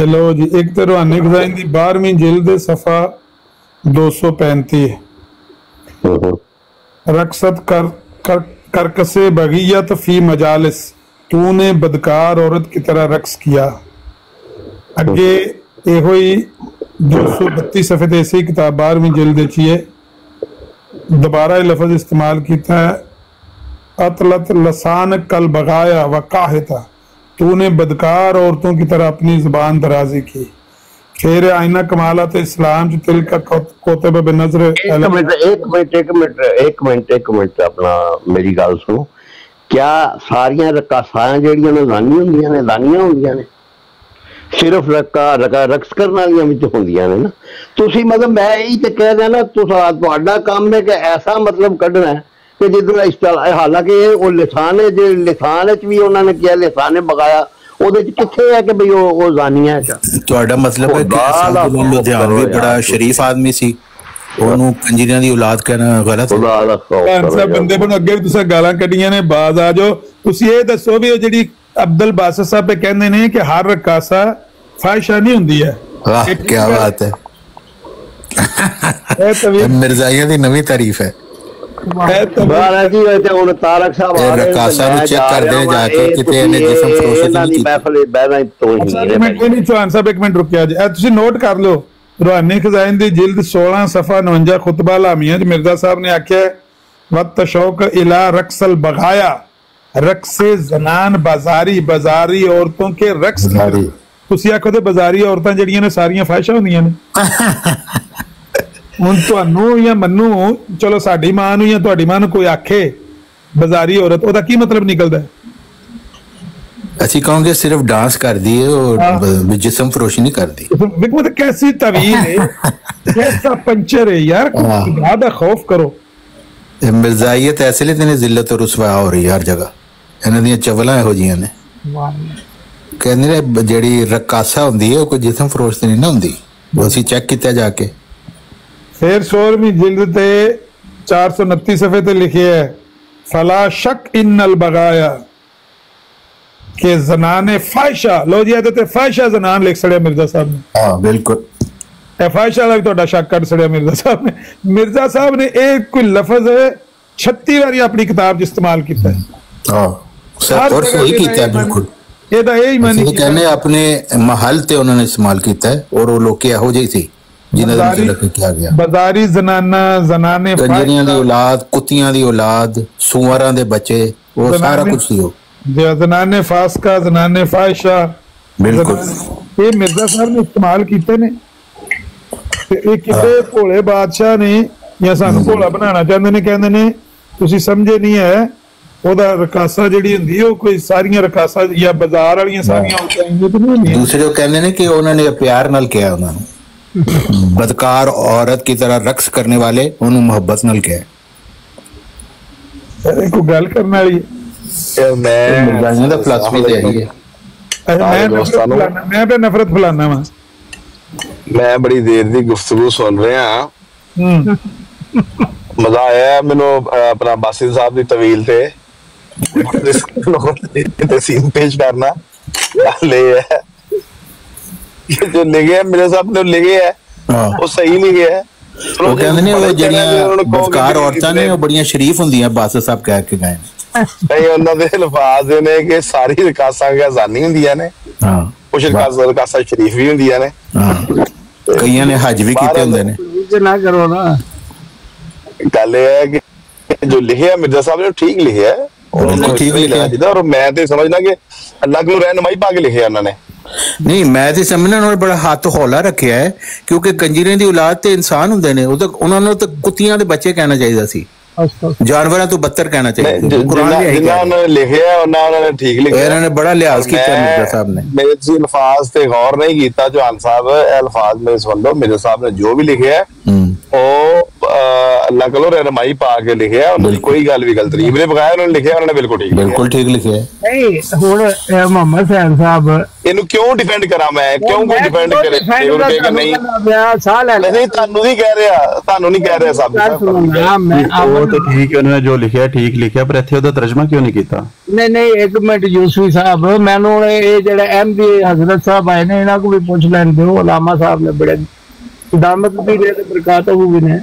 लो जी, एक तो रूहानी खजाइन की 12वीं जिल्द सफा 235 रक्सत करकसे बगियत फी मजालिस, तूने बदकार औरत की तरह रक्स किया। अगे यो ही 232 सफे ते इसी किताब 12वीं जिल्द है दोबारा लफज इस्तेमाल किया है, अतलत लसान कल बगाया व काहिता, तूने बदकार औरतों की तरह अपनी जुबान दराजी की। फिर आईना कमालत इस्लाम जो तिल का कोतब बेनजर। एक मिनट अपना मेरी गल सुनो, क्या सारियां रकासां जेड़ियां ने लानियां हुंदियां ने सिर्फ रक्स करने वालियां विच हुंदियां ने ना। तुसी मतलब मैं यही ते कह रहा ना, तुहाडा काम है कि ऐसा मतलब कढना है कि जिधर इस्तेमाल, हालांकि वो लिसान है जो लिसान भी उन्होंने किया, लिसान बगाया ਉਹਦੇ ਚ ਕਿੱਥੇ ਹੈ ਕਿ ਬਈ ਉਹ ਜ਼ਾਨੀਆ ਹੈ? ਤੁਹਾਡਾ ਮਤਲਬ ਹੈ ਕਿ ਅਸਾਦੁੱਲਾ ਲੁਧਿਆਣਵੀ ਬੜਾ ਸ਼ਰੀਫ ਆਦਮੀ ਸੀ, ਉਹਨੂੰ ਕੰਜਰੀਆਂ ਦੀ ਔਲਾਦ ਕਹਿਣਾ ਗਲਤ ਹੈ? ਸਾਹਿਬ ਬੰਦੇ ਨੂੰ ਅੱਗੇ ਵੀ ਤੁਸੀਂ ਗਾਲਾਂ ਕੱਢੀਆਂ ਨੇ, ਬਾਜ਼ ਆ ਜਾਓ। ਤੁਸੀਂ ਇਹ ਦੱਸੋ ਵੀ ਉਹ ਜਿਹੜੀ ਅਬਦੁਲ ਬਾਸਿਤ ਸਾਹਿਬ ਕਹਿੰਦੇ ਨੇ ਕਿ ਹਰ ਰਕਾਸਾ ਫਾਹਿਸ਼ਾ ਨਹੀਂ ਹੁੰਦੀ ਹੈ। ਵਾਹ ਕੀ ਬਾਤ ਹੈ, ਇਹ ਮਿਰਜ਼ਾਈਆਂ ਦੀ ਨਵੀਂ ਤਾਰੀਫ ਹੈ। नोट कर लो, रूहानी खजाइन दी जिल्द 16 सफा 49 खुतबा लामिया मिर्जा साहब ने आख्या वक्त शौक इला रक्सल बगाया, रक्से जनान बाजारी, बाजारी औरतों के रक्स। तुसी आखो ते बाजारी औरतां जड़ियां ने सारियां फाहिशा हुंदियां ने। ਹੁਣ ਤੁਹਾਨੂੰ ਜਾਂ ਮੈਨੂੰ, ਚਲੋ ਸਾਡੀ ਮਾਂ ਨੂੰ ਜਾਂ ਤੁਹਾਡੀ ਮਾਂ ਨੂੰ ਕੋਈ ਆਖੇ ਬਾਜ਼ਾਰੀ ਔਰਤ, ਉਹਦਾ ਕੀ ਮਤਲਬ ਨਿਕਲਦਾ? ਅਸੀਂ ਕਹਾਂਗੇ ਸਿਰਫ ਡਾਂਸ ਕਰਦੀ ਹੈ और जिस्म फरोशी नहीं करती। मतलब कैसी तवील है, कैसा पंचर है यार, ज्यादा खौफ करो। मिर्जाइयत ऐसे लिए तेने जिल्लत और रुसवा हो रही है हर जगह, ਇਹਨਾਂ ਦੀਆਂ ਚਵਲਾਂ ਇਹੋ ਜੀਆਂ ਨੇ। ਕਹਿੰਦੇ ਨੇ ਜਿਹੜੀ ਰਕਾਸਾ ਹੁੰਦੀ ਹੈ ਉਹ ਕੋਈ ਜਿਸਮ ਫਰੋਸ਼ ਤੇ ਨਹੀਂ ਨਾ ਹੁੰਦੀ, ਉਹ ਅਸੀਂ ਚੈੱਕ ਕੀਤਾ ਜਾ ਕੇ। फिर 16वीं जिल्द ते 429 सफे ते लिखे है फला शक इन्नल बगाया के जनाने फाहिशा। लो जी ते फाहिशा जनान लिख सड़िया मिर्जा साहब ने। हाँ बिल्कुल, फाहिशा दा भी तुहाडा शक कर सड़िया मिर्जा साहब ने। मिर्जा साहब ने एक कोई लफज 36 बारी अपनी किताब च इस्तेमाल किया है। हां सर, और सही किया है बिल्कुल। ਇਹਦਾ ਇਹ ਮਾਨੀ ਕਹਿੰਦੇ ਆਪਣੇ ਮਹੱਲ ਤੇ ਉਹਨਾਂ ਨੇ ਇਸਤੇਮਾਲ ਕੀਤਾ ਹੈ, ਔਰ ਉਹ ਲੋਕ ਇਹੋ ਜਿਹੇ ਸੀ ਜਿਨ੍ਹਾਂ ਦਾ ਜ਼ਿਕਰ ਕੀਤਾ ਗਿਆ। ਬਾਜ਼ਾਰੀ ਜ਼ਨਾਨਾ, ਜ਼ਨਾਨੇ, ਕੰਜਰੀਆਂ ਦੀ ਔਲਾਦ, ਕੁੱਤੀਆਂ ਦੀ ਔਲਾਦ, ਸੂਅਰਾਂ ਦੇ ਬੱਚੇ, ਉਹ ਸਾਰਾ ਕੁਝ ਸੀ ਉਹ। ਜ਼ਨਾਨੇ ਫਾਸਕਾ, ਜ਼ਨਾਨੇ ਫਾਹਿਸ਼ਾ, ਬਿਲकुल ਇਹ ਮਿਰਜ਼ਾ ਸਾਹਿਬ ਨੇ ਇਸਤੇਮਾਲ ਕੀਤੇ ਨੇ ਤੇ ਇਹ ਕਿਸੇ ਭੋਲੇ ਬਾਦਸ਼ਾਹ ਨੇ ਜਾਂ ਸਾਨੂੰ ਭੋਲਾ ਬਣਾਉਣਾ ਚਾਹੁੰਦੇ ਨੇ, ਕਹਿੰਦੇ ਨੇ ਤੁਸੀਂ ਸਮਝੇ ਨਹੀਂ ਹੈ ਉਹਦਾ ਰਕਾਸਾ ਜਿਹੜੀ ਹੁੰਦੀ ਉਹ ਕੋਈ ਸਾਰੀਆਂ ਰਕਾਸਾ ਜਾਂ ਬਾਜ਼ਾਰ ਵਾਲੀਆਂ ਸਾਰੀਆਂ ਦੂਸਰੇ ਉਹ ਕਹਿੰਦੇ ਨੇ ਕਿ ਉਹਨਾਂ ਨੇ ਪਿਆਰ ਨਾਲ ਕਿਹਾ, ਉਹਨਾਂ ਨੂੰ ਬਦਕਾਰ ਔਰਤ की तरह रक्स करने वाले ਉਹਨੂੰ ਮੁਹੱਬਤ ਨਾਲ ਕਿਹਾ। ਇਹ ਕੋਈ ਗੱਲ ਕਰਨ ਵਾਲੀ ਮੈਂ ਦਾ ਫਲਸਫੀ ਤੇ ਆਈ ਹੈ। ਮੈਂ ਤੇ ਨਫ਼ਰਤ ਫੈਲਾਨਾ ਵਾ। ਮੈਂ ਬੜੀ ਦੇਰ ਦੀ ਗੁਫ਼ਤਗੂ ਸੁਣ ਰਿਹਾ, ਮਜ਼ਾ ਆਇਆ ਮੈਨੂੰ ਆਪਣਾ ਬਾਸਿਤ ਸਾਹਿਬ ਦੀ ਤਵੀਲ ਤੇ ਸੀਨ ਪੇਸ਼ ਕਰਨਾ। ਗੱਲ ਇਹ ਹੈ जो लिखे है मेरे साहब ने लिखे है वो सही लिखे है। ਉਹ ਕਹਿੰਦੇ ਨੇ ਉਹ ਜਿਹੜੀਆਂ ਬਦਕਾਰ ਔਰਤਾਂ ਨੇ ਉਹ ਬੜੀਆਂ ਸ਼ਰੀਫ ਹੁੰਦੀਆਂ, ਬਾਦਸ਼ਾਹ ਸਾਹਿਬ ਕਹਿ ਕੇ ਗਏ ਨਹੀਂ ਉਹਨਾਂ ਦੇ ਅਲਫਾਜ਼ ਨੇ ਕਿ ਸਾਰੀ ਰਕਾਸਾਂ ਗਜ਼ਾਨੀ ਹੁੰਦੀਆਂ ਨੇ, ਕੁਝ ਰਕਾਸਾਂ ਸ਼ਰੀਫ ਵੀ ਹੁੰਦੀਆਂ ਨੇ, ਕਈਆਂ ਨੇ ਹਜ ਵੀ ਕੀਤੇ ਹੁੰਦੇ ਨੇ। ਨਾ ਕਰੋ ਨਾ, ਗੱਲ ਇਹ ਹੈ ਕਿ ਜੋ ਲਿਖਿਆ ਮਿਰਜ਼ਾ ਸਾਹਿਬ ਨੇ ਠੀਕ ਲਿਖਿਆ ਹੈ, ਠੀਕ ਲਿਖਿਆ ਜਿਹਦਾ, ਔਰ ਮੈਂ ਤੇ ਸਮਝਦਾ ਕਿ ਅੱਲਾਹ ਨੂੰ ਰਹਿਨਮਾਈ ਪਾ ਕੇ ਲਿਖਿਆ ਉਹਨਾਂ ਨੇ। ਨਹੀਂ ਮੈਂ ਤੇ ਸਮਝਣਾ ਉਹਨਾਂ ਨੇ ਬੜਾ ਹੱਥ ਹੌਲਾ ਰੱਖਿਆ ਹੈ, ਕਿਉਂਕਿ ਕੰਜੀਰਾਂ ਦੀ ਔਲਾਦ ਤੇ ਇਨਸਾਨ ਹੁੰਦੇ ਨੇ, ਉਹ ਤਾਂ ਉਹਨਾਂ ਨੂੰ ਤਾਂ ਕੁੱਤਿਆਂ ਦੇ ਬੱਚੇ ਕਹਿਣਾ ਚਾਹੀਦਾ ਸੀ, ਜਾਨਵਰਾਂ ਤੋਂ ਬੱਤਰ ਕਹਿਣਾ ਚਾਹੀਦਾ। ਕੁਰਾਨ ਨੇ ਲਿਖਿਆ ਉਹਨਾਂ ਨੇ ਠੀਕ ਲਿਖਿਆ, ਇਹਨਾਂ ਨੇ ਬੜਾ ਲਿਹਾਜ਼ ਕੀਤਾ ਮਿਰਜ਼ਾ ਸਾਹਿਬ ਨੇ। ਮੇਰੇ ਤੁਸੀਂ ਅਲਫਾਜ਼ ਤੇ ਗੌਰ ਨਹੀਂ ਕੀਤਾ ਜਵਾਨ ਸਾਹਿਬ, ਇਹ ਅਲਫਾਜ਼ ਮੇਰੇ ਸੁਣ ਲਓ, ਮਿਰਜ਼ਾ ਸਾਹਿਬ ਨੇ ਜੋ ਵੀ ਲਿਖਿਆ ਉਹ ਅੱਲਾਹ ਕੋਲੋਂ ਰਹਿਨਮਾਈ ਪਾ ਕੇ ਲਿਖਿਆ, ਉਹਨਾਂ ਦੀ ਕੋਈ ਗੱਲ ਵੀ ਗਲਤ ਨਹੀਂ। ਇਬਨੇ ਬਗਾਇਆ ਉਹਨਾਂ ਨੇ ਲਿਖਿਆ, ਉਹਨਾਂ ਨੇ ਬਿਲਕੁਲ ਠੀਕ ਲਿਖਿਆ। ਨਹੀਂ ਹੁਣ ਮੁਹੰਮਦ ਹੁਸੈਨ ਸਾਹਿਬ ਇਹਨੂੰ ਕਿਉਂ ਡਿਫੈਂਡ ਕਰਾਂ ਮੈਂ, ਕਿਉਂ ਕੋਈ ਡਿਫੈਂਡ ਕਰੇ? ਨਹੀਂ ਤੁਹਾਨੂੰ ਨਹੀਂ ਕਹਿ ਰਿਹਾ, ਤੁਹਾਨੂੰ ਨਹੀਂ ਕਹਿ ਰਿਹਾ ਸਾਹਿਬ। ਉਹ ਤਾਂ ਠੀਕ ਹੈ, ਉਹਨਾਂ ਨੇ ਜੋ ਲਿਖਿਆ ਠੀਕ ਲਿਖਿਆ, ਪਰ ਇੱਥੇ ਉਹਦਾ ਤਰਜਮਾ ਕਿਉਂ ਨਹੀਂ ਕੀਤਾ? ਨਹੀਂ ਇੱਕ ਮਿੰਟ ਯੂਸਫੀ ਸਾਹਿਬ, ਮੈਨੂੰ ਇਹ ਜਿਹੜਾ ਅਹਿਮਦੀ ਹਜ਼ਰਤ ਸਾਹਿਬ ਆਏ ਨੇ ਇਹਨਾਂ ਕੋ ਵੀ ਪੁੱਛ ਲੈਣ ਦਿਓ। ਉਲਾਮਾ ਸਾਹਿਬ ਨੇ ਬੜੇ ਦਾਮਤ ਦੀ ਬਰਕਾਤਹੂ ਵੀ ਨੇ।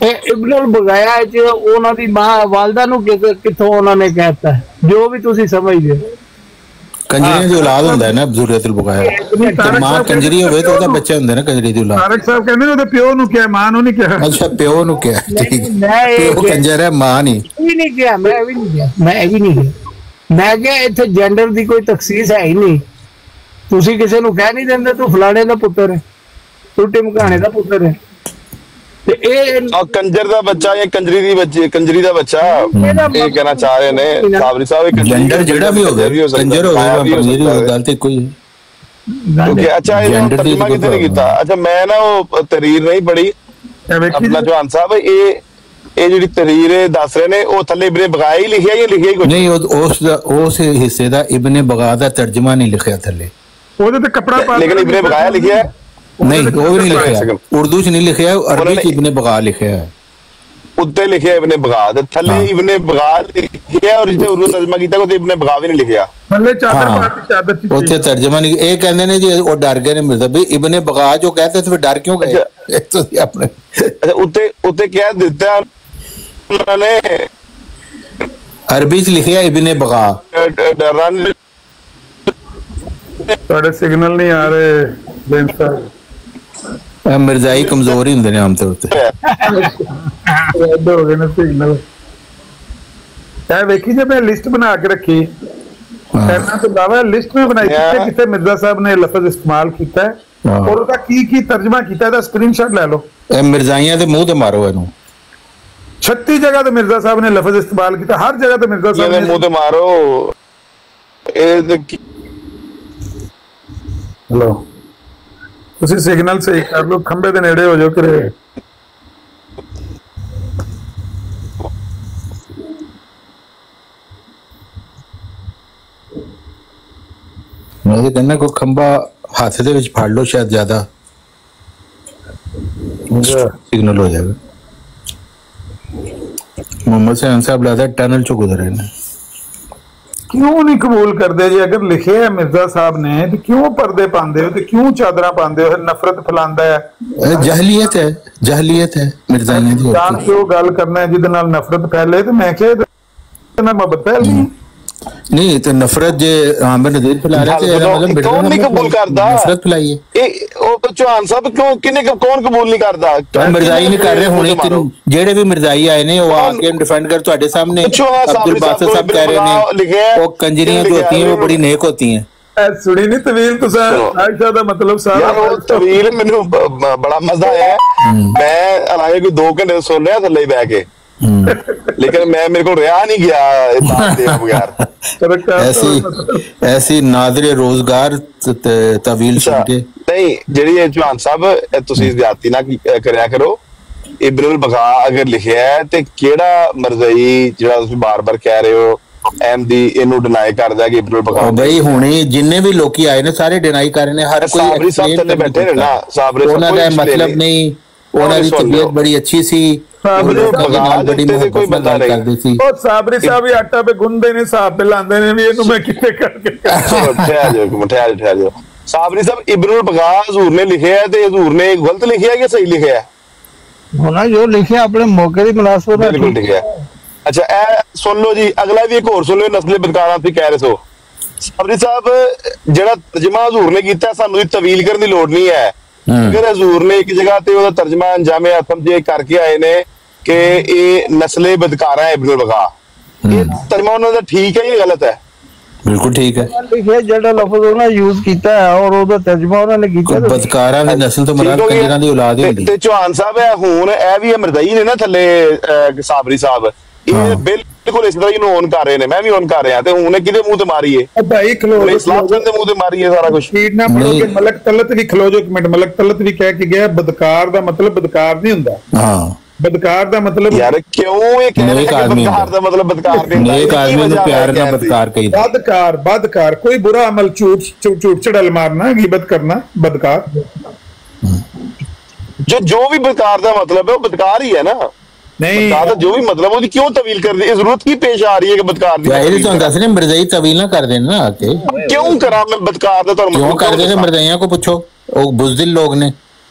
ਇਹ ਇਬनुल ਬਗਾਇਆ ਚ ਉਹਨਾਂ ਦੀ ਮਾਂ ਵਾਲਦਾ ਨੂੰ ਕਿੱਥੋਂ ਉਹਨਾਂ ਨੇ ਕਹਿਤਾ, ਜੋ ਵੀ ਤੁਸੀਂ ਸਮਝਦੇ ਹੋ। ਕੰਜਰੀਆਂ ਦੀ ਔਲਾਦ ਹੁੰਦਾ ਹੈ ਨਾ ਜ਼ੁਰਰੀਅਤੁਲ ਬਗਾਇਆ, ਮਾਂ ਕੰਜਰੀ ਹੋਵੇ ਤਾਂ ਉਹਦਾ ਬੱਚਾ ਹੁੰਦਾ ਨਾ ਕੰਜਰੀ ਦੀ ਔਲਾਦ। ਤਾਰਕ ਸਾਹਿਬ ਕਹਿੰਦੇ ਨੇ ਉਹਦੇ ਪਿਓ ਨੂੰ ਕਿਹਾ, ਮਾਂ ਨੂੰ ਨਹੀਂ ਕਿਹਾ। ਅੱਛਾ ਪਿਓ ਨੂੰ ਕਿਹਾ, ਠੀਕ ਹੈ, ਪਿਓ ਕੰਜਰ ਹੈ, ਮਾਂ ਨਹੀਂ। ਇਹ ਨਹੀਂ ਕਿਹਾ, ਮੈਂ ਇਹ ਵੀ ਨਹੀਂ ਕਿਹਾ, ਮੈਂ ਇਹ ਵੀ ਨਹੀਂ ਕਿਹਾ। ਮੈਂ ਕਿਹਾ ਇੱਥੇ ਜੈਂਡਰ ਦੀ ਕੋਈ ਤਖਸੀਸ ਹੈ ਹੀ ਨਹੀਂ। ਤੁਸੀਂ ਕਿਸੇ ਨੂੰ ਕਹਿ ਨਹੀਂ ਦਿੰਦੇ ਤੂੰ ਫਲਾਣੇ ਦਾ ਪੁੱਤਰ ਹੈ, ਤੂੰ ਟਿਮਕਾਣੇ ਦਾ ਪੁੱਤਰ ਹੈ। ਤੇ ਇਹ ਕੰਜਰ ਦਾ ਬੱਚਾ ਜਾਂ ਕੰਜਰੀ ਦੀ ਬੱਚੀ, ਕੰਜਰੀ ਦਾ ਬੱਚਾ ਇਹ ਕਹਿਣਾ ਚਾਹ ਰਹੇ ਨੇ ਸਾਬਰੀ ਸਾਹਿਬ। ਜੈਂਡਰ ਜਿਹੜਾ ਵੀ ਹੋਵੇ, ਕੰਜਰ ਹੋਵੇ ਕੰਜਰੀ ਹੋਵੇ, ਗੱਲ ਤੇ ਕੋਈ ਅੱਛਾ ਇਹ ਤਰਜਮਾ ਕਿਤੇ ਨਹੀਂ ਕੀਤਾ। ਅੱਛਾ ਮੈਂ ਨਾ ਉਹ ਤਰੀਰ ਨਹੀਂ ਪੜ੍ਹੀ ਆਪਣਾ ਜਵਾਨ ਸਾਹਿਬ, ਇਹ ਜਿਹੜੀ ਤਰੀਰ ਦੱਸ ਰਹੇ ਨੇ ਉਹ ਥੱਲੇ ਇਬਨੇ ਬਗਾਇਆ ਹੀ ਲਿਖਿਆ ਜਾਂ ਲਿਖਿਆ ਹੀ ਕੁਝ ਨਹੀਂ? ਉਸ ਹਿੱਸੇ ਦਾ ਇਬਨੇ ਬਗਾ ਦਾ ਤਰਜਮਾ ਨਹੀਂ ਲਿਖਿਆ ਥੱਲੇ, ਉਹਦੇ ਤੇ ਕੱਪੜਾ ਪਾ, ਲੇਕਿਨ ਇਬਨੇ ਬਗਾਇਆ ਲਿਖਿਆ ਨਹੀਂ, ਉਹ ਵੀ ਨਹੀਂ ਲਿਖਿਆ, ਉਰਦੂ ਚ ਨਹੀਂ ਲਿਖਿਆ, ਅਰਬੀ ਚ ਇਬਨੇ ਬਗਾ ਲਿਖਿਆ ਹੈ। ਉੱਤੇ ਲਿਖਿਆ ਇਬਨੇ ਬਗਾ ਦੇ ਥੱਲੇ ਇਬਨੇ ਬਗਾ ਲਿਖਿਆ, ਔਰ ਜਿੱਥੇ ਉਰਦੂ ਤਰਜਮਾ ਕੀਤਾ ਉਹ ਇਬਨੇ ਬਗਾ ਵੀ ਨਹੀਂ ਲਿਖਿਆ ਥੱਲੇ। ਚਾਦਰ ਪਾ ਕੇ ਚਾਦਰ ਚ ਉੱਥੇ ਤਰਜਮਾ ਨਹੀਂ। ਇਹ ਕਹਿੰਦੇ ਨੇ ਜੀ ਉਹ ਡਰ ਗਏ ਨੇ ਮਿਰਜ਼ਾ ਵੀ ਇਬਨੇ ਬਗਾ ਜੋ ਕਹਤੇ ਤੇ ਫਿਰ ਡਰ ਕਿਉਂ ਗਏ ਤੁਸੀਂ ਆਪਣੇ? ਅੱਛਾ ਉੱਤੇ ਕਹਿ ਦਿੱਤਾ ਉਹਨਾਂ ਨੇ, ਅਰਬੀ ਚ ਲਿਖਿਆ ਇਬਨੇ ਬਗਾ। ਡਰਨ ਤੁਹਾਡੇ ਸਿਗਨਲ ਨਹੀਂ ਆ ਰਹੇ ਬੇਨ ਸਾਹਿਬ, ਮਿਰਜ਼ਾਈ ਕਮਜ਼ੋਰ ਹੀ ਹੁੰਦੇ ਨੇ ਆਮ ਤੌਰ ਤੇ। ਹੋ ਗਏ ਨੇ ਸਿਗਨਲ। ਇਹ ਵੇਖੀ ਜੇ ਮੈਂ ਲਿਸਟ ਬਣਾ ਕੇ ਰੱਖੀ, ਕਰਨਾ ਤੋਂ ਇਲਾਵਾ ਲਿਸਟ में बनाई कितने कितने मिर्जा साहब ने लफ्ज इस्तेमाल किया है और उसका की तर्जमा किया है, स्क्रीनशॉट ले लो। ਇਹ ਮਿਰਜ਼ਾਈਆਂ ਦੇ ਮੂੰਹ ਤੇ ਮਾਰੋ ਇਹਨੂੰ। 36 जगह तो मिर्जा साहब ने लफ्ज इस्तेमाल किया, हर जगह तो मिर्जा साहब ने मुंह ते मारो। हेलो ਤੁਸੀਂ ਸਿਗਨਲ ਸਹੀ ਕਰ ਲਓ, ਖੰਬੇ ਦੇ ਨੇੜੇ ਹੋ ਜਾਓ ਕਿਰੇ। ਮੈਂ ਤਾਂ ਕਹਿੰਦਾ ਕੋਈ ਖੰਬਾ ਹੱਥ ਦੇ ਵਿੱਚ ਫੜ ਲਓ, ਸ਼ਾਇਦ ਜ਼ਿਆਦਾ ਸਿਗਨਲ ਹੋ ਜਾਏਗਾ। ਮੁਹੰਮਦ ਹੁਸੈਨ ਸਾਹਿਬ ਲੱਗਦਾ ਟਨਲ ਚੋਂ ਗੁਜ਼ਰ ਰਹੇ ਨੇ। ਕਿਉਂ ਨਹੀਂ ਕਬੂਲ ਕਰਦੇ ਜੀ? ਅਗਰ ਲਿਖਿਆ ਹੈ ਮਿਰਜ਼ਾ ਸਾਹਿਬ ਨੇ ਤੇ ਕਿਉਂ ਪਰਦੇ ਪਾਉਂਦੇ ਹੋ ਤੇ ਕਿਉਂ ਚਾਦਰਾਂ ਪਾਉਂਦੇ ਹੋ? ਨਫ਼ਰਤ ਫੈਲਾਉਂਦਾ ਹੈ, ਜਹਲੀਅਤ ਹੈ, ਜਹਲੀਅਤ ਹੈ ਮਿਰਜ਼ਾਈਆਂ ਦੀ। ਜਾਣ ਕੇ ਉਹ ਗੱਲ ਕਰਨਾ ਜਿਹਦੇ ਨਾਲ ਨਫ਼ਰਤ ਫੈਲੇ, ਤੇ ਮੈਂ ਕਿਹਾ ਇਹਦੇ ਨਾਲ ਮੁਹੱਬਤ ਫੈਲ ਗਈ ਨਹੀਂ ਤੇ ਨਫ਼ਰਤ ਜੇ ਆਮਰ ਨਜ਼ੀਰ ਫੈਲਾ ਰਿਹਾ ਤੇ ਇਹਦਾ ਮਤਲਬ ਕੌਣ ਨਹੀਂ ਕਬੂਲ ਕਰਦਾ? ਨਫ਼ਰਤ ਫੈਲਾਈਏ ਇਹ ਉਹ ਚੌਹਾਨ ਸਾਹਿਬ ਕਿਉਂ ਕੌਣ ਕਬੂਲ ਨਹੀਂ ਕਰਦਾ? ਮਿਰਜ਼ਾਈ ਨਹੀਂ ਕਰ ਰਹੇ ਹੁਣੇ, ਜਿਹੜੇ ਵੀ ਮਿਰਜ਼ਾਈ ਆਏ ਨੇ ਉਹ ਆ ਕੇ ਡਿਫੈਂਡ ਕਰ ਤੁਹਾਡੇ ਸਾਹਮਣੇ। ਅब्दुल बासित साहब कह रहे हैं वो कंजरियां जो होती हैं वो बड़ी नेक होती हैं, ਸੁਣੀ ਨਹੀਂ ਤਵੀਲ ਤੁਸੀਂ ਆਇਸ਼ਾ ਦਾ ਮਤਲਬ ਸਾਰਾ ਉਹ ਤਵੀਲ ਮੈਨੂੰ ਬੜਾ ਮਜ਼ਾ ਆਇਆ। ਮੈਂ ਹਾਲਾਂਕਿ ਕੋਈ 2 ਘੰਟੇ ਸੁਣ ਲਿਆ ਥੱਲੇ ਬਹਿ ਕੇ, लेकिन मैं मेरे को रहा नहीं गया बात दे बगैर ऐसी नादरे रोजगार तवील सुन के नहीं ਜਿਹੜੀ ਜਵਾਨ ਸਾਹਿਬ ਤੁਸੀਂ ਜ਼ਿਆਦਤੀ ਨਾ ਕਰਿਆ ਕਰੋ। ਇਬनुल बगा अगर लिखिया है ते केड़ा मरज़ई ਜਿਹੜਾ ਤੁਸੀਂ ਬਾਰ-ਬਾਰ ਕਹਿ ਰਹੇ ਹੋ ਐਮਡੀ ਇਹਨੂੰ ਡਿਨਾਈ ਕਰਦਾ ਕਿ ਇਬनुल बगा ਬਈ ਹੁਣੇ ਜਿੰਨੇ ਵੀ ਲੋਕੀ ਆਏ ਨੇ ਸਾਰੇ ਡਿਨਾਈ ਕਰ ਰਹੇ ਨੇ। ਹਰ ਕੋਈ ਸਾਬਰੀ ਸਾਹਿਬ ਥੱਲੇ ਬੈਠੇ ਨੇ ਨਾ, ਸਾਬਰੀ ਸਾਹਿਬ ਉਹਨਾਂ ਦਾ ਮਤਲਬ ਨਹੀਂ, ਉਹਨਾਂ ਦੀ ਤਬੀਅਤ ਬੜੀ ਅੱਛੀ ਸੀ। ਕੋਈ ਬੰਦਾ ਕਰਦੇ ਸੀ ਉਹ ਸਾਬਰੀ ਸਾਹਿਬ ਵੀ ਆਟਾ पे ਗੁੰਨਦੇ ਨੇ, ਹਿਸਾਬ ਤੇ ਲਾਉਂਦੇ ਨੇ ਵੀ ਇਹਨੂੰ ਮੈਂ ਕਿੱਥੇ ਕਰਕੇ ਠਹਿਰ ਜਾਓ। ਸਾਬਰੀ ਸਾਹਿਬ ਇਬनुल बगा ਹਜ਼ੂਰ ਨੇ ਲਿਖਿਆ ਹੈ ਤੇ ਹਜ਼ੂਰ ਨੇ ਗਲਤ ਲਿਖਿਆ ਕਿ ਸਹੀ ਲਿਖਿਆ ਹੈ? ਹੋਣਾ ਜੋ ਲਿਖਿਆ ਆਪਣੇ ਮੌਕੇ ਦੀ ਮੁਨਾਸਬਤ ਨਾਲ ਬਿਲਕੁਲ ਲਿਖਿਆ। अच्छा ए सुन लो जी, अगला भी एक और सुन लो। नस्ले बदकारा तुसीं कह रहे सो साबरी साहब जिहड़ा तर्जमा हजूर ने कीता सानू तवील करने की लोड़ नहीं है। अगर हजूर ने एक जगह ते ओहदा तर्जमा अंजामे आसम जे करके आए ने कि ये नस्ले बदकारा है इब्नुल बगा, ये तर्जमा उन्होंने दा ठीक है या गलत है? बिल्कुल ठीक है। लिखिया जेड़ा लफ्ज उन्होंने यूज कीता है और ओहदा तर्जमा उन्होंने कीता बदकारा दी नस्ल तो मुराद कंजरां दी औलाद ही हुंदी ते चौहान साहब है हुन ए भी मरदई ने ना थल्ले साबरी साहब ਇਹ ਬਿਲਕੁਲ ਇਸ ਤਰ੍ਹਾਂ ਹੀ ਨੂੰ ਔਨ ਕਰ ਰਹੇ ਨੇ, ਮੈਂ ਵੀ ਔਨ ਕਰ ਰਿਹਾ ਤੇ ਹੁਣ ਕਿਹਦੇ ਮੂੰਹ ਤੇ ਮਾਰੀਏ ਭਾਈ ਖਲੋ ਇਸਲਾਮ ਦੇ ਮੂੰਹ ਤੇ ਮਾਰੀਏ ਸਾਰਾ ਕੁਝ ਸ਼ੀਟ ਨਾ ਪੜੋਗੇ। ਮਲਕ ਤਲਤ ਵੀ ਖਲੋ ਜੋ ਇੱਕ ਮਿੰਟ, ਮਲਕ ਤਲਤ ਵੀ ਕਹਿ ਕੇ ਗਿਆ ਬਦਕਾਰ ਦਾ ਮਤਲਬ ਬਦਕਾਰ ਨਹੀਂ ਹੁੰਦਾ। ਹਾਂ ਬਦਕਾਰ ਦਾ ਮਤਲਬ ਯਾਰ ਕਿਉਂ ਇਹ ਕਹਿ ਰਹੇ ਕਿ ਬਦਕਾਰ ਦਾ ਮਤਲਬ ਬਦਕਾਰ ਨਹੀਂ ਹੁੰਦਾ? ਨੇਕ ਆਦਮੀ ਨੂੰ ਪਿਆਰ ਨਾਲ ਬਦਕਾਰ ਕਹੀਦਾ। ਬਦਕਾਰ ਕੋਈ ਬੁਰਾ ਅਮਲ, ਝੂਠ ਚੜਲ ਮਾਰਨਾ, ਗੀਬਤ ਕਰਨਾ ਬਦਕਾਰ। ਜੋ ਵੀ ਬਦਕਾਰ ਦਾ ਮਤਲਬ ਹੈ ਉਹ ਬਦਕਾਰ ਹੀ ਹੈ ਨਾ। नहीं जो भी मतलब उसकी क्यों तवील कर दी? जरूरत की पेश आ रही है कि बदकार दी तो दस ने मरज़ई तवील ना कर देना आके क्यों करा मैं बदकार दा? क्यों कर देने मरज़इयां को पूछो, वो बुज़दिल लोग ने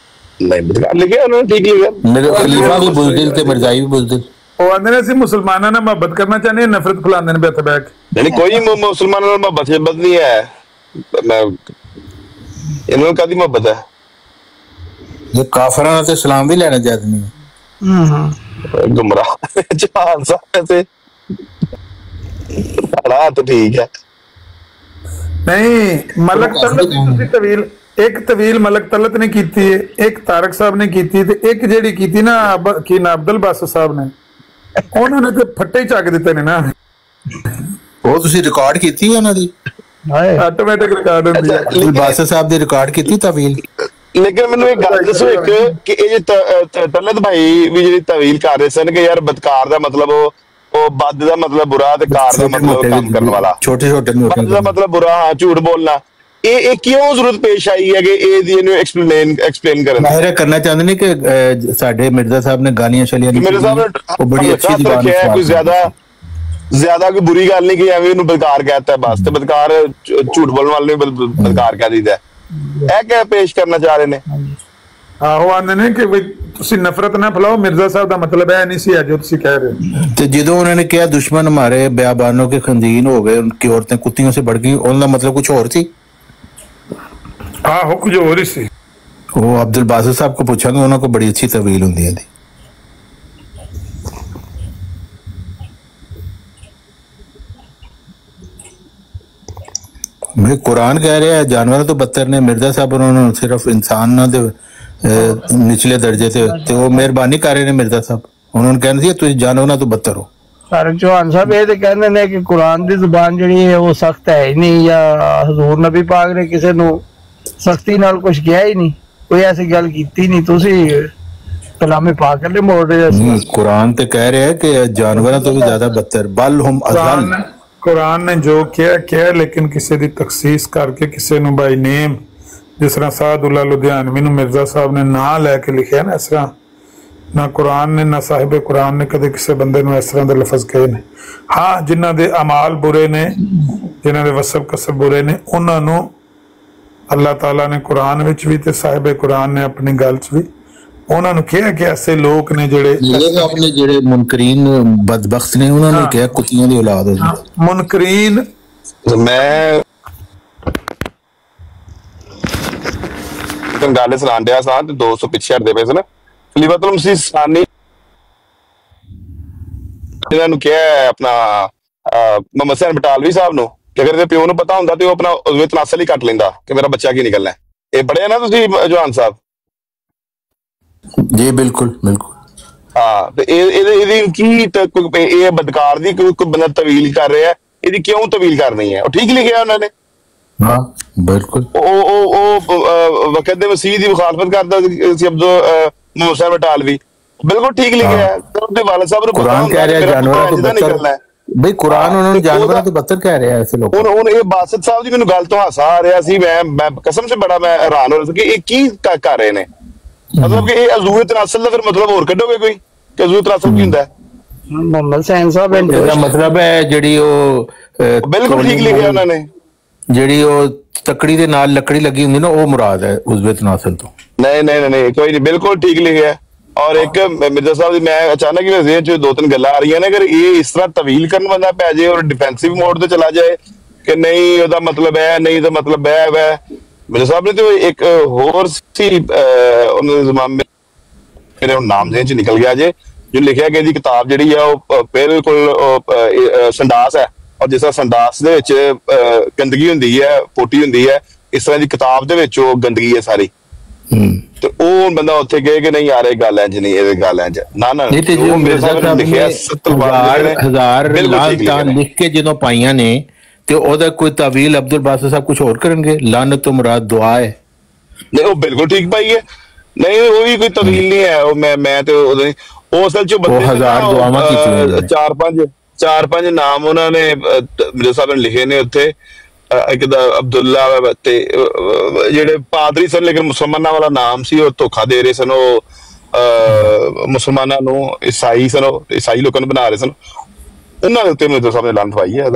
नहीं बदकार लिखे उन्होंने ठीक लिखा। मेरे खलीफा भी बुज़दिल ते मरज़ई भी बुज़दिल। ਉਹ ਆਂਦੇ ਨੇ ਅਸੀਂ ਮੁਸਲਮਾਨਾਂ ਨਾਲ ਮੁਹੱਬਤ ਕਰਨਾ ਚਾਹੁੰਦੇ, ਨਫ਼ਰਤ ਫੈਲਾਉਂਦੇ ਨੇ ਬੈਠ ਬੈਠ ਕੇ। नहीं कोई मुसलमानों ਨਾਲ ਮੁਹੱਬਤ नहीं है। मैं इन्होंने कदी मुहब्बत है? ये काफिरां नाल ते सलाम भी लेना चाहते नहीं। गुमराह जहान साहब ऐसे तो ठीक है। नहीं मलक तलत की तवील, एक तवील मलक तलत ने की थी, एक तारक साहब ने की थी, एक जेडी की थी ना की ना अब्दुल बास साहब ने, उन्होंने तो फट्टे चक दिते ने ना। वो तुसी रिकॉर्ड कीती उन्हां दी? ऑटोमेटिक रिकॉर्ड हुंदी है। अब्दुल बास साहब दी रिकॉर्ड कीती तवील? लेकिन मैनू एक गल दसो एक कि ये तलत भाई भी जी तवील कर रहे सन कि यार बदकार दा मतलब वो बद दा मतलब बुरा ते कार दा मतलब काम करने वाला, छोटे छोटे बद दा मतलब बुरा, हाँ झूठ बोलना। ये क्यों जरूरत पेश आई है कि ये दी इन्हें एक्सप्लेन करना? मैं करना चाहते नहीं कि साडे मिर्जा साहब ने गालियां शलियां मिर्जा साहब ने वो बड़ी अच्छी जुबान है, कोई ज्यादा कोई बुरी गल नहीं की एवं इन्हें बदकार कहता है बस, ते बदकार झूठ बोलने वाले ने बदकार कह दीदा है। क्या पेश करना चाह रहे ने? ਆਹੋ ਆਂਦੇ ਨੇ ਕਿ ਵੀ ਤੁਸੀਂ ਨਫ਼ਰਤ ਨਾ ਫੈਲਾਓ, ਮਿਰਜ਼ਾ ਸਾਹਿਬ ਦਾ ਮਤਲਬ ਹੈ ਨਹੀਂ ਸੀ ਜੋ ਤੁਸੀਂ ਕਹਿ ਰਹੇ ਹੋ। ਤੇ ਜਦੋਂ ਉਹਨਾਂ ਨੇ ਕਿਹਾ ਦੁਸ਼ਮਨ हमारे बेआबानों के खंजीन हो गए, उनकी औरतें कुत्तियों से बढ़ गई, उनका मतलब कुछ और थी। आहो कुछ और ही सी। वो अब्दुल बासित साहब को पूछा कि उन्होंने बड़ी अच्छी तवील होंदी है। मैं कुरान कह रहा है जानवर तो बदतर ने, मिर्जा साहब उन्होंने सिर्फ इंसान ना दे निचले दर्जे से, तो वो मेहरबानी कर रहे ने मिर्जा साहब, उन्होंने कहना सी तुम जानवर ना तो बदतर हो। तारक चौहान साहब ये तो कहने ने कि कुरान दी जुबान जिहड़ी है वो सख्त है ही नहीं, या हजूर नबी पाक ने किसी नूं सख्ती नाल कुछ किया ही नहीं, कोई ऐसी गल कीती नहीं, तुसी कलामे पाक ले मोड़ रहे। कुरान तो कह रहे हैं कि जानवर तो भी ज्यादा बदतर, बल हुम अज़ल। कुरान ने जो किया लेकिन किसी की तखसीस करके किसी ਨੂੰ ਬਾਈ ਨੇਮ, जिस तरह सादुल्ला लुधियानवी ਨੂੰ मिर्जा साहब ने ना लैके लिखिया ना, इस तरह ना कुरान ने ना साहिब कुरान ने कदे किसी बंदे ਨੂੰ इस तरह ਦੇ लफज कहे ने। हाँ जिन्हां दे अमाल बुरे ने, जिन्हां दे वसब कसब बुरे ने, उन्हां ਨੂੰ अल्लाह ताला ने कुरान विच भी ते साहिब कुरान ने अपनी गल च भी ਉਹਨਾਂ ਨੂੰ ਕਿਹਾ ਕਿ ਐਸੇ ਲੋਕ ਨੇ ਜਿਹੜੇ ਮੁਨਕਰੀਨ ਬਦਬਖਤ ਨੇ, ਉਹਨਾਂ ਨੇ ਕਿਹਾ ਕੁੱਤਿਆਂ ਦੀ ਔਲਾਦ ਹੋ ਜਾਂਦੀ ਮੁਨਕਰੀਨ। ਮੈਂ ਗੱਲ ਸੁਣਾਣ ਡਿਆ ਸਾਂ ਤੇ 200 ਪਿੱਛੇ ਹਟਦੇ ਪਏ ਸਨ। ਖਲੀਫਤੁਲ ਮਸੀਹ ਸਾਨੀ ਇਹਨਾਂ ਨੂੰ ਕਿਹਾ ਆਪਣਾ ਮੁਹੰਮਦ ਹਸਨ ਬਟਾਲਵੀ ਸਾਹਿਬ ਨੂੰ ਕਿ ਅਗਰ ਇਹਦੇ ਪਿਓ ਨੂੰ ਪਤਾ ਹੁੰਦਾ ਤੇ ਉਹ ਆਪਣਾ ਉਸਵੇਂ ਤਨਾਸਲ ਹੀ ਕੱਟ ਲੈਂਦਾ ਕਿ ਮੇਰਾ ਬੱਚਾ ਕੀ ਨਿਕਲਣਾ। ਇਹ ਪੜ੍ਹਿਆ ਨਾ ਤੁਸੀਂ ਜਵਾਨ ਸਾਹਿਬ? ਜੀ ਬਿਲकुल बिल्कुल। ਹਾਂ, ਤੇ ਇਹਦੀ ਕੀ ਇਹ ਬਦਕਾਰ ਦੀ ਕੋਈ ਬੰਦਾ ਤਵੀਲ ਕਰ ਰਿਹਾ, ਇਹਦੀ ਕਿਉਂ ਤਵੀਲ ਕਰਨੀ ਹੈ? ਉਹ ਠੀਕ ਲਿਖਿਆ ਉਹਨਾਂ ਨੇ। ਹਾਂ ਬਿਲकुल। ਉਹ ਵਕਤ ਦੇ ਮਸੀਹ ਦੀ ਮੁਖਾਲਫਤ ਕਰਦਾ ਸੀ ਮੁਹੰਮਦ ਸਾਹਿਬ ਅਟਾਲਵੀ, ਬਿਲਕੁਲ ਠੀਕ ਲਿਖਿਆ ਹੈ। ਉਹਦੇ ਵਾਲਿਦ ਸਾਹਿਬ ਨੂੰ ਕੁਰਾਨ ਕਹਿ ਰਿਹਾ ਜਾਨਵਰਾਂ ਤੋਂ ਬੱਤਰ, ਬਈ ਕੁਰਾਨ ਉਹਨਾਂ ਨੂੰ ਜਾਨਵਰਾਂ ਤੋਂ ਬੱਤਰ ਕਹਿ ਰਿਹਾ ਐਸੇ ਲੋਕ। ਹੁਣ ਇਹ ਬਾਸਤ ਸਾਹਿਬ ਦੀ ਮੈਨੂੰ ਗੱਲ ਤੋਂ ਹਾਸਾ ਆ ਰਿਹਾ ਸੀ, ਮੈਂ ਕਸਮ ਸੇ ਬੜਾ ਮੈਂ ਹੈਰਾਨ ਹੋ ਰਿਹਾ ਸੀ ਕਿ ਇਹ ਕੀ ਕਰ ਰਹੇ ਨੇ। ਮਤਲਬ ਕਿ ਇਹ ਅਜ਼ੂਏ ਤਨਾਸਲ ਦਾ ਫਿਰ ਮਤਲਬ ਹੋਰ ਕੱਢੋਗੇ ਕੋਈ ਕਿ ਅਜ਼ੂਏ ਤਨਾਸਲ ਕੀ ਹੁੰਦਾ? ਮੁਹੰਮਦ ਹੁਸੈਨ ਸਾਹਿਬ ਇਹਦਾ ਮਤਲਬ ਹੈ ਜਿਹੜੀ ਉਹ ਬਿਲਕੁਲ ਠੀਕ ਲਿਖਿਆ ਉਹਨਾਂ ਨੇ, ਜਿਹੜੀ ਉਹ ਤਕੜੀ ਦੇ ਨਾਲ ਲੱਕੜੀ ਲੱਗੀ ਹੁੰਦੀ ਨਾ, ਉਹ ਮੁਰਾਦ ਹੈ ਉਜ਼ਵੇ ਤਨਾਸਲ ਤੋਂ। ਨਹੀਂ ਕੋਈ ਨਹੀਂ, ਬਿਲਕੁਲ ਠੀਕ ਲਿਖਿਆ। ਔਰ ਇੱਕ ਮਿਰਜ਼ਾ ਸਾਹਿਬ ਦੀ ਮੈਂ ਅਚਾਨਕ ਹੀ ਜ਼ੇਨ ਚ ਦੋ ਤਿੰਨ ਗੱਲਾਂ ਆ ਰਹੀਆਂ ਨੇ, ਅਗਰ ਇਹ ਇਸ ਤਰ੍ਹਾਂ ਤਵੀਲ ਕਰਨ ਬੰਦਾ ਪੈ ਜਾਏ ਔਰ ਡਿਫੈਂਸਿਵ ਮੋਡ ਤੇ ਚਲਾ ਜਾਏ ਕਿ ਨਹੀਂ ਉਹਦਾ ਮਤਲਬ ਹੈ, ਨਹੀਂ ਤਾਂ ਮਤਲਬ ਹੈ ਮਿਰਜ਼ਾ ਸਾਹਿਬ ਨੇ ਤੇ ਇੱਕ ਹੋਰ ਸੀ ਉਹਨਾਂ ਦੇ ਜ਼ਮਾਨੇ ਮੇਰੇ ਹੁਣ ਨਾਮ ਜ਼ੇਨ ਚ ਨਿਕਲ ਗਿਆ ਜੇ, ਜੋ ਲਿਖਿਆ ਕਿ ਇਹਦੀ ਕਿਤਾਬ ਜਿਹੜੀ ਆ ਉਹ ਬਿਲਕੁਲ ਸੰਦਾਸ ਹੈ, ਔਰ ਜਿਸ ਤਰ੍ਹਾਂ ਸੰਦਾਸ ਦੇ ਵਿੱਚ ਗੰਦਗੀ ਹੁੰਦੀ ਹੈ, ਪੋਟੀ ਹੁੰਦੀ ਹੈ, ਇਸ ਤਰ੍ਹਾਂ ਦੀ ਕਿਤਾਬ ਦੇ ਵਿੱਚ ਉਹ ਗੰਦਗੀ ਹੈ ਸਾਰੀ। ਤੇ ਉਹ ਬੰਦਾ ਉੱਥੇ ਕਹੇ ਕਿ ਨਹੀਂ ਯਾਰ ਇਹ ਗੱਲ ਇੰਝ ਨਹੀਂ, ਇਹ ਗੱਲ ਇੰਝ ਨਾ ਨਹੀਂ। ਤੇ ਜੋ ਮਿਰਜ਼ਾ ਸਾਹਿਬ ਨੇ ਹਜ਼ਾਰ ਲਿਖ ਕੇ ਜਦੋਂ ਪਾਈਆਂ ਨੇ ਤੇ ਉਹਦਾ ਕੋਈ ਤਾਵੀਲ ਅਬਦੁਲ ਬਾਸਿਤ ਸਾਹਿਬ ਕੁਝ ਹੋਰ ਕਰਨਗੇ? ਲਾਨਤ ਤੋਂ ਮੁਰਾਦ ਦੁਆ ਹੈ। ਨਹੀਂ ਉਹ ਬਿਲਕੁਲ ਠੀਕ ਪਾਈ ਹੈ, ਨਹੀਂ ਉਹ ਵੀ ਕੋਈ ਤਵੀਲ ਨਹੀਂ ਹੈ। ਉਹ ਮੈਂ ਤੇ ਉਹਦੇ ਉਹ ਅਸਲ ਚ ਬੰਦੇ ਹਜ਼ਾਰ ਦੁਆਵਾਂ ਕੀਤੀਆਂ, ਚਾਰ ਪੰਜ ਨਾਮ ਉਹਨਾਂ ਨੇ ਮਿਰਜ਼ਾ ਸਾਹਿਬ ਨੇ ਲਿਖੇ ਨੇ ਉੱਥੇ। ਇੱਕ ਦਾ ਅਬਦੁੱਲਾ ਤੇ ਜਿਹੜੇ ਪਾਦਰੀ ਸਨ, ਲੇਕਿਨ ਮੁਸਲਮਾਨਾਂ ਵਾਲਾ ਨਾਮ ਸੀ, ਉਹ ਧੋਖਾ ਦੇ ਰਹੇ ਸਨ, ਉਹ ਮੁਸਲਮਾਨਾਂ ਨੂੰ ਈਸਾਈ ਸਨ, ਉਹ ਈਸਾਈ ਲੋਕਾਂ ਨੂੰ ਬਣਾ ਰਹੇ ਸਨ। ਉਹਨਾਂ ਦੇ ਉੱਤੇ ਮਿਰਜ਼ਾ ਸਾਹਿਬ ਨੇ ਲਾਨਤ ਪਾਈ ਹੈ।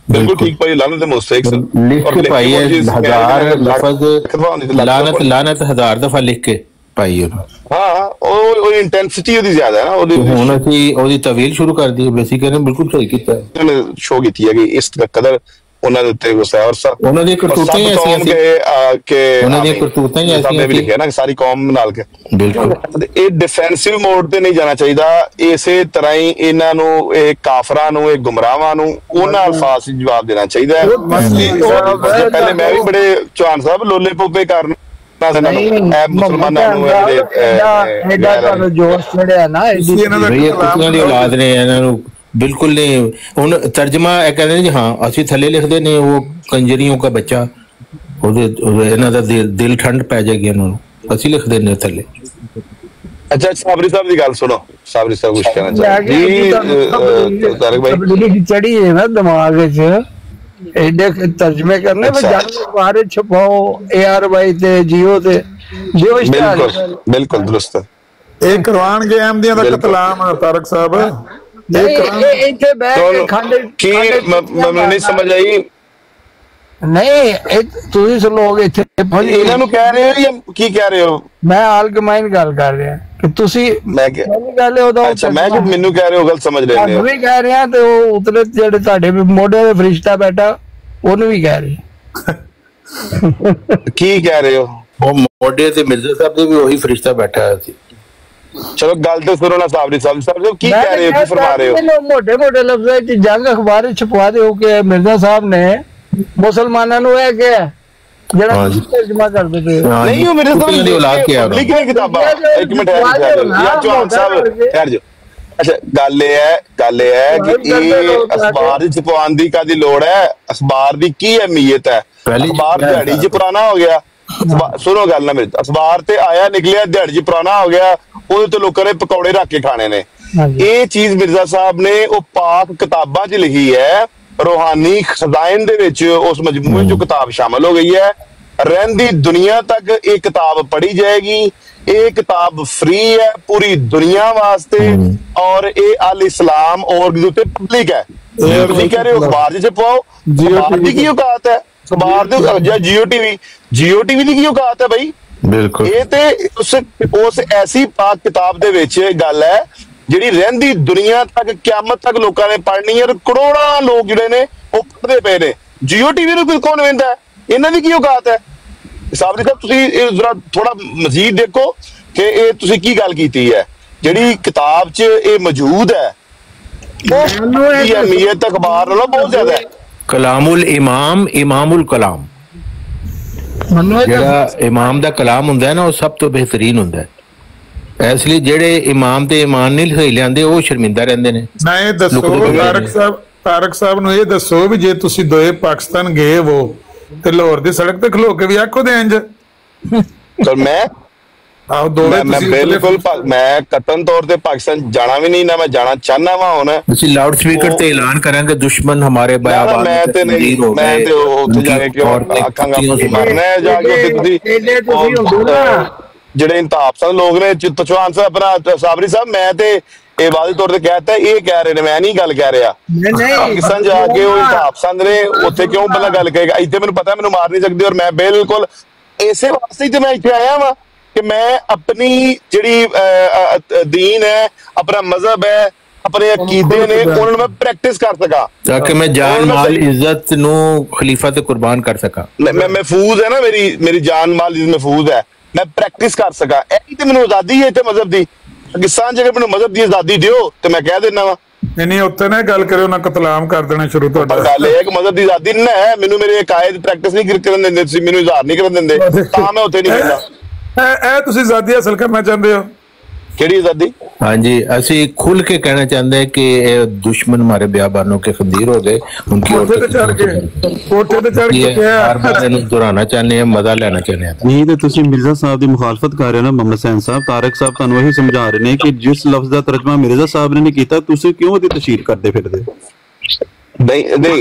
ਬਿਲਕੁਲ ਠੀਕ ਪਾਈ, ਲਾਨਤ ਤੇ ਮੁਸਤਹਿਕ ਸਨ, ਲਿਖ ਕੇ ਪਾਈ ਹੈ। ਹਜ਼ਾਰ ਲਫ਼ਜ਼ ਲਾਨਤ ਹਜ਼ਾਰ ਦਫਾ ਲਿਖ ਕੇ ਪਾਈ ਹੈ। ਹਾਂ ਉਹ ਇੰਟੈਂਸਿਟੀ ਉਹਦੀ ਜ਼ਿਆਦਾ ਹੈ ਨਾ ਉਹਦੀ। ਹੁਣ ਅਸੀਂ ਉਹਦੀ ਤਵੀਲ ਸ਼ੁਰੂ ਕਰ ਦੀ, ਬੇਸਿਕਲੀ ਬਿਲਕੁਲ ਸਹੀ ਕੀਤਾ, ਸ਼ੋਅ ਕੀਤੀ ਹੈ ਕਿ ਇਸ ਕਦਰ ਉਹਨਾਂ ਦੇ ਉੱਤੇ ਗੁੱਸਾ ਹੈ। ਔਰ ਉਹਨਾਂ ਦੀ ਕਰਤੂਤਾਂ ਹੀ ਐਸੀਆਂ ਸੀ ਕਿ ਉਹਨਾਂ ਦੀ ਕਰਤੂਤਾਂ ਹੀ ਐਸੀਆਂ ਵੀ ਲਿਖਿਆ ਨਾ ਸਾਰੀ ਕੌਮ ਨਾਲ ਕੇ। ਬਿਲਕੁਲ ਇਹ ਡਿਫੈਂਸਿਵ ਮੋਡ ਤੇ ਨਹੀਂ ਜਾਣਾ ਚਾਹੀਦਾ। ਇਸੇ ਤਰ੍ਹਾਂ ਹੀ ਇਹਨਾਂ ਨੂੰ, ਇਹ ਕਾਫਰਾਂ ਨੂੰ, ਇਹ ਗੁੰਮਰਾਹਾਂ ਨੂੰ ਉਹਨਾਂ ਅਲਫਾਜ਼ ਵਿੱਚ ਜਵਾਬ ਦੇਣਾ ਚਾਹੀਦਾ ਹੈ। ਪਹਿਲੇ ਮੈਂ ਵੀ ਬੜੇ ਚੌਹਾਨ ਸਾਹਿਬ ਲੋਲੇ ਪੋਪੇ ਕਰਨ ਮੁਸਲਮਾਨਾਂ ਨੂੰ ਜੋਸ਼ ਚੜਿਆ ਨਾ, ਕੁੱਤਿਆਂ ਦੀ ਔਲਾਦ ਨੇ ਇਹਨਾਂ ਨੂੰ ਬਿਲकुल नहीं। ਹੁਣ ਤਰਜਮਾ ਇਹ ਕਹਿੰਦੇ ਨੇ ਜੀ ਹਾਂ ਅਸੀਂ ਥੱਲੇ ਲਿਖਦੇ ਨੇ ਉਹ ਕੰਜਰੀਆਂ ਦਾ ਬੱਚਾ, ਉਹਦੇ ਇਹਨਾਂ ਦਾ ਦਿਲ ਠੰਡ ਪੈ ਜਾਏਗੀ ਇਹਨਾਂ ਨੂੰ, ਅਸੀਂ ਲਿਖਦੇ ਨੇ ਥੱਲੇ। ਅੱਛਾ ਸਾਬਰੀ ਸਾਹਿਬ ਦੀ ਗੱਲ ਸੁਣੋ, ਸਾਬਰੀ ਸਾਹਿਬ ਕੁਝ ਕਹਿਣਾ ਚਾਹੁੰਦੇ ਜੀ। ਤਾਰਿਕ ਭਾਈ ਚੜੀ ਹੈ ਨਾ ਦਿਮਾਗ ਵਿੱਚ ਐਡੇ ਤਰਜਮੇ ਕਰਨੇ, ਬਾਰੇ ਛਪਾਓ ARY ਤੇ ਜੀਓ ਤੇ ਜੀਓ ਸਟਾਰ। ਬਿਲਕੁਲ ਦਰੁਸਤ। ਇਹ ਕਰਵਾਣਗੇ ਅਹਿਮਦੀਆਂ ਦਾ ਕਤਲਾਮ ਤਾਰਕ ਸਾਹਿਬ। ਇੱਥੇ ਬਹਿ ਕੇ ਖੰਡ ਕੀ ਮੈਨੂੰ ਨਹੀਂ ਸਮਝ ਆਈ। ਨਹੀਂ ਤੁਸੀਂ ਲੋਕ ਇੱਥੇ ਇਹਨਾਂ ਨੂੰ ਕਹਿ ਰਹੇ ਹੋ ਜਾਂ ਕੀ ਕਹਿ ਰਹੇ ਹੋ? ਮੈਂ ਆਲਗਮਾਈਨ ਗੱਲ ਕਰ ਰਿਹਾ ਕਿ ਤੁਸੀਂ ਗੱਲ ਉਹਦਾ। ਅੱਛਾ ਮੈਂ ਜੋ ਮੈਨੂੰ ਕਹਿ ਰਹੇ ਹੋ ਗਲਤ ਸਮਝ ਰਹੇ ਹੋ। ਵੀ ਕਹਿ ਰਿਹਾ ਤੇ ਉਹ ਉਤਲੇ ਜਿਹੜੇ ਤੁਹਾਡੇ ਮੋਢੇ ਤੇ ਫਰਿਸ਼ਤਾ ਬੈਠਾ ਉਹਨੂੰ ਵੀ ਕਹਿ ਰਹੇ। ਕੀ ਕਹਿ ਰਹੇ ਹੋ? ਉਹ ਮੋਢੇ ਤੇ ਮਿਰਜ਼ਾ ਸਾਹਿਬ ਦੇ ਵੀ ਉਹੀ ਫਰਿਸ਼ਤਾ ਬੈਠਾ ਹੋਇਆ ਸੀ। ਚਲੋ ਗੱਲ ਤੇ ਸੁਣੋ ਨਾ ਸਾਬਰੀ ਸਾਹਿਬ ਕੀ ਕਹਿ ਰਹੇ ਹੋ, ਕੀ ਫਰਮਾ ਰਹੇ ਹੋ? ਮੋਟੇ ਮੋਟੇ ਲਫ਼ਜ਼ਾਂ ਚ ਜੰਗ ਅਖਬਾਰ ਛਪਵਾ ਦਿਓ ਕਿ ਮਿਰਜ਼ਾ ਸਾਹਿਬ ਨੇ ਮੁਸਲਮਾਨਾਂ ਨੂੰ ਇਹ ਕਿਹਾ ਜਿਹੜਾ ਤਰਜਮਾ ਕਰਦੇ ਪਏ। ਨਹੀਂ ਉਹ ਮੇਰੇ ਸਾਹਿਬ ਦੀ ਔਲਾਦ ਕਿਹਾ ਲਿਖੀਆਂ ਕਿਤਾਬਾਂ। ਇੱਕ ਮਿੰਟ ਯਾਰ ਚੌਹਾਨ ਸਾਹਿਬ ਠਹਿਰ ਜਾਓ। ਅੱਛਾ ਗੱਲ ਇਹ ਹੈ ਕਿ ਇਹ ਅਖਬਾਰ ਦੀ ਛਪਵਾਉਣ ਦੀ ਕਾਹਦੀ ਲੋੜ ਹੈ? ਅਖਬਾਰ ਦੀ ਕੀ ਅਹਿਮੀਅਤ ਹੈ? ਅਖਬਾਰ ਦਿਹਾੜੀ ਚ ਪੁਰਾਣਾ ਹੋ ਗਿਆ। ਸੁਣੋ ਗੱਲ ਨਾ ਮੇਰੀ, ਅਖਬਾਰ ਤੇ ਆਇਆ ਨਿਕਲਿਆ ਦਿਹਾੜੀ ਚ ਪੁਰਾਣਾ ਹੋ ਗਿਆ, ਉਹਦੇ ਤੇ ਲੋਕਾਂ ਨੇ ਪਕੌੜੇ ਰੱਖ ਕੇ ਖਾਣੇ ਨੇ। ਇਹ ਚੀਜ਼ ਮਿਰਜ਼ਾ ਸਾਹਿਬ ਨੇ ਉਹ ਪਾਕ ਕਿਤਾਬਾਂ 'ਚ ਲਿਖੀ ਹੈ, ਰੂਹਾਨੀ ਖਜ਼ਾਇਨ ਦੇ ਵਿੱਚ ਉਸ ਮਜਮੂਏ 'ਚ ਕਿਤਾਬ ਸ਼ਾਮਲ ਹੋ ਗਈ ਹੈ। ਰਹਿੰਦੀ ਦੁਨੀਆ ਤੱਕ ਇਹ ਕਿਤਾਬ ਪੜ੍ਹੀ ਜਾਏਗੀ। ਇਹ ਕਿਤਾਬ ਫ੍ਰੀ ਹੈ ਪੂਰੀ ਦੁਨੀਆ ਵਾਸਤੇ, ਔਰ ਇਹ ਅਲ ਇਸਲਾਮ ਔਰ ਦੇ ਉੱਤੇ ਪਬਲਿਕ ਹੈ। ਤੁਸੀਂ ਕਹਿ ਰਹੇ ਹੋ ਅਖਬਾਰ 'ਚ ਪਾਓ, ਅਖਬਾਰ ਦੀ ਕੀ ਔਕਾਤ ਹੈ? ਅਖਬਾਰ ਦੇ ਜਾਂ ਜੀਓ ਟੀਵੀ ਦੀ ਕੀ ਔਕਾਤ ਹੈ ਬਈ? ਬਿਲਕੁਲ ਇਹ ਤੇ ਉਸ ਐਸੀ ਪਾਕ ਕਿਤਾਬ ਦੇ ਵਿੱਚ ਗੱਲ ਹੈ ਜਿਹੜੀ ਰਹਿੰਦੀ ਦੁਨੀਆ ਤੱਕ ਕਿਆਮਤ ਤੱਕ ਲੋਕਾਂ ਨੇ ਪੜ੍ਹਨੀ ਹੈ। ਕਰੋੜਾਂ ਲੋਕ ਜਿਹੜੇ ਨੇ ਉਹ ਪੜ੍ਹਦੇ ਪਏ ਨੇ। ਜੀਓ ਟੀਵੀ ਨੂੰ ਕੌਣ ਵੇਖਦਾ ਹੈ? ਇਹਨਾਂ ਦੀ ਕੀ ਔਕਾਤ ਹੈ? ਸਾਬਰੀ ਸਾਹਿਬ ਤੁਸੀਂ ਜ਼ਰਾ ਥੋੜਾ ਮਜ਼ੀਦ ਦੇਖੋ ਕਿ ਇਹ ਤੁਸੀਂ ਕੀ ਗੱਲ ਕੀਤੀ ਹੈ। ਜਿਹੜੀ ਕਿਤਾਬ 'ਚ ਇਹ ਮੌਜੂਦ ਹੈ ਉਹ ਅਹਿਮੀਅਤ ਅਖਬਾਰ ਨਾਲੋਂ ਬਹੁਤ ਜ਼ਿਆਦਾ ਹੈ। ਕਲਾਮੁਲ ਇਮਾਮ ਇਮਾਮੁਲ ਕਲਾਮ, ਜਿਹੜਾ ਇਮਾਮ ਦਾ ਕਲਾਮ ਹੁੰਦਾ ਹੈ ਨਾ ਉਹ ਸਭ ਤੋਂ ਬਿਹਤਰੀਨ ਹੁੰਦਾ ਹੈ। ਇਸ ਲਈ ਜਿਹੜੇ ਇਮਾਮ ਤੇ ਇਮਾਨ ਨਹੀਂ ਸਹੀ ਲਿਆਂਦੇ ਉਹ ਸ਼ਰਮਿੰਦਾ ਰਹਿੰਦੇ ਨੇ। ਨਾ ਇਹ ਦੱਸੋ ਤਾਰਕ ਸਾਹਿਬ ਨੂੰ ਇਹ ਦੱਸੋ ਵੀ ਜੇ ਤੁਸੀਂ ਦੋਏ ਪਾਕਿਸਤਾਨ ਗਏ ਹੋ ਤੇ ਲਾਹੌਰ ਦੀ ਸੜਕ ਤੇ ਖਲੋ ਕੇ ਵੀ ਆਖੋ ਦੇ ਇੰਜ ਪਰ ਮੈਂ ਬਿਲਕੁਲ ਮੈਂ ਕਤਨ ਤੌਰ ਤੇ ਪਾਕਿਸਤਾਨ ਜਾਣਾ ਵੀ ਨਹੀਂ, ਨਾ ਮੈਂ ਜਾਣਾ ਚਾਹਨਾ ਵਾ। ਹੁਣ ਅਸੀਂ ਲਾਊਡ ਸਪੀਕਰ ਤੇ ਐਲਾਨ ਕਰਾਂਗੇ ਦੁਸ਼ਮਨ ਹਮਾਰੇ ਬयाबान ਮੈਂ ਤੇ ਨਹੀਂ, ਮੈਂ ਤੇ ਉੱਥੇ ਜਾ ਕੇ ਕਿਉਂ ਆਖਾਂਗਾ ਮੈਂ ਜਾ ਕੇ ਤੁਸੀਂ ਜਿਹੜੇ ਇੰਤਹਾਬਪਸੰਦ ਲੋਕ ਨੇ ਚੌਹਾਨ ਸਾਹਿਬ ਆਪਣਾ ਸਾਬਰੀ ਸਾਹਿਬ, ਮੈਂ ਤੇ ਇਹ ਵਾਅਦੇ ਤੌਰ ਤੇ ਕਹਿਤਾ, ਇਹ ਕਹਿ ਰਹੇ ਨੇ, ਮੈਂ ਨਹੀਂ ਗੱਲ ਕਹਿ ਰਿਹਾ। ਪਾਕਿਸਤਾਨ ਜਾ ਕੇ ਉਹ ਇੰਤਹਾਬਪਸੰਦ ਨੇ ਉੱਥੇ ਕਿਉਂ ਬੰਦਾ ਗੱਲ ਕਹੇਗਾ? ਇੱਥੇ ਮੈਨੂੰ ਪਤਾ ਮੈਨੂੰ ਮਾਰ ਨਹੀਂ ਸਕਦੇ, ਔਰ ਮੈਂ ਬਿਲਕੁਲ ਇਸੇ ਵਾਸਤੇ ਤੇ ਮੈਂ ਇੱਥੇ ਆਇਆ ਵਾਂ ਕਿ ਮੈਂ ਆਪਣੀ ਜਿਹੜੀ ਦੀਨ ਹੈ, ਆਪਣਾ ਮਜ਼ਹਬ ਹੈ, ਆਪਣੇ ਅਕੀਦੇ ਨੇ, ਉਹਨਾਂ ਨੂੰ ਮੈਂ ਪ੍ਰੈਕਟਿਸ ਕਰ ਸਕਾਂ ਤਾਂ ਕਿ ਮੈਂ ਜਾਨ ਮਾਲ ਇੱਜ਼ਤ ਨੂੰ ਖਲੀਫਾ ਤੇ ਕੁਰਬਾਨ ਕਰ ਸਕਾਂ। ਮੈਂ ਮਹਿਫੂਜ਼ ਹੈ ਨਾ, ਮੇਰੀ ਜਾਨ ਮਾਲ ਇੱਜ਼ਤ ਮਹਿਫੂਜ਼ ਹੈ, ਮੈਂ ਪ੍ਰੈਕਟਿਸ ਕਰ ਸਕਾਂ। ਇਹੀ ਤੇ ਮੈਨੂੰ ਆਜ਼ਾਦੀ ਹੈ ਇੱਥੇ ਮਜ਼ਹਬ ਦੀ। ਪਾਕਿਸਤਾਨ ਜੇਕਰ ਮੈਨੂੰ ਮਜ਼ਹਬ ਦੀ ਆਜ਼ਾਦੀ ਦਿਓ ਤੇ ਮੈਂ ਕਹਿ ਦੇਣਾ ਵਾ ਨਹੀਂ ਉੱਥੇ ਨਾ ਗੱਲ ਕਰਿਓ ਨਾ ਕਤਲਾਮ ਕਰ ਦੇਣਾ ਸ਼ੁਰੂ। ਤੁਹਾਡਾ ਗੱਲ ਇਹ ਹੈ ਕਿ ਮਜ਼ਹਬ ਦੀ ਆਜ਼ਾਦੀ ਨਾ ਹੈ, ਮੈਨੂੰ ਮੇਰੇ ਕਾਇਦ ਪ੍ਰੈਕਟਿਸ ਨਹੀਂ ਕਰਨ ਦਿੰਦੇ, ਤੁਸੀਂ ਮੈਨੂੰ ਇਜ਼ਹਾਰ ਨਹੀਂ ਕਰਨ ਦਿੰਦੇ, ਤਾਂ ਮੈਂ ਉੱਥੇ ਨਹੀਂ ਕਹਿੰਦਾ। ਇਹ ਤੁਸੀਂ ਆਜ਼ਾਦੀ ਹਾਸਲ ਕਰਨਾ ਚਾਹੁੰਦੇ ਹੋ? ਕਿਹੜੀ ਆਜ਼ਾਦੀ? ਹਾਂਜੀ, ਅਸੀਂ खुल के कहना चाहते हैं कि दुश्मन हमारे बयाबानों के खंदीर हो गए, उनकी दोहराना चाहते हैं, मजा लेना चाहते हैं। नहीं तो तुसी मिर्जा साहब की मुखालफत कर रहे हो ना मोहम्मद हुसैन साहब। तारक साहब ਤੁਹਾਨੂੰ ਇਹੀ ਸਮਝਾ ਰਹੇ ਨੇ ਕਿ ਜਿਸ ਲਫ਼ਜ਼ ਦਾ ਤਰਜਮਾ ਮਿਰਜ਼ਾ ਸਾਹਿਬ ਨੇ ਕੀਤਾ ਤੁਸੀਂ ਕਿਉਂ ਉਹਦੀ ਤਸ਼ਹੀਰ ਕਰਦੇ ਫਿਰਦੇ? ਨਹੀਂ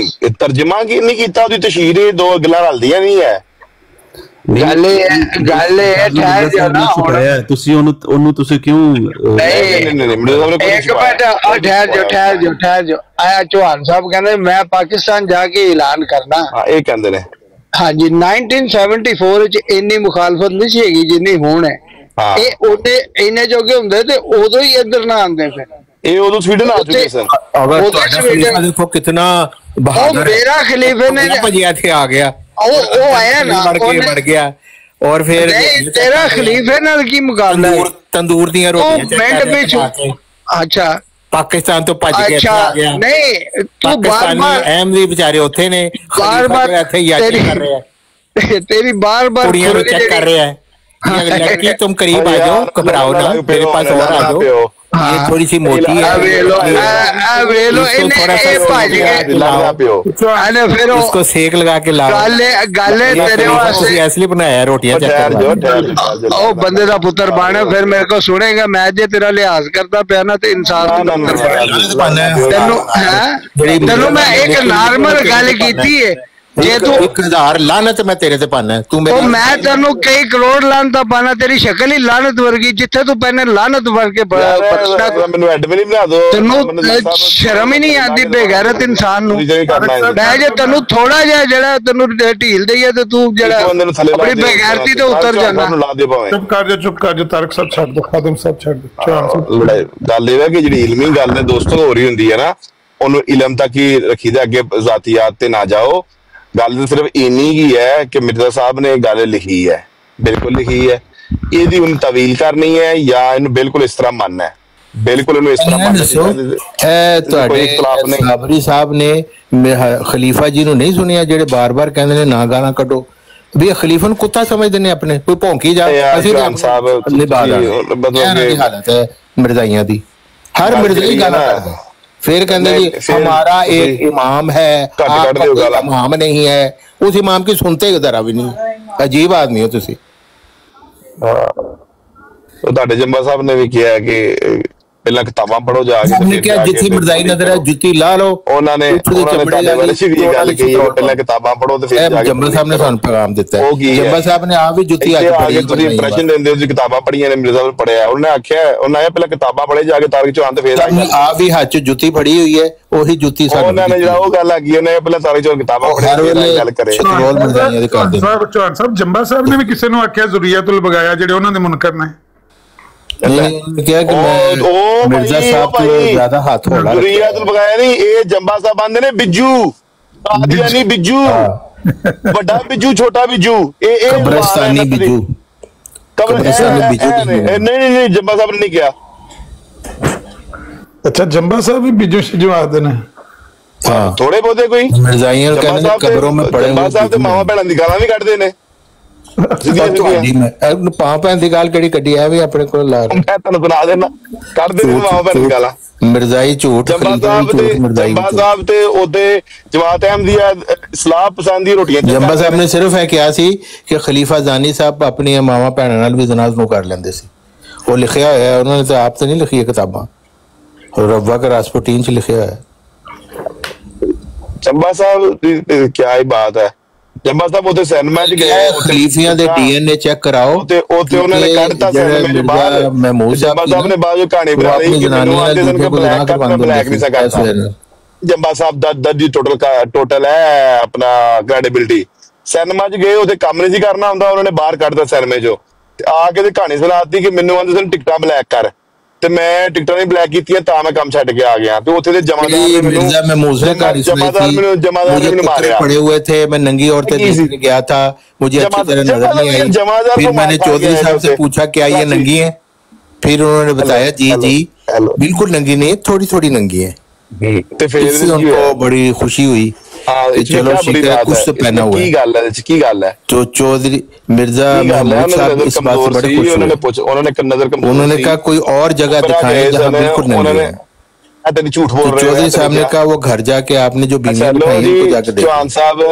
ਤਰਜਮਾ ਕੀ ਨਹੀਂ ਕੀਤਾ, ਉਹਦੀ ਤਸ਼ਹੀਰ ਇਹ ਦੋ ਗੱਲਾਂ ਰਲਦੀਆਂ ਨਹੀਂ ਹੈ। ਗੱਲ ਠਹਿਰ ਜਾਓ ਨਾ ਹੁਣ, ਤੁਸੀਂ ਉਹਨੂੰ ਤੁਸੀਂ ਕਿਉਂ ਇੱਕ ਮਿੰਟ ਠਹਿਰ ਜਾਓ। ਆਇਆ ਚੌਹਾਨ ਸਾਹਿਬ ਕਹਿੰਦੇ ਮੈਂ ਪਾਕਿਸਤਾਨ ਜਾ ਕੇ ਐਲਾਨ ਕਰਨਾ, ਇਹ ਕਹਿੰਦੇ ਨੇ। ਹਾਂਜੀ 1974 ਵਿੱਚ ਇੰਨੀ ਮੁਖਾਲਫਤ ਨਹੀਂ ਸੀ ਹੈਗੀ ਜਿੰਨੀ ਹੁਣ ਹੈ। ਇਹ ਉਹਦੇ ਇੰਨੇ ਜੋਗੇ ਹੁੰਦੇ ਤੇ ਉਦੋਂ ਹੀ ਇੱਧਰ ਨਾ ਆਉਂਦੇ, ਫਿਰ ਇਹ ਉਦੋਂ ਸਵੀਡਨ ਆ ਚੁੱਕੇ ਸਨ। ਅਗਰ ਤੁਹਾਡਾ ਖਲੀਫਾ ਦੇਖੋ ਕਿਤਨਾ ਬਹਾਦਰ, ਮੇਰਾ ਖਲੀਫੇ ਨੇ ਭਜਿਆ ਇੱਥੇ ਆ ਗਿਆ, ਉਹ ਆਇਆ ਨਾ ਮੜ ਗਿਆ, ਔਰ ਫਿਰ ਤੇਰਾ ਖਲੀਫੇ ਨਾਲ ਕੀ ਮੁਕਾਬਲਾ ਹੈ? ਤੰਦੂਰ ਦੀਆਂ ਰੋਟੀਆਂ ਅੱਛਾ ਪਾਕਿਸਤਾਨ ਤੋਂ ਭੱਜ ਕੇ ਆ ਗਿਆ। ਨਹੀਂ ਤੂੰ ਬਾਰ-ਬਾਰ ਅਹਿਮਦੀ ਵਿਚਾਰੇ ਉੱਥੇ ਨੇ, ਬਾਰ-ਬਾਰ ਇੱਥੇ ਯਾਦ ਕਰ ਰਹੇ ਆ, ਤੇਰੀ ਬਾਰ-ਬਾਰ ਕੁੜੀਆਂ ਨੂੰ ਚੈੱਕ ਕਰ ਰਿਹਾ है। लड़की तुम करीब आ जाओ, घबराओ ना, मेरे पास और आ जाओ, ये थोड़ी सी मोटी है, उसको सेक लगा के लाओ। इसलिए बनाया रोटियां बंदे का पुत्र बन, फिर मेरे को सुनेगा मैं जे तेरा लिहाज करता पिया ना तो इंसान तेनू मैं एक नॉर्मल गल कीती है, जे तू 1000 लानत मैं तेरे ते पाना, तू मैं तेनू कई करोड़ लानत पाना, तेरी शक्ल ही लानत वर्गी, जिथे तू पहने लानत बन के तेनू शर्म ही नहीं आती बेगैरत इंसान नू। मैं जे तेनू थोड़ा जिहा जेड़ा तेनू ढील दईए ते तू जेड़ा अपनी बेगैरती ते उतर जाना। चुप कर जो तारक साहब छੱਡ दो, खादम साहब छੱਡ दो। लड़ाई गल ਇਹ ਹੈ ਕਿ ਜਿਹੜੀ ਇਲਮੀ ਗੱਲ ਨੇ ਦੋਸਤੋ ਹੋ ਰਹੀ ਹੁੰਦੀ ਹੈ ਨਾ, ਉਹਨੂੰ ਇਲਮ ਤੱਕ ਹੀ ਰੱਖੀਦਾ, ਅੱਗੇ ਜ਼ਾਤੀਆਤ ਤੇ ਨਾ ਜਾਓ। ਗੱਲ ਸਿਰਫ ਇੰਨੀ ਕੀ ਹੈ ਕਿ ਮਿਰਜ਼ਾ ਸਾਹਿਬ ਨੇ ਗੱਲ ਲਿਖੀ ਹੈ, ਬਿਲਕੁਲ ਲਿਖੀ ਹੈ, ਇਹਦੀ ਹੁਣ ਤਵੀਲ ਕਰਨੀ ਹੈ ਜਾਂ ਇਹਨੂੰ ਬਿਲਕੁਲ ਇਸ ਤਰ੍ਹਾਂ ਮੰਨਣਾ ਹੈ? ਬਿਲਕੁਲ ਇਹਨੂੰ ਇਸ ਤਰ੍ਹਾਂ ਸਾਬਰੀ ਸਾਹਿਬ ਨੇ ਖਲੀਫਾ ਜੀ ਨੂੰ ਨਹੀਂ ਸੁਣਿਆ ਜਿਹੜੇ ਬਾਰ-ਬਾਰ ਕਹਿੰਦੇ ਨੇ ਨਾ ਗਾਲਾਂ ਕੱਢੋ, ਵੀ ਖਲੀਫਾ ਨੂੰ ਕੁੱਤਾ ਸਮਝਦੇ ਨੇ ਆਪਣੇ, ਕੋਈ ਭੌਂਕੀ ਜਾ। ਅਸੀਂ ਹਾਲਤ ਹੈ ਮਿਰਜ਼ਾਈਆਂ ਦੀ, ਹਰ ਮਿਰਜ਼ਾਈ ਗਾਲਾਂ ਕਰਦਾ, फिर कहते जी हमारा एक इमाम है, आपका इमाम नहीं है, उस इमाम की सुनते जरा भी नहीं। अजीब आदमी हो तुसी। ਤੁਹਾਡੇ ਜੰਬਾ ਸਾਹਿਬ ਨੇ ਵੀ ਕਿਹਾ ਕਿ ਪਹਿਲਾਂ ਕਿਤਾਬਾਂ ਪੜੋ ਜਾ ਕੇ, ਉਹਨੇ ਕਿਹਾ ਜਿੱਥੇ ਮਰਜ਼ਾਈ ਨਜ਼ਰ ਹੈ ਜੁੱਤੀ ਲਾ ਲਓ। ਉਹਨਾਂ ਨੇ ਤੁਹਾਡੇ ਬਾਰੇ ਵੀ ਗੱਲ ਕਹੀ, ਪਹਿਲਾਂ ਕਿਤਾਬਾਂ ਪੜੋ ਤੇ ਫਿਰ ਜਾ ਕੇ। ਜੰਬਾ ਸਾਹਿਬ ਨੇ ਸਾਨੂੰ ਪੈਗਾਮ ਦਿੱਤਾ ਹੈ, ਜੰਬਾ ਸਾਹਿਬ ਨੇ ਆਪ ਵੀ ਜੁੱਤੀ ਅੱਜ ਪੜੀ, ਤੁਸੀਂ ਇੰਪ੍ਰੈਸ਼ਨ ਦਿੰਦੇ ਹੋ, ਤੁਸੀਂ ਕਿਤਾਬਾਂ ਪੜੀਆਂ ਨੇ, ਮਿਰਜ਼ਾ ਸਾਹਿਬ ਪੜਿਆ, ਉਹਨੇ ਆਖਿਆ, ਉਹਨਾਂ ਨੇ ਪਹਿਲਾਂ ਕਿਤਾਬਾਂ ਪੜੇ ਜਾ ਕੇ ਤਾਰਕ ਚੌਹਾਨ ਤੇ ਫਿਰ ਆਪ ਵੀ ਹੱਥ 'ਚ ਜੁੱਤੀ ਫੜੀ ਹੋਈ ਹੈ, ਉਹੀ ਜੁੱਤੀ ਸਾਨੂੰ ਉਹਨਾਂ ਨੇ ਜਿਹੜਾ ਉਹ ਗੱਲ ਆ ਗਈ, ਉਹਨੇ ਪਹਿਲਾਂ ਤਾਰਕ ਚੌਹਾਨ ਕਿਤਾਬਾਂ ਪੜ੍ਹੀਆਂ ਗੱਲ ਕਰੇ। ਚੌਹਾਨ ਸਾਹਿਬ ਜੰਬਾ ਸਾਹਿਬ ਨੇ ਵੀ ਕਿਸੇ ਨੂੰ ਆਖਿਆ ਜ਼ੁਰੀਅਤੁਲ ਬਗਾਇਆ ਜਿਹੜੇ ਉਹਨਾਂ ਦੇ ਮੁਨਕਰ ਨੇ? मिर्जा साहब तो ज्यादा हाथ हो रहा है, बगाया नहीं, ये जंबा साहब आंदे ने बिज्जू, कादियानी बिज्जू, बड़ा बिज्जू, छोटा बिज्जू, कब्रिस्तानी बिज्जू, नहीं जंबा साहब ने नहीं किया। अच्छा जंबा साहब भी बिज्जू शिजू आते ने, थोड़े बहुते कोई मिर्जाइयां कहंदे ने कब्रों में पड़े हुए साहब ते मावा भैणां दी गालां भी कड्डदे ने पां भैन दी गाल केड़ी कड्डी है भी अपने कोल ला मैं तुहानू सुना देना कड्डदे ने मावा भैणां दी गालां मिर्जाई झूठ जंबा साहब ते ओदे जमात अहमदिया इस्लाह पसंद दी रोटियां जंबा साहब ने सिर्फ है किया सी कि खलीफा जानी साहब अपनी मावा भैणां नाल भी जना नु कर लेंदे सी वो लिखिया होया है उन्होंने तो आप तो नहीं लिखी है किताबां रब्बा का रासपुटीन च लिखिया है जंबा साहब क्या ही बात है जंबा साहब उते सिनेमा च गए खलीफियां दे डीएनए चेक कराओ ते उन्होंने कढ़ता सिनेमा के बाहर महमूद जंबा साहब ने बाजू कहानी बना ली कि मैनू आंदे दिन के ब्लैक नहीं सकता जंबा साहब दा दी टोटल है अपना क्रेडिबिलिटी सिनेमा च गए उते काम नहीं करना हुंदा उन्होंने बाहर कढ़ता सिनेमे चो आके ते कहानी सुनाती कि मैनू आंदे दिन टिकटां ब्लैक कर ते मैं टिकटां नहीं ब्लैक कीतियां तां मैं काम छड्ड के आ गया ते उथे दे जमादार ने मिर्जा में मूसले कहानी जमादार ने मैनू मारिया पड़े हुए थे मैं नंगी औरतें देखने गया था मुझे अच्छी तरह नजर नहीं आई फिर मैंने चौधरी साहब से पूछा क्या ये नंगी है फिर उन्होंने बताया जी जी बिल्कुल नंगी नहीं थोड़ी थोड़ी नंगी है ते फिर उनको बड़ी खुशी हुई चलो कुछ तो पहना हुआ है तो चौधरी मिर्जा महमूद साहब इस बात से बड़े खुश हुए उन्होंने कहा कोई और जगह दिखाएं जहां बिल्कुल नहीं है झूठ बोल रहे चौधरी साहब ने कहा वो घर जाके आपने जो बीमार दिखाई उनको जाके देखो चौहान साहब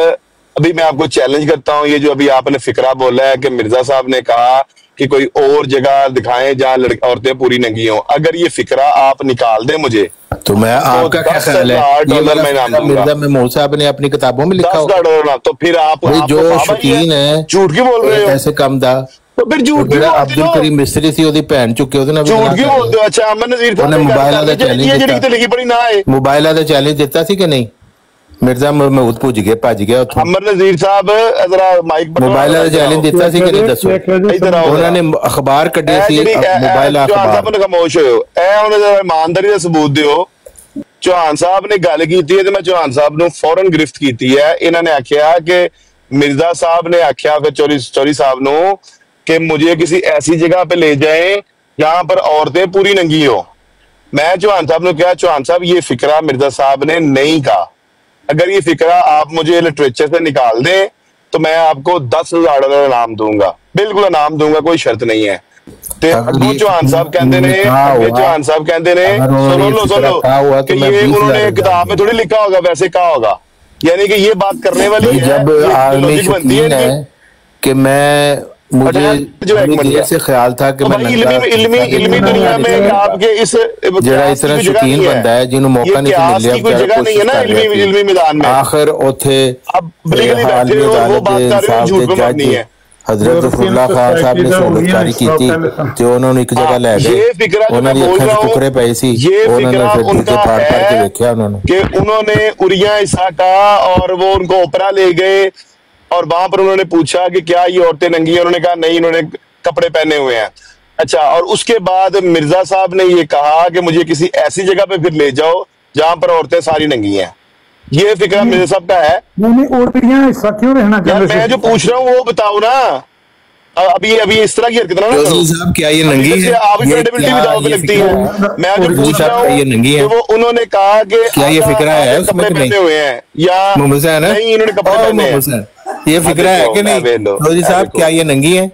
अभी मैं आपको चैलेंज करता हूँ ये जो अभी आपने फिक्रा बोला है कि मिर्जा साहब ने कहा कि कोई और जगह दिखाएं जहां औरतें पूरी नंगी हों अगर ये फिक्रा आप निकाल दें मुझे तो मैं आपका क्या ख्याल है ये वाला मिर्जा महमूद साहब ने अपनी किताबों में लिखा हो तो फिर आप जो शौकीन है झूठ क्यों बोल रहे हो ऐसे कम दा तो फिर झूठ क्यों अब्दुल करीम मिस्त्री सी ओदी भैन चुके ओदे नाल झूठ क्यों बोलते हो अच्छा अमन नज़ीर साहब ने मोबाइल दा चैलेंज ये जेडी लिखी पड़ी ना है मोबाइल दा चैलेंज दिता सी कि नहीं मिर्जा महमूद भुज गया उत्थों अमर नज़ीर साहब जरा माइक पर मोबाइल दा चैलेंज दिता सी कि नहीं दसो इधर आओ उन्होंने अखबार कढे सी मोबाइल अखबार साहब ने खामोश होयो ए उन्हें जरा ईमानदारी दा सबूत दियो चौहान साहब ने गल की है मैं चौहान साहब ने फौरन गिरफ्त की है इन्होंने आख्या कि मिर्जा साहब ने आख्या फिर चौधरी साहब नो कि मुझे किसी ऐसी जगह पे ले जाएं जहां पर औरतें पूरी नंगी हो मैं चौहान साहब ने कहा चौहान साहब ये फिक्रा मिर्जा साहब ने नहीं कहा अगर ये फिक्रा आप मुझे लिटरेचर से निकाल दें तो मैं आपको 10,000 इनाम दूंगा बिल्कुल इनाम दूंगा कोई शर्त नहीं है चौहान साहब कहते ने सुनो कि ये उन्होंने किताब में थोड़ी लिखा होगा वैसे कहा होगा यानी कि ये बात करने वाली जब आदमी शौकीन है कि मैं मुझे देर से ख्याल था कि मैं इल्मी दुनिया में आपके इस जरा इतना शौकीन बंदा है जिन्हों मौका नहीं मिल जगह नहीं है ना इल्मी मैदान में आखिर उथे हजरत फुल्ला खान साहब ने सहूलतकारी की थी तो उन्होंने एक जगह ले गए उन्होंने अखां च टुकड़े पए सी उन्होंने फिर जूते फाड़ के देखा उन्होंने उरिया ईसा का और वो उनको ओपरा ले गए और वहां पर उन्होंने पूछा कि क्या ये औरतें नंगी हैं उन्होंने कहा नहीं इन्होंने कपड़े पहने हुए हैं अच्छा और उसके बाद मिर्जा साहब ने ये कहा कि मुझे किसी ऐसी जगह पे फिर ले जाओ जहां पर औरतें सारी नंगी हैं ये फिक्रा मिर्जा साहब का है क्यों रहना मैं जो पूछ रहा हूँ वो बताओ ना अभी इस तरह की हरकत ना क्या ये नंगी है आप क्रेडिबिलिटी बताओ लगती है मैं जो पूछ रहा हूँ वो उन्होंने कहा कि क्या ये फिक्रा है कपड़े पहने हुए हैं या नहीं इन्होंने कपड़े पहने हैं ये फिक्रा है कि नहीं चौधरी साहब क्या ये नंगी है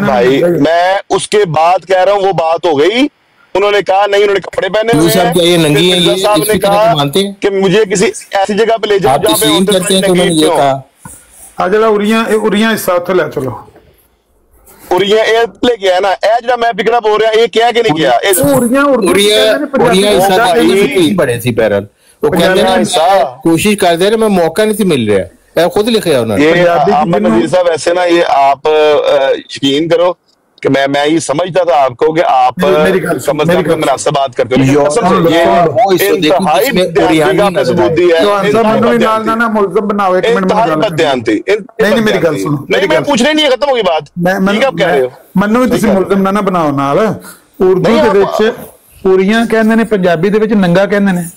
भाई मैं उसके बाद कह रहा हूँ वो बात हो गई उन्होंने कहा नहीं उन्होंने कपड़े पहने हुए हैं क्या ये नंगी है ये साहब ने कहा कि मुझे किसी ऐसी जगह पे ले जाओ जहाँ पे करते हैं तो उन्होंने ये कहा आज उरिया हिस्सा उत्थे ले चलो उरिया ए लेके आया ना ए जरा मैं फिक्रा बोल रहा ये क्या कि नहीं किया उरिया हिस्सा बड़े सी पैरल वो कहते हैं कोशिश करते हैं मैं मौका नहीं मिल रहा खुद लिखे उन्होंने अहमद नज़ीर साहब ऐसे ना ये आप यकीन करो कि मैं ये समझता था आपको कि आप मुनासिब बात करते हो मैं पूछने नहीं खत्म होगी बात कह रहे हो मनु मुलजम ना बनाओ नाल उर्दू दे विच पूरियां कहंदे ने पंजाबी दे विच नंगा कहंदे ने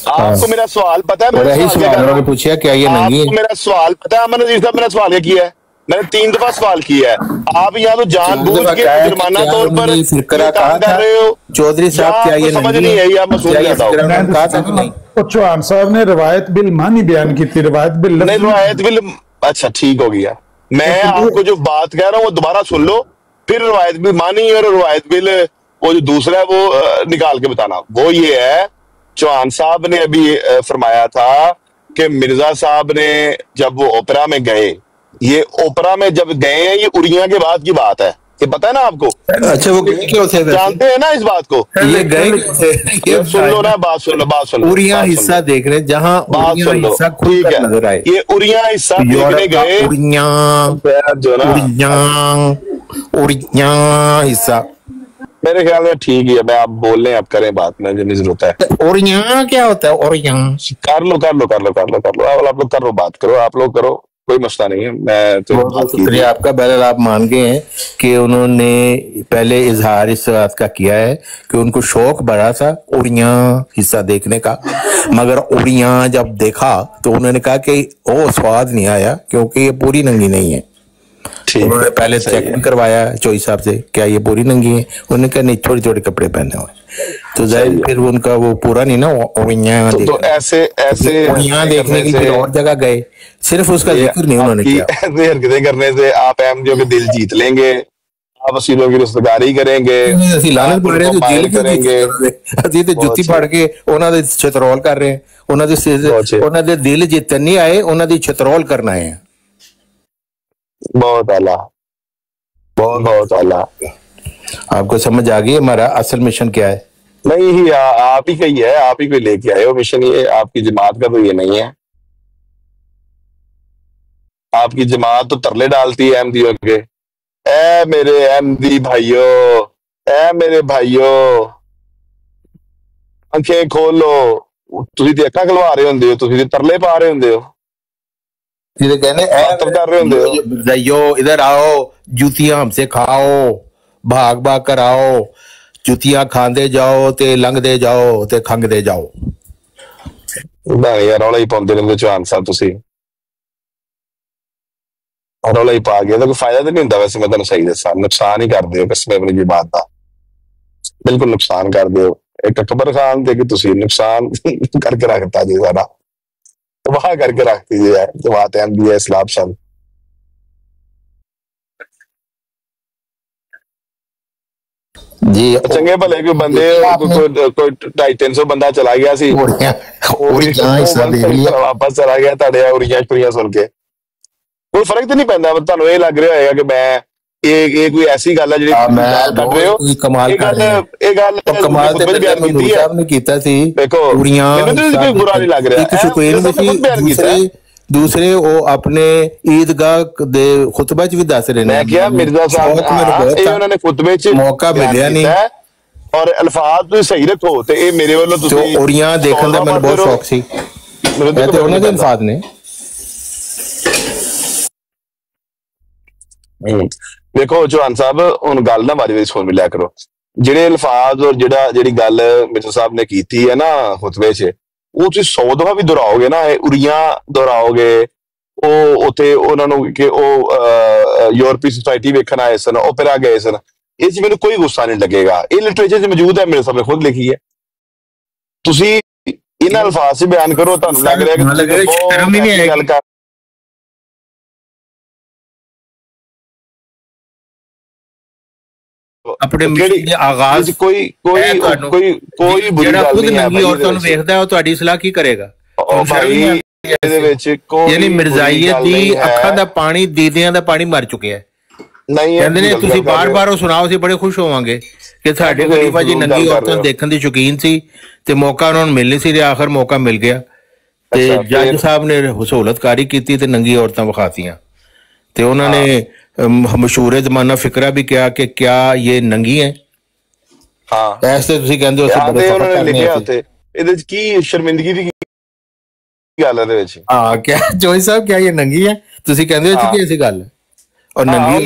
आपको मेरा सवाल पता है उन्होंने पूछा क्या ये नंगी है मेरा सवाल पता है अमन नज़ीर साहब मेरा सवाल ये किया है मैंने 3 दफा सवाल किया है, आप या तो जानबूझ के जुर्माना तौर पर फिक्रा काम कहा कर था रहे हो, चौधरी या साहब, क्या आपको ये समझ नंगी नहीं है? है, या मसूद क्या ये हटाओ। फिक्रा उन्होंने कहा था कि नहीं? चौहान साहब ने रवायत बिल मानी बयान की थी, रवायत बिल नहीं रवायत बिल, अच्छा ठीक हो गया। मैं आपको जो बात कह रहा हूँ वो दोबारा सुन लो, फिर रवायत बिल मानी और रवायत बिल वो जो दूसरा है वो निकाल के बताना। वो ये है, चौहान साहब ने अभी फरमाया था कि मिर्जा साहब ने जब वो ओपरा में गए, ये ओपरा में जब गए हैं, ये उरिया के बाद की बात है, ये पता है ना आपको? अच्छा, वो गए क्यों थे वैसे? जानते हैं ना इस बात को? ये गए क्यों थे? ये सुन लो ना, बात सुन लो, बात सुन लो, उरिया बात सुन हिस्सा लो, देखने, जहाँ बात उरिया सुन लो, हिस्सा खुद ठीक कर है। नजर आए, ये उरिया हिस्सा देखने यूरोप का गए, उरिया, जो ना उरिया हिस्सा। मेरे ख्याल में ठीक ही है। मैं आप बोल लें, आप करें बात में, मुझे नहीं जरूरत है। उरिया क्या होता है? उरिया कर लो कर लो कर लो कर लो कर लो, आप लोग करो, बात करो, आप लोग करो, कोई मसला नहीं है। मैं तो बहुत बहुत शुक्रिया आपका। बहरहाल आप मान गए हैं कि उन्होंने पहले इजहार इस बात का किया है कि उनको शौक बड़ा था उड़िया हिस्सा देखने का, मगर उड़िया जब देखा तो उन्होंने कहा कि ओ स्वाद नहीं आया, क्योंकि ये पूरी नंगी नहीं है। उन्होंने पहले चेक भी करवाया चोई साहब से, क्या ये पूरी नंगी है? उन्होंने कहा नहीं, थोड़े थोड़े कपड़े पहने हुए। तो जाहिर फिर उनका वो पूरा नहीं ना, उड़िया तो ऐसे उड़िया देखने के लिए फिर और जगह गए, सिर्फ उसका जिक्र नहीं उन्होंने किया। ऐसे हरकतें करने से आप अहमदियों के दिल जीत लेंगे, आप असीलों की रिश्तेदारी करेंगे, ਅਸੀਂ ਲਾਨਤ ਪੜ ਰਹੇ ਤੇ ਜੇਲ੍ਹ ਕਿਉਂ करेंगे। ਅਸੀਂ ਤੇ ਜੁੱਤੀ ਫੜ ਕੇ ਉਹਨਾਂ ਦੇ ਛਤਰੋਲ ਕਰ ਰਹੇ ਹਾਂ, ਉਹਨਾਂ ਦੇ ਦਿਲ ਜਿੱਤਣ ਨਹੀਂ ਆਏ, ਉਹਨਾਂ ਦੀ ਛਤਰੋਲ ਕਰਨ ਆਏ हैं। बहुत आला, बहुत बहुत आला। आपको समझ आ गई हमारा असल मिशन क्या है? नहीं ही आप ही का ही है, आप ही को लेके आए हो मिशन, ये आपकी जमात का तो ये नहीं है। आपकी जमात तो तरले डालती है अहमदियों के, ए मेरे अहमदी भाइयों, ए मेरे भाइयों आंखें खोलो, ਤੁਸੀਂ ਤੇ ਅੱਖਾਂ ਖਲਵਾ ਰਹੇ ਹੁੰਦੇ ਹੋ, ਤੁਸੀਂ ਤੇ ਤਰਲੇ ਪਾ ਰਹੇ ਹੁੰਦੇ ਹੋ, फिर कहने कर रहे ਹੁੰਦੇ ਹੋ। भाइयों इधर आओ, जूतियां हमसे खाओ, भाग भाग कर आओ, ਜੁੱਤੀਆਂ ਖਾਂਦੇ ਜਾਓ ਤੇ ਲੰਘਦੇ ਜਾਓ ਤੇ ਖੰਗਦੇ ਜਾਓ। ਨਾ ਯਾਰ ਰੌਲਾ ਹੀ ਪਾਉਂਦੇ ਰਹਿੰਦੇ ਚੌਹਾਨ ਸਾਹਿਬ, ਤੁਸੀਂ ਰੌਲਾ ਹੀ ਪਾ ਗਿਆ ਤਾਂ ਕੋਈ ਫਾਇਦਾ ਤਾਂ ਨਹੀਂ ਹੁੰਦਾ। ਵੈਸੇ ਮੈਂ ਤੁਹਾਨੂੰ ਸਹੀ ਦੱਸਾਂ, ਨੁਕਸਾਨ ਹੀ ਕਰਦੇ ਹੋ ਕਸਮੇ ਆਪਣੀ ਜਮਾਤ ਦਾ, ਬਿਲਕੁਲ ਨੁਕਸਾਨ ਕਰਦੇ ਹੋ। ਇੱਕ ਅਕਬਰ ਖਾਨ ਦੇ ਕਿ ਤੁਸੀਂ ਨੁਕਸਾਨ ਕਰਕੇ ਰੱਖਤਾ ਜੀ, ਸਾਡਾ ਤਬਾਹ ਕਰਕੇ ਰੱਖਤੀ ਜੀ ਜਮਾਤ ਅਹਿਮਦੀਆ ਇਸਲਾਮ ਸ਼ਨ। जी चंगे भले कोई बंदे कोई 250-300 बंदा चला गया सी, वापस चला गया ਤੁਹਾਡੇ ਉਰੀਆਂ ਸ਼ੁਰੀਆਂ ਸੁਣ ਕੇ, ਕੋਈ ਫਰਕ ਤਾਂ ਨਹੀਂ ਪੈਂਦਾ। ਤੁਹਾਨੂੰ ਇਹ ਲੱਗ ਰਿਹਾ ਹੋਏਗਾ ਕਿ ਮੈਂ ਇਹ ਕੋਈ ਐਸੀ ਗੱਲ ਹੈ ਜਿਹੜੀ ਕੱਢ ਰਹੇ ਹੋ, ਕਮਾਲ ਕਰ ਰਹੇ ਹੋ। ਇਹ ਗੱਲ ਕਮਾਲ ਤੇ ਬਿਆਨ ਕੀਤੀ ਹੈ ਨੇ ਕੀਤਾ ਸੀ। ਦੇਖੋ ਮੈਨੂੰ ਤਾਂ ਕੋਈ ਬੁਰਾ ਨਹੀਂ ਲੱਗ ਰਿਹਾ, ਇੱਕ ਸ਼ੁਕਰੀਨ ਵੀ ਸੀ, दूसरे वो अपने ईदगाह दे खुतबा च भी दस रहे मैं क्या मिर्जा साहब उन्होंने खुतबे च मौका मिलया नहीं और अल्फाज तुसीं सही रखो ते ये मेरे वालों तुसीं उड़ियां देखने दा मैनूं बहुत शौक सी, मैं ते उन्हां दे अल्फाज ने। देखो चौहान साहब हुण गल ना वारी वारी सुन लिया करो, ਜਿਹੜੇ ਅਲਫਾਜ਼ और ਜਿਹੜੀ ਗੱਲ ਮਿਰਜ਼ਾ ਸਾਹਿਬ ਨੇ ਕੀਤੀ ਹੈ ਨਾ ਖੁਤਬੇ 'ਚ, ਉਹ ਤੁਸੀਂ 100 ਦਫਾ ਵੀ ਦੁਹਰਾਓਗੇ ਨਾ, ਉਰੀਆਂ ਦੁਹਰਾਓਗੇ। ਉਹ ਉੱਥੇ ਉਹਨਾਂ ਨੂੰ ਕਿ ਉਹ ਯੂਰਪੀ ਸੁਸਾਇਟੀ ਵੇਖਣ ਆਏ ਸਨ, ਓਪੇਰਾ ਗਏ ਸਨ, ਇਹ 'ਚ ਮੈਨੂੰ ਕੋਈ ਗੁੱਸਾ ਨਹੀਂ ਲੱਗੇਗਾ। ਇਹ ਲਿਟਰੇਚਰ 'ਚ ਮੌਜੂਦ ਹੈ, ਮੇਰੇ ਸਾਹਮਣੇ ਖੁਦ ਲਿਖੀ ਹੈ। ਤੁਸੀਂ ਇਹਨਾਂ ਅਲਫਾਜ਼ 'ਚ ਬਿਆਨ ਕਰੋ, ਤੁਹਾਨੂੰ ਲੱਗ ਰਿਹਾ ਕਿ ਸ਼ਰਮ ਹੀ ਨਹੀਂ ਗੱਲ ਕਰ ਆਪਣੇ ਮਿਸ਼ਨ ਦੇ ਆਗਾਜ਼ ਕੋਈ ਬੁਰੀ ਗੱਲ ਨਹੀਂ ਹੈ। ਔਰਤਾਂ ਨੂੰ ਵੇਖਦਾ ਉਹ ਤੁਹਾਡੀ ਸਲਾਹ ਕੀ ਕਰੇਗਾ? ਇਹਦੇ ਵਿੱਚ ਯਾਨੀ ਮਿਰਜ਼ਾਈਅਤ ਦੀ ਅੱਖਾਂ ਦਾ ਪਾਣੀ, ਦੀਦਿਆਂ ਦਾ ਪਾਣੀ ਮਰ ਚੁੱਕਿਆ। ਕਹਿੰਦੇ ਨੇ ਤੁਸੀਂ ਬਾਰ-ਬਾਰ ਉਹ ਸੁਣਾਓ, ਅਸੀਂ ਬੜੇ ਖੁਸ਼ ਹੋਵਾਂਗੇ ਕਿ ਸਾਡੇ ਖਲੀਫਾ ਜੀ ਨੰਗੀ ਔਰਤਾਂ ਦੇਖਣ ਦੀ ਸ਼ੌਕੀਨ ਸੀ ਤੇ ਮੌਕਾ ਉਹਨਾਂ ਨੂੰ ਮਿਲ ਨਹੀਂ ਸੀ ਰਿਹਾ, ਆਖਰ ਮੌਕਾ ਮਿਲ ਗਿਆ ਤੇ ਜੱਜ ਸਾਹਿਬ ਨੇ ਹਸੂਲਤਕਾਰੀ ਕੀਤੀ ਤੇ ਨੰਗੀ ਔਰਤਾਂ ਵਿਖਾਤੀਆਂ ਤੇ ਉਹਨਾਂ ਨੇ ਮਸ਼ਹੂਰ ਜ਼ਮਾਨਾ ਫਿਕਰਾ ਵੀ ਕਿਹਾ ਕਿ ਕਿਆ ਇਹ ਨੰਗੀ ਹੈ। ਹਾਂ ਐਸੇ ਤੁਸੀਂ ਕਹਿੰਦੇ ਹੋ ਉਹਨਾਂ ਨੇ ਲਿਖਿਆ ਉੱਤੇ, ਇਹਦੇ ਵਿੱਚ ਕੀ ਸ਼ਰਮਿੰਦਗੀ ਦੀ ਗੱਲ ਹੈ ਇਹਦੇ ਵਿੱਚ? ਹਾਂ ਕਿਆ ਜੋਈ ਸਾਹਿਬ, ਕਿਆ ਇਹ ਨੰਗੀ ਹੈ? ਤੁਸੀਂ ਕਹਿੰਦੇ ਹੋ ਕਿ ਐਸੀ ਗੱਲ ਹੈ? ਔਰ ਨੰਗੀ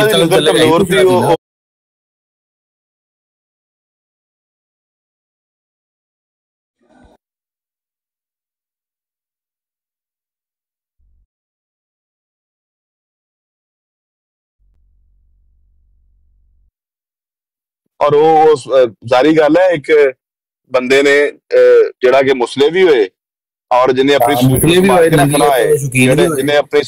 और जारी गल है एक बंदे ने जेड़ा कि मुस्लिम भी होए और जिन्हें अपनी मुस्लिम भी होए, नंगी रखना औरत है दे शौकीन भी होए। जिन्हें अपनी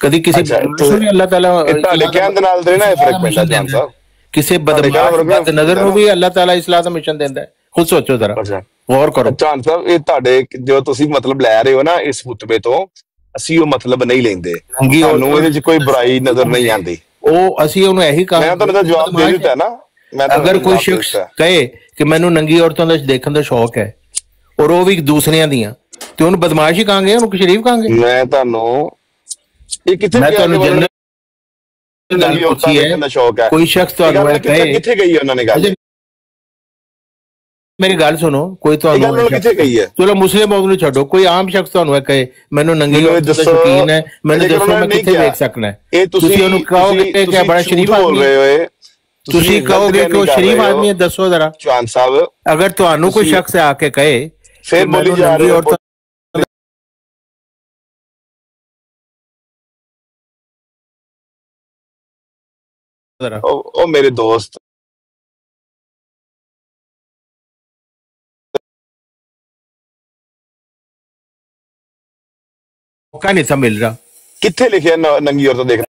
कभी किसी अच्छा बदमाश ਨੂੰ ਵੀ ਅੱਲਾਹ ਤਾਲਾ ਇਹ ਤੁਹਾਡੇ ਕਹਿਣ ਦੇ ਨਾਲ ਤੇ ਨਾ ਇਹ ਫਰਕ ਪੈਂਦਾ ਜਾਨ ਸਾਹਿਬ ਕਿਸੇ ਬਦਮਾਸ਼ ਬਦ ਨਜ਼ਰ ਨੂੰ ਵੀ ਅੱਲਾਹ ਤਾਲਾ ਇਸਲਾਹ ਦਾ ਮਿਸ਼ਨ ਦਿੰਦਾ ਹੈ ਖੁਦ ਸੋਚੋ ਜ਼ਰਾ ਗੌਰ ਕਰੋ ਜਾਨ ਸਾਹਿਬ ਇਹ ਤੁਹਾਡੇ ਜੋ ਤੁਸੀਂ ਮਤਲਬ ਲੈ ਰਹੇ ਹੋ ਨਾ ਇਸ ਖੁਤਬੇ ਤੋਂ ਅਸੀਂ ਉਹ ਮਤਲਬ ਨਹੀਂ ਲੈਂਦੇ ਸਾਨੂੰ ਇਹਦੇ 'ਚ ਕੋਈ ਬੁਰਾਈ ਨਜ਼ਰ ਨਹੀਂ ਆਉਂਦੀ ਉਹ ਅਸੀਂ ਉਹਨੂੰ ਇਹੀ ਕਹਾਂ ਮੈਂ ਤੁਹਾਨੂੰ ਜਵਾਬ ਦੇ ਦਿੱਤਾ ਨਾ ਅਗਰ ਕੋਈ ਸ਼ਖਸ ਕਹੇ ਕਿ ਮੈਨੂੰ ਨੰਗੀ ਔਰਤਾਂ ਦਾ ਦੇਖਣ ਦਾ ਸ਼ੌਕ ਹੈ ਔਰ ਉਹ ਵੀ ਦੂਸਰਿਆਂ ਦੀਆਂ ਤੇ ਉਹਨੂੰ ਬਦਮਾਸ਼ ਹੀ ਕਹਾਂਗੇ ਉਹਨੂੰ ਸ਼ਰੀਫ ਕਹਾਂਗੇ ਮੈਂ ਤੁਹਾਨੂੰ ਇਹ ਕਿੱਥੇ ਮੈਂ ਤੁਹਾਨੂੰ ਜਨਰਲ ਨੰਗੀ ਔਰਤਾਂ ਦੇਖਣ ਦਾ ਸ਼ੌਕ ਹੈ ਕੋਈ ਸ਼ਖਸ ਤੁਹਾਨੂੰ ਕਹੇ ਕਿੱਥੇ ਗਈ ਉਹਨਾਂ ਨੇ ਗੱਲ ਮੇਰੀ ਗੱਲ ਸੁਣੋ ਕੋਈ ਤੁਹਾਨੂੰ ਕਿੱਥੇ ਗਈ ਹੈ ਚਲੋ ਮੁਸਲਿਮ ਨੂੰ ਛੱਡੋ ਕੋਈ ਆਮ ਸ਼ਖਸ ਤੁਹਾਨੂੰ ਇਹ ਕਹੇ ਮੈਨੂੰ ਨੰਗੀ ਔਰਤ ਦਾ ਸ਼ੌਕੀਨ ਹੈ ਮੈਨੂੰ ਦੱਸੋ ਮੈਂ ਕਿੱਥੇ ਦੇਖ ਸਕਣਾ ਹੈ ਤੁਸੀਂ ਉਹਨੂੰ ਕਹੋਗੇ ਕਿ ਬੜਾ ਸ਼ਰੀਫ ਆਦਮੀ ਹੈ ਤੁਸੀਂ ਕਹੋਗੇ ਕਿ ਉਹ ਸ਼ਰੀਫ ਆਦਮੀ ਹੈ ਦੱਸੋ ਜ਼ਰਾ ਚੌਹਾਨ ਸਾਹਿਬ ਅਗਰ ਤੁਹਾਨੂੰ ਕੋਈ ਸ਼ਖਸ ਆ ਕੇ ਕਹੇ ਫਿਰ ਬੋਲੀ ਜਾ ਰਹੀ ਔਰਤ ਉਹ ਮੇਰੇ ਦੋਸਤ मौका नहीं था मिल रहा किथे लिखे नंगी औरत देखना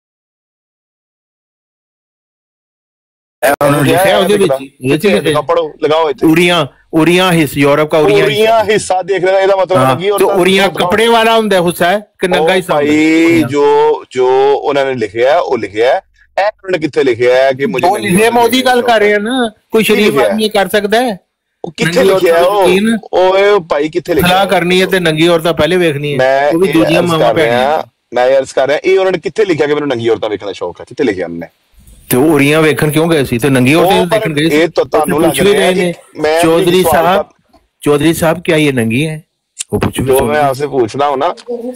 हिस्सा देखने का ਇਹਦਾ ਮਤਲਬ ਨੰਗੀ ਔਰਤ ਉਰੀਆਂ ਕੱਪੜੇ ਵਾਲਾ ਹੁੰਦਾ ਹੁਸਾ ਹੈ ਕਿ ਨੰਗਾ ਹੀ ਭਾਈ ਜੋ ਉਹਨਾਂ ਨੇ ਲਿਖਿਆ ਉਹ ਲਿਖਿਆ ਇਹ ਉਹਨਾਂ ਨੇ ਕਿੱਥੇ ਲਿਖਿਆ ਹੈ ਕਿ ਮੁਝੇ ਲਿਖੇ ਮੋਦੀ ਗੱਲ ਕਰ ਰਹੇ ਹਨ ਕੋਈ ਸ਼ਰੀਫ ਆਦਮੀ ਕਰ ਸਕਦਾ ਹੈ ਕਿੱਥੇ ਲਿਖਿਆ ਉਹ ਭਾਈ ਕਿੱਥੇ ਲਿਖਿਆ ਸਲਾਹ ਕਰਨੀ ਹੈ ਤੇ ਨੰਗੀ ਔਰਤਾਂ ਪਹਿਲੇ ਵੇਖਣੀ ਹੈ ਉਹ ਵੀ ਦੂਜੀਆਂ ਮਾਵਾਂ ਭੈਣਾਂ ਮੈਂ ਅਰਜ਼ ਕਰ ਰਿਹਾ ਇਹ ਉਹਨਾਂ ਨੇ ਕਿੱਥੇ ਲਿਖਿਆ ਕਿ ਮੈਨੂੰ ਨੰਗੀ ਔਰਤਾਂ ਵੇਖਣ ਦਾ ਸ਼ੌਕ ਹੈ ਕਿੱਥੇ ਲਿਖਿਆ ਉਹਨੇ ਤੇ ਉਰੀਆਂ ਵੇਖਣ ਕਿਉਂ ਗਏ ਸੀ ਤੇ ਨੰਗੀ ਔਰਤਾਂ ਦੇਖਣ ਗਏ ਸੀ ਇਹ ਤਾਂ ਤੁਹਾਨੂੰ ਲੱਗ ਰਿਹਾ ਹੈ चौधरी साहब क्या ये नंगी है वो पूछ जो मैं आपसे पूछना हूँ ना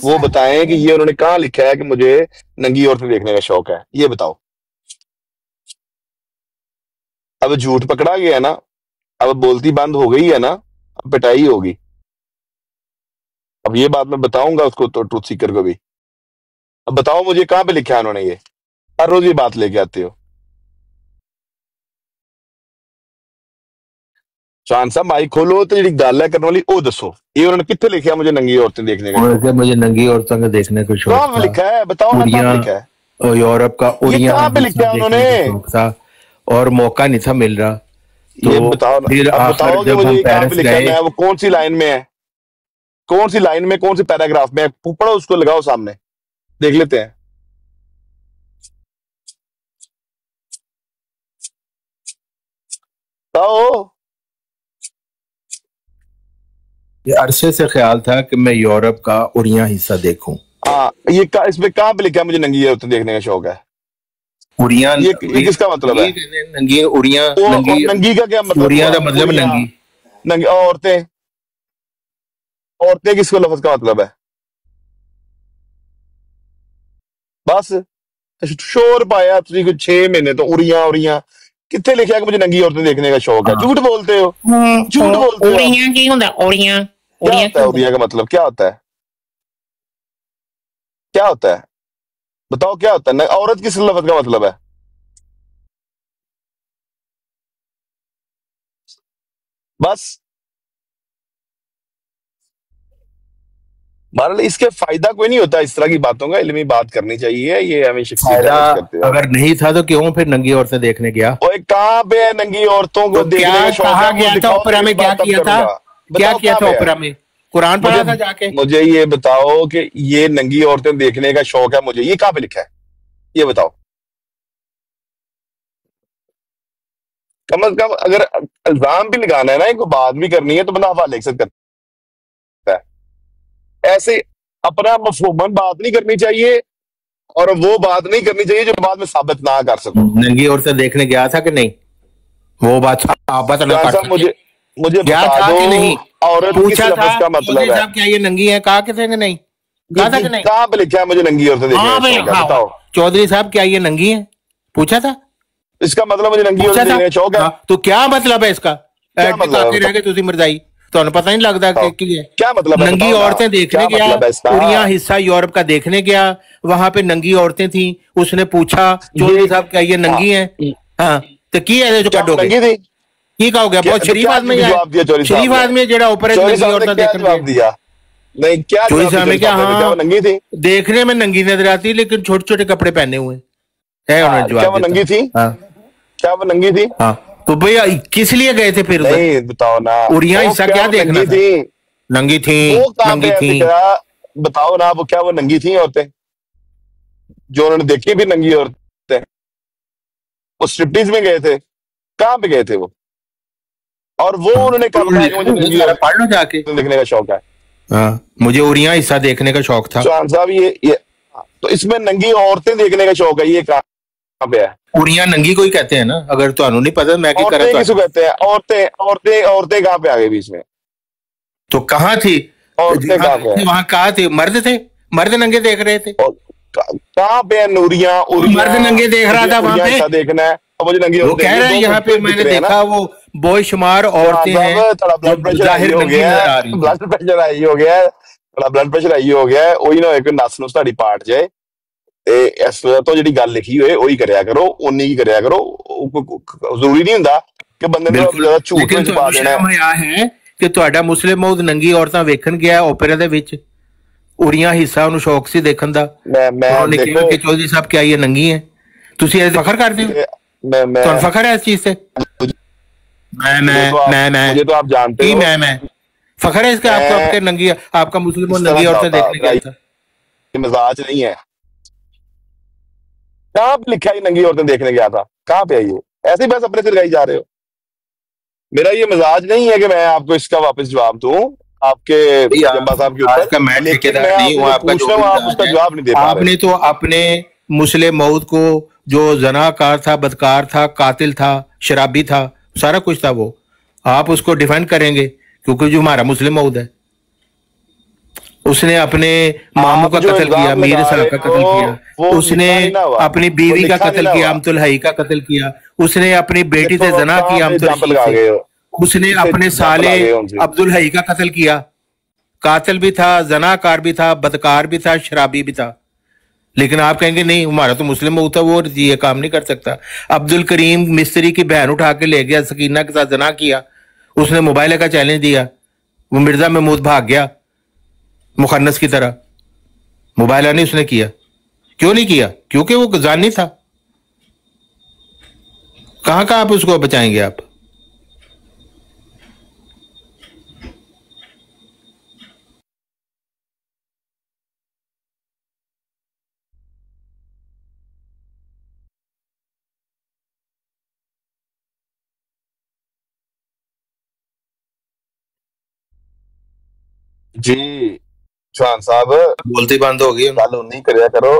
वो बताएं कि ये उन्होंने कहाँ लिखा है कि मुझे नंगी औरतें देखने का शौक है ये बताओ अब झूठ पकड़ा गया ना अब बोलती बंद हो गई है ना अब पिटाई होगी अब ये बात मैं बताऊंगा उसको तो ट्रूथ सीकर को भी अब बताओ मुझे कहाँ पे लिखा है उन्होंने ये हर रोज ये बात लेके आते हो चांद साहब माइक खोलो तो जी गल है करने वाली वो दसो ये उन्होंने कितने लिखा मुझे नंगी औरतें देखने का मुझे नंगी औरतों को देखने को शौक कहाँ लिखा है बताओ ना कहाँ लिखा है यूरोप का ये कहाँ पे लिखा है उन्होंने और मौका नहीं था मिल रहा तो ये बताओ फिर बताओ कि मुझे कहाँ पे लिखा है वो कौन सी लाइन में है कौन सी लाइन में कौन सी पैराग्राफ में पढ़ो उसको लगाओ सामने देख लेते हैं बताओ ये अरसे से ख्याल था कि मैं यूरोप का उरिया हिस्सा देखूं। हाँ ये इसमें कहाँ पे लिखा है मुझे नंगी औरतें देखने का शौक है उरिया ये किसका मतलब है नंगी उरिया नंगी का क्या मतलब उरिया का मतलब नंगी नंगी औरतें औरतें किसको लफ्ज का मतलब है बस शोर पाया तुझे कुछ 6 महीने तो उरिया उरिया कितने लिखा है कि मुझे नंगी औरतें देखने का शौक है झूठ बोलते हो झूठ बोलते हो उरिया की होता उरिया क्या होता है उरिया का मतलब क्या होता है क्या होता है बताओ क्या होता है औरत किस लफ्ज का मतलब है बस बहरहाल इसके फायदा कोई नहीं होता इस तरह की बातों का इल्मी बात करनी चाहिए ये हमें अगर नहीं था तो क्यों फिर नंगी औरतें देखने गया कहाँ पे है नंगी औरतों को तो क्या कहा गया था ओपरा में क्या किया था क्या किया था ओपरा में कुरान पढ़ा था जाके मुझे ये बताओ कि ये नंगी औरतें देखने का शौक है मुझे ये कहाँ पे लिखा है ये बताओ कम से कम अगर इल्जाम भी लगाना है ना इनको बात भी करनी है तो बंदा हवाले लिख सकता है ऐसे अपना मफहूमन बात नहीं करनी चाहिए और वो बात नहीं करनी चाहिए जो बाद में साबित ना कर सको। नंगी औरतें देखने गया था कि नहीं? वो बात आप बता कर मुझे गया बता था दो, कि नहीं? औरत किस पूछा था लफ्ज का मतलब है? साहब क्या ये नंगी है? कहा कि थे कि नहीं? कहा था कि नहीं? कहाँ पे लिखा है मुझे नंगी औरतें देखने का शौक है? बताओ चौधरी साहब क्या ये नंगी है? पूछा था? इसका मतलब मुझे नंगी औरतें देखने का शौक है। तो क्या मतलब है इसका? क्या मतलब है? रह गए तुसी मरजाई ਤੁਹਾਨੂੰ पता नहीं लगता कि है क्या मतलब है? नंगी औरतें देखने गया, उड़िया हिस्सा यूरोप का देखने गया, वहां पे नंगी औरतें थी, उसने पूछा चौधरी साहब क्या ये नंगी है? हाँ तो की है जो कटोगे की का हो गया? बहुत शरीफ आदमी है, शरीफ आदमी है जेड़ा ऊपर नंगी औरतें देखने दिया नहीं क्या चौधरी साहब ने क्या? हाँ नंगी थी, देखने में नंगी नजर आती लेकिन छोटे छोटे कपड़े पहने हुए है। उन्होंने क्या वो नंगी थी? क्या वो नंगी थी? हाँ तो भैया किस लिए गए थे फिर? नहीं बताओ ना, उड़िया हिस्सा क्या देखना था? नंगी थी, नंगी थी, बताओ ना वो क्या वो नंगी थी औरतें जो उन्होंने देखी भी नंगी औरतें? वो स्ट्रिप्टीज में गए थे, कहाँ पे गए थे वो? और वो उन्होंने कहा मुझे नंगी पढ़ लो जाके देखने का शौक है। हाँ मुझे उड़िया हिस्सा देखने का शौक था। चौहान साहब ये तो इसमें नंगी औरतें देखने का शौक है, ये कहाँ पे है? उड़िया नंगी को ही कहते हैं ना, अगर ਤੁਹਾਨੂੰ नहीं पता मैं क्या कर औरतें किसको कहते हैं? औरतें कहाँ पे आ गई बीच में? तो कहाँ थी औरतें? कहाँ पे? वहाँ कहाँ थे? मर्द थे, मर्द नंगे देख रहे थे। कहाँ पे है नूरिया? मर्द नंगे देख रहा था वहाँ पे, देखना है मुझे नंगी। वो कह रहे हैं यहाँ पे मैंने देखा वो बोशुमार औरतें हैं, ब्लड प्रेशर हाई हो गया है, ब्लड प्रेशर हाई हो गया है, थोड़ा ब्लड प्रेशर हाई हो गया है, ਉਹੀ ਨਾ ਇੱਕ ਨਸ ਨੂੰ ਤੁਹਾਡੀ ਪਾਟ ਜਾਏ ਤੇ ਇਸ ਤੋਂ ਜਿਹੜੀ ਗੱਲ ਲਿਖੀ ਹੋਏ ਉਹੀ ਕਰਿਆ ਕਰੋ, ਉਨੀ ਹੀ ਕਰਿਆ ਕਰੋ। ਜ਼ਰੂਰੀ ਨਹੀਂ ਹੁੰਦਾ ਕਿ ਬੰਦੇ ਨੂੰ ਜ਼ਿਆਦਾ ਝੂਠ ਵਿੱਚ ਪਾ ਦੇਣਾ ਹੈ ਕਿ ਤੁਹਾਡਾ ਮੁਸਲਿਮ ਮੌਦ ਨੰਗੀ ਔਰਤਾਂ ਵੇਖਣ ਗਿਆ ਓਪੇਰਾ ਦੇ ਵਿੱਚ, ਉੜੀਆਂ ਹਿੱਸਾ ਉਹਨੂੰ ਸ਼ੌਕ ਸੀ ਦੇਖਣ ਦਾ। ਮੈਂ ਦੇਖੋ ਕਿ ਚੌਧਰੀ ਸਾਹਿਬ ਕੀ ਆਈ ਹੈ ਨੰਗੀ ਹੈ, ਤੁਸੀਂ ਇਹ ਫਖਰ ਕਰਦੇ ਹੋ? ਤੁਹਾਨੂੰ ਫਖਰ है इस चीज से? मैं मुझे तो आप जानते हो मैं फखर है इसका आपको, आपके नंगी आपका मुस्लिम और नंगी औरतें देखने गया था। मजाज नहीं है। कहाँ पे लिखा है नंगी औरतें देखने गया था? कहाँ पे आई हो? ऐसे ही बस अपने से लगाई जा रहे हो। मेरा ये मजाज नहीं है कि मैं आपको इसका वापस जवाब दूं आपके जंबा साहब के ऊपर। मैं ठेकेदार नहीं हूँ आपका, आप उसका जवाब नहीं दे पा रहे। आपने तो अपने मुस्लिम मौद को जो जनाकार था, बदकार था, कातिल था, शराबी था, सारा कुछ था, वो आप उसको डिफेंड करेंगे क्योंकि जो हमारा मुस्लिम मौद है उसने अपने मामू का कत्ल किया, मीर साहब का कत्ल किया, उसने अपनी बीवी का कत्ल किया, अमतुल हई का कत्ल किया, उसने अपनी बेटी से जना किया, अमतुल हई से, उसने अपने साले अब्दुल हई का कत्ल किया। कातिल भी था, जनाकार भी था, बदकार भी था, शराबी भी था। लेकिन आप कहेंगे नहीं हमारा तो मुस्लिम मौत है, वो ये काम नहीं कर सकता। अब्दुल करीम मिस्त्री की बहन उठा के ले गया, सकीना के साथ जना किया, उसने मोबाइल का चैलेंज दिया, वो मिर्जा महमूद भाग गया मुखन्नस की तरह। मोबाइल नहीं उसने किया, क्यों नहीं किया? क्योंकि वो जानी था। कहां का आप उसको बचाएंगे आप? जी चौहान साहब बोलते बंद हो गई, गल नहीं करिया करो।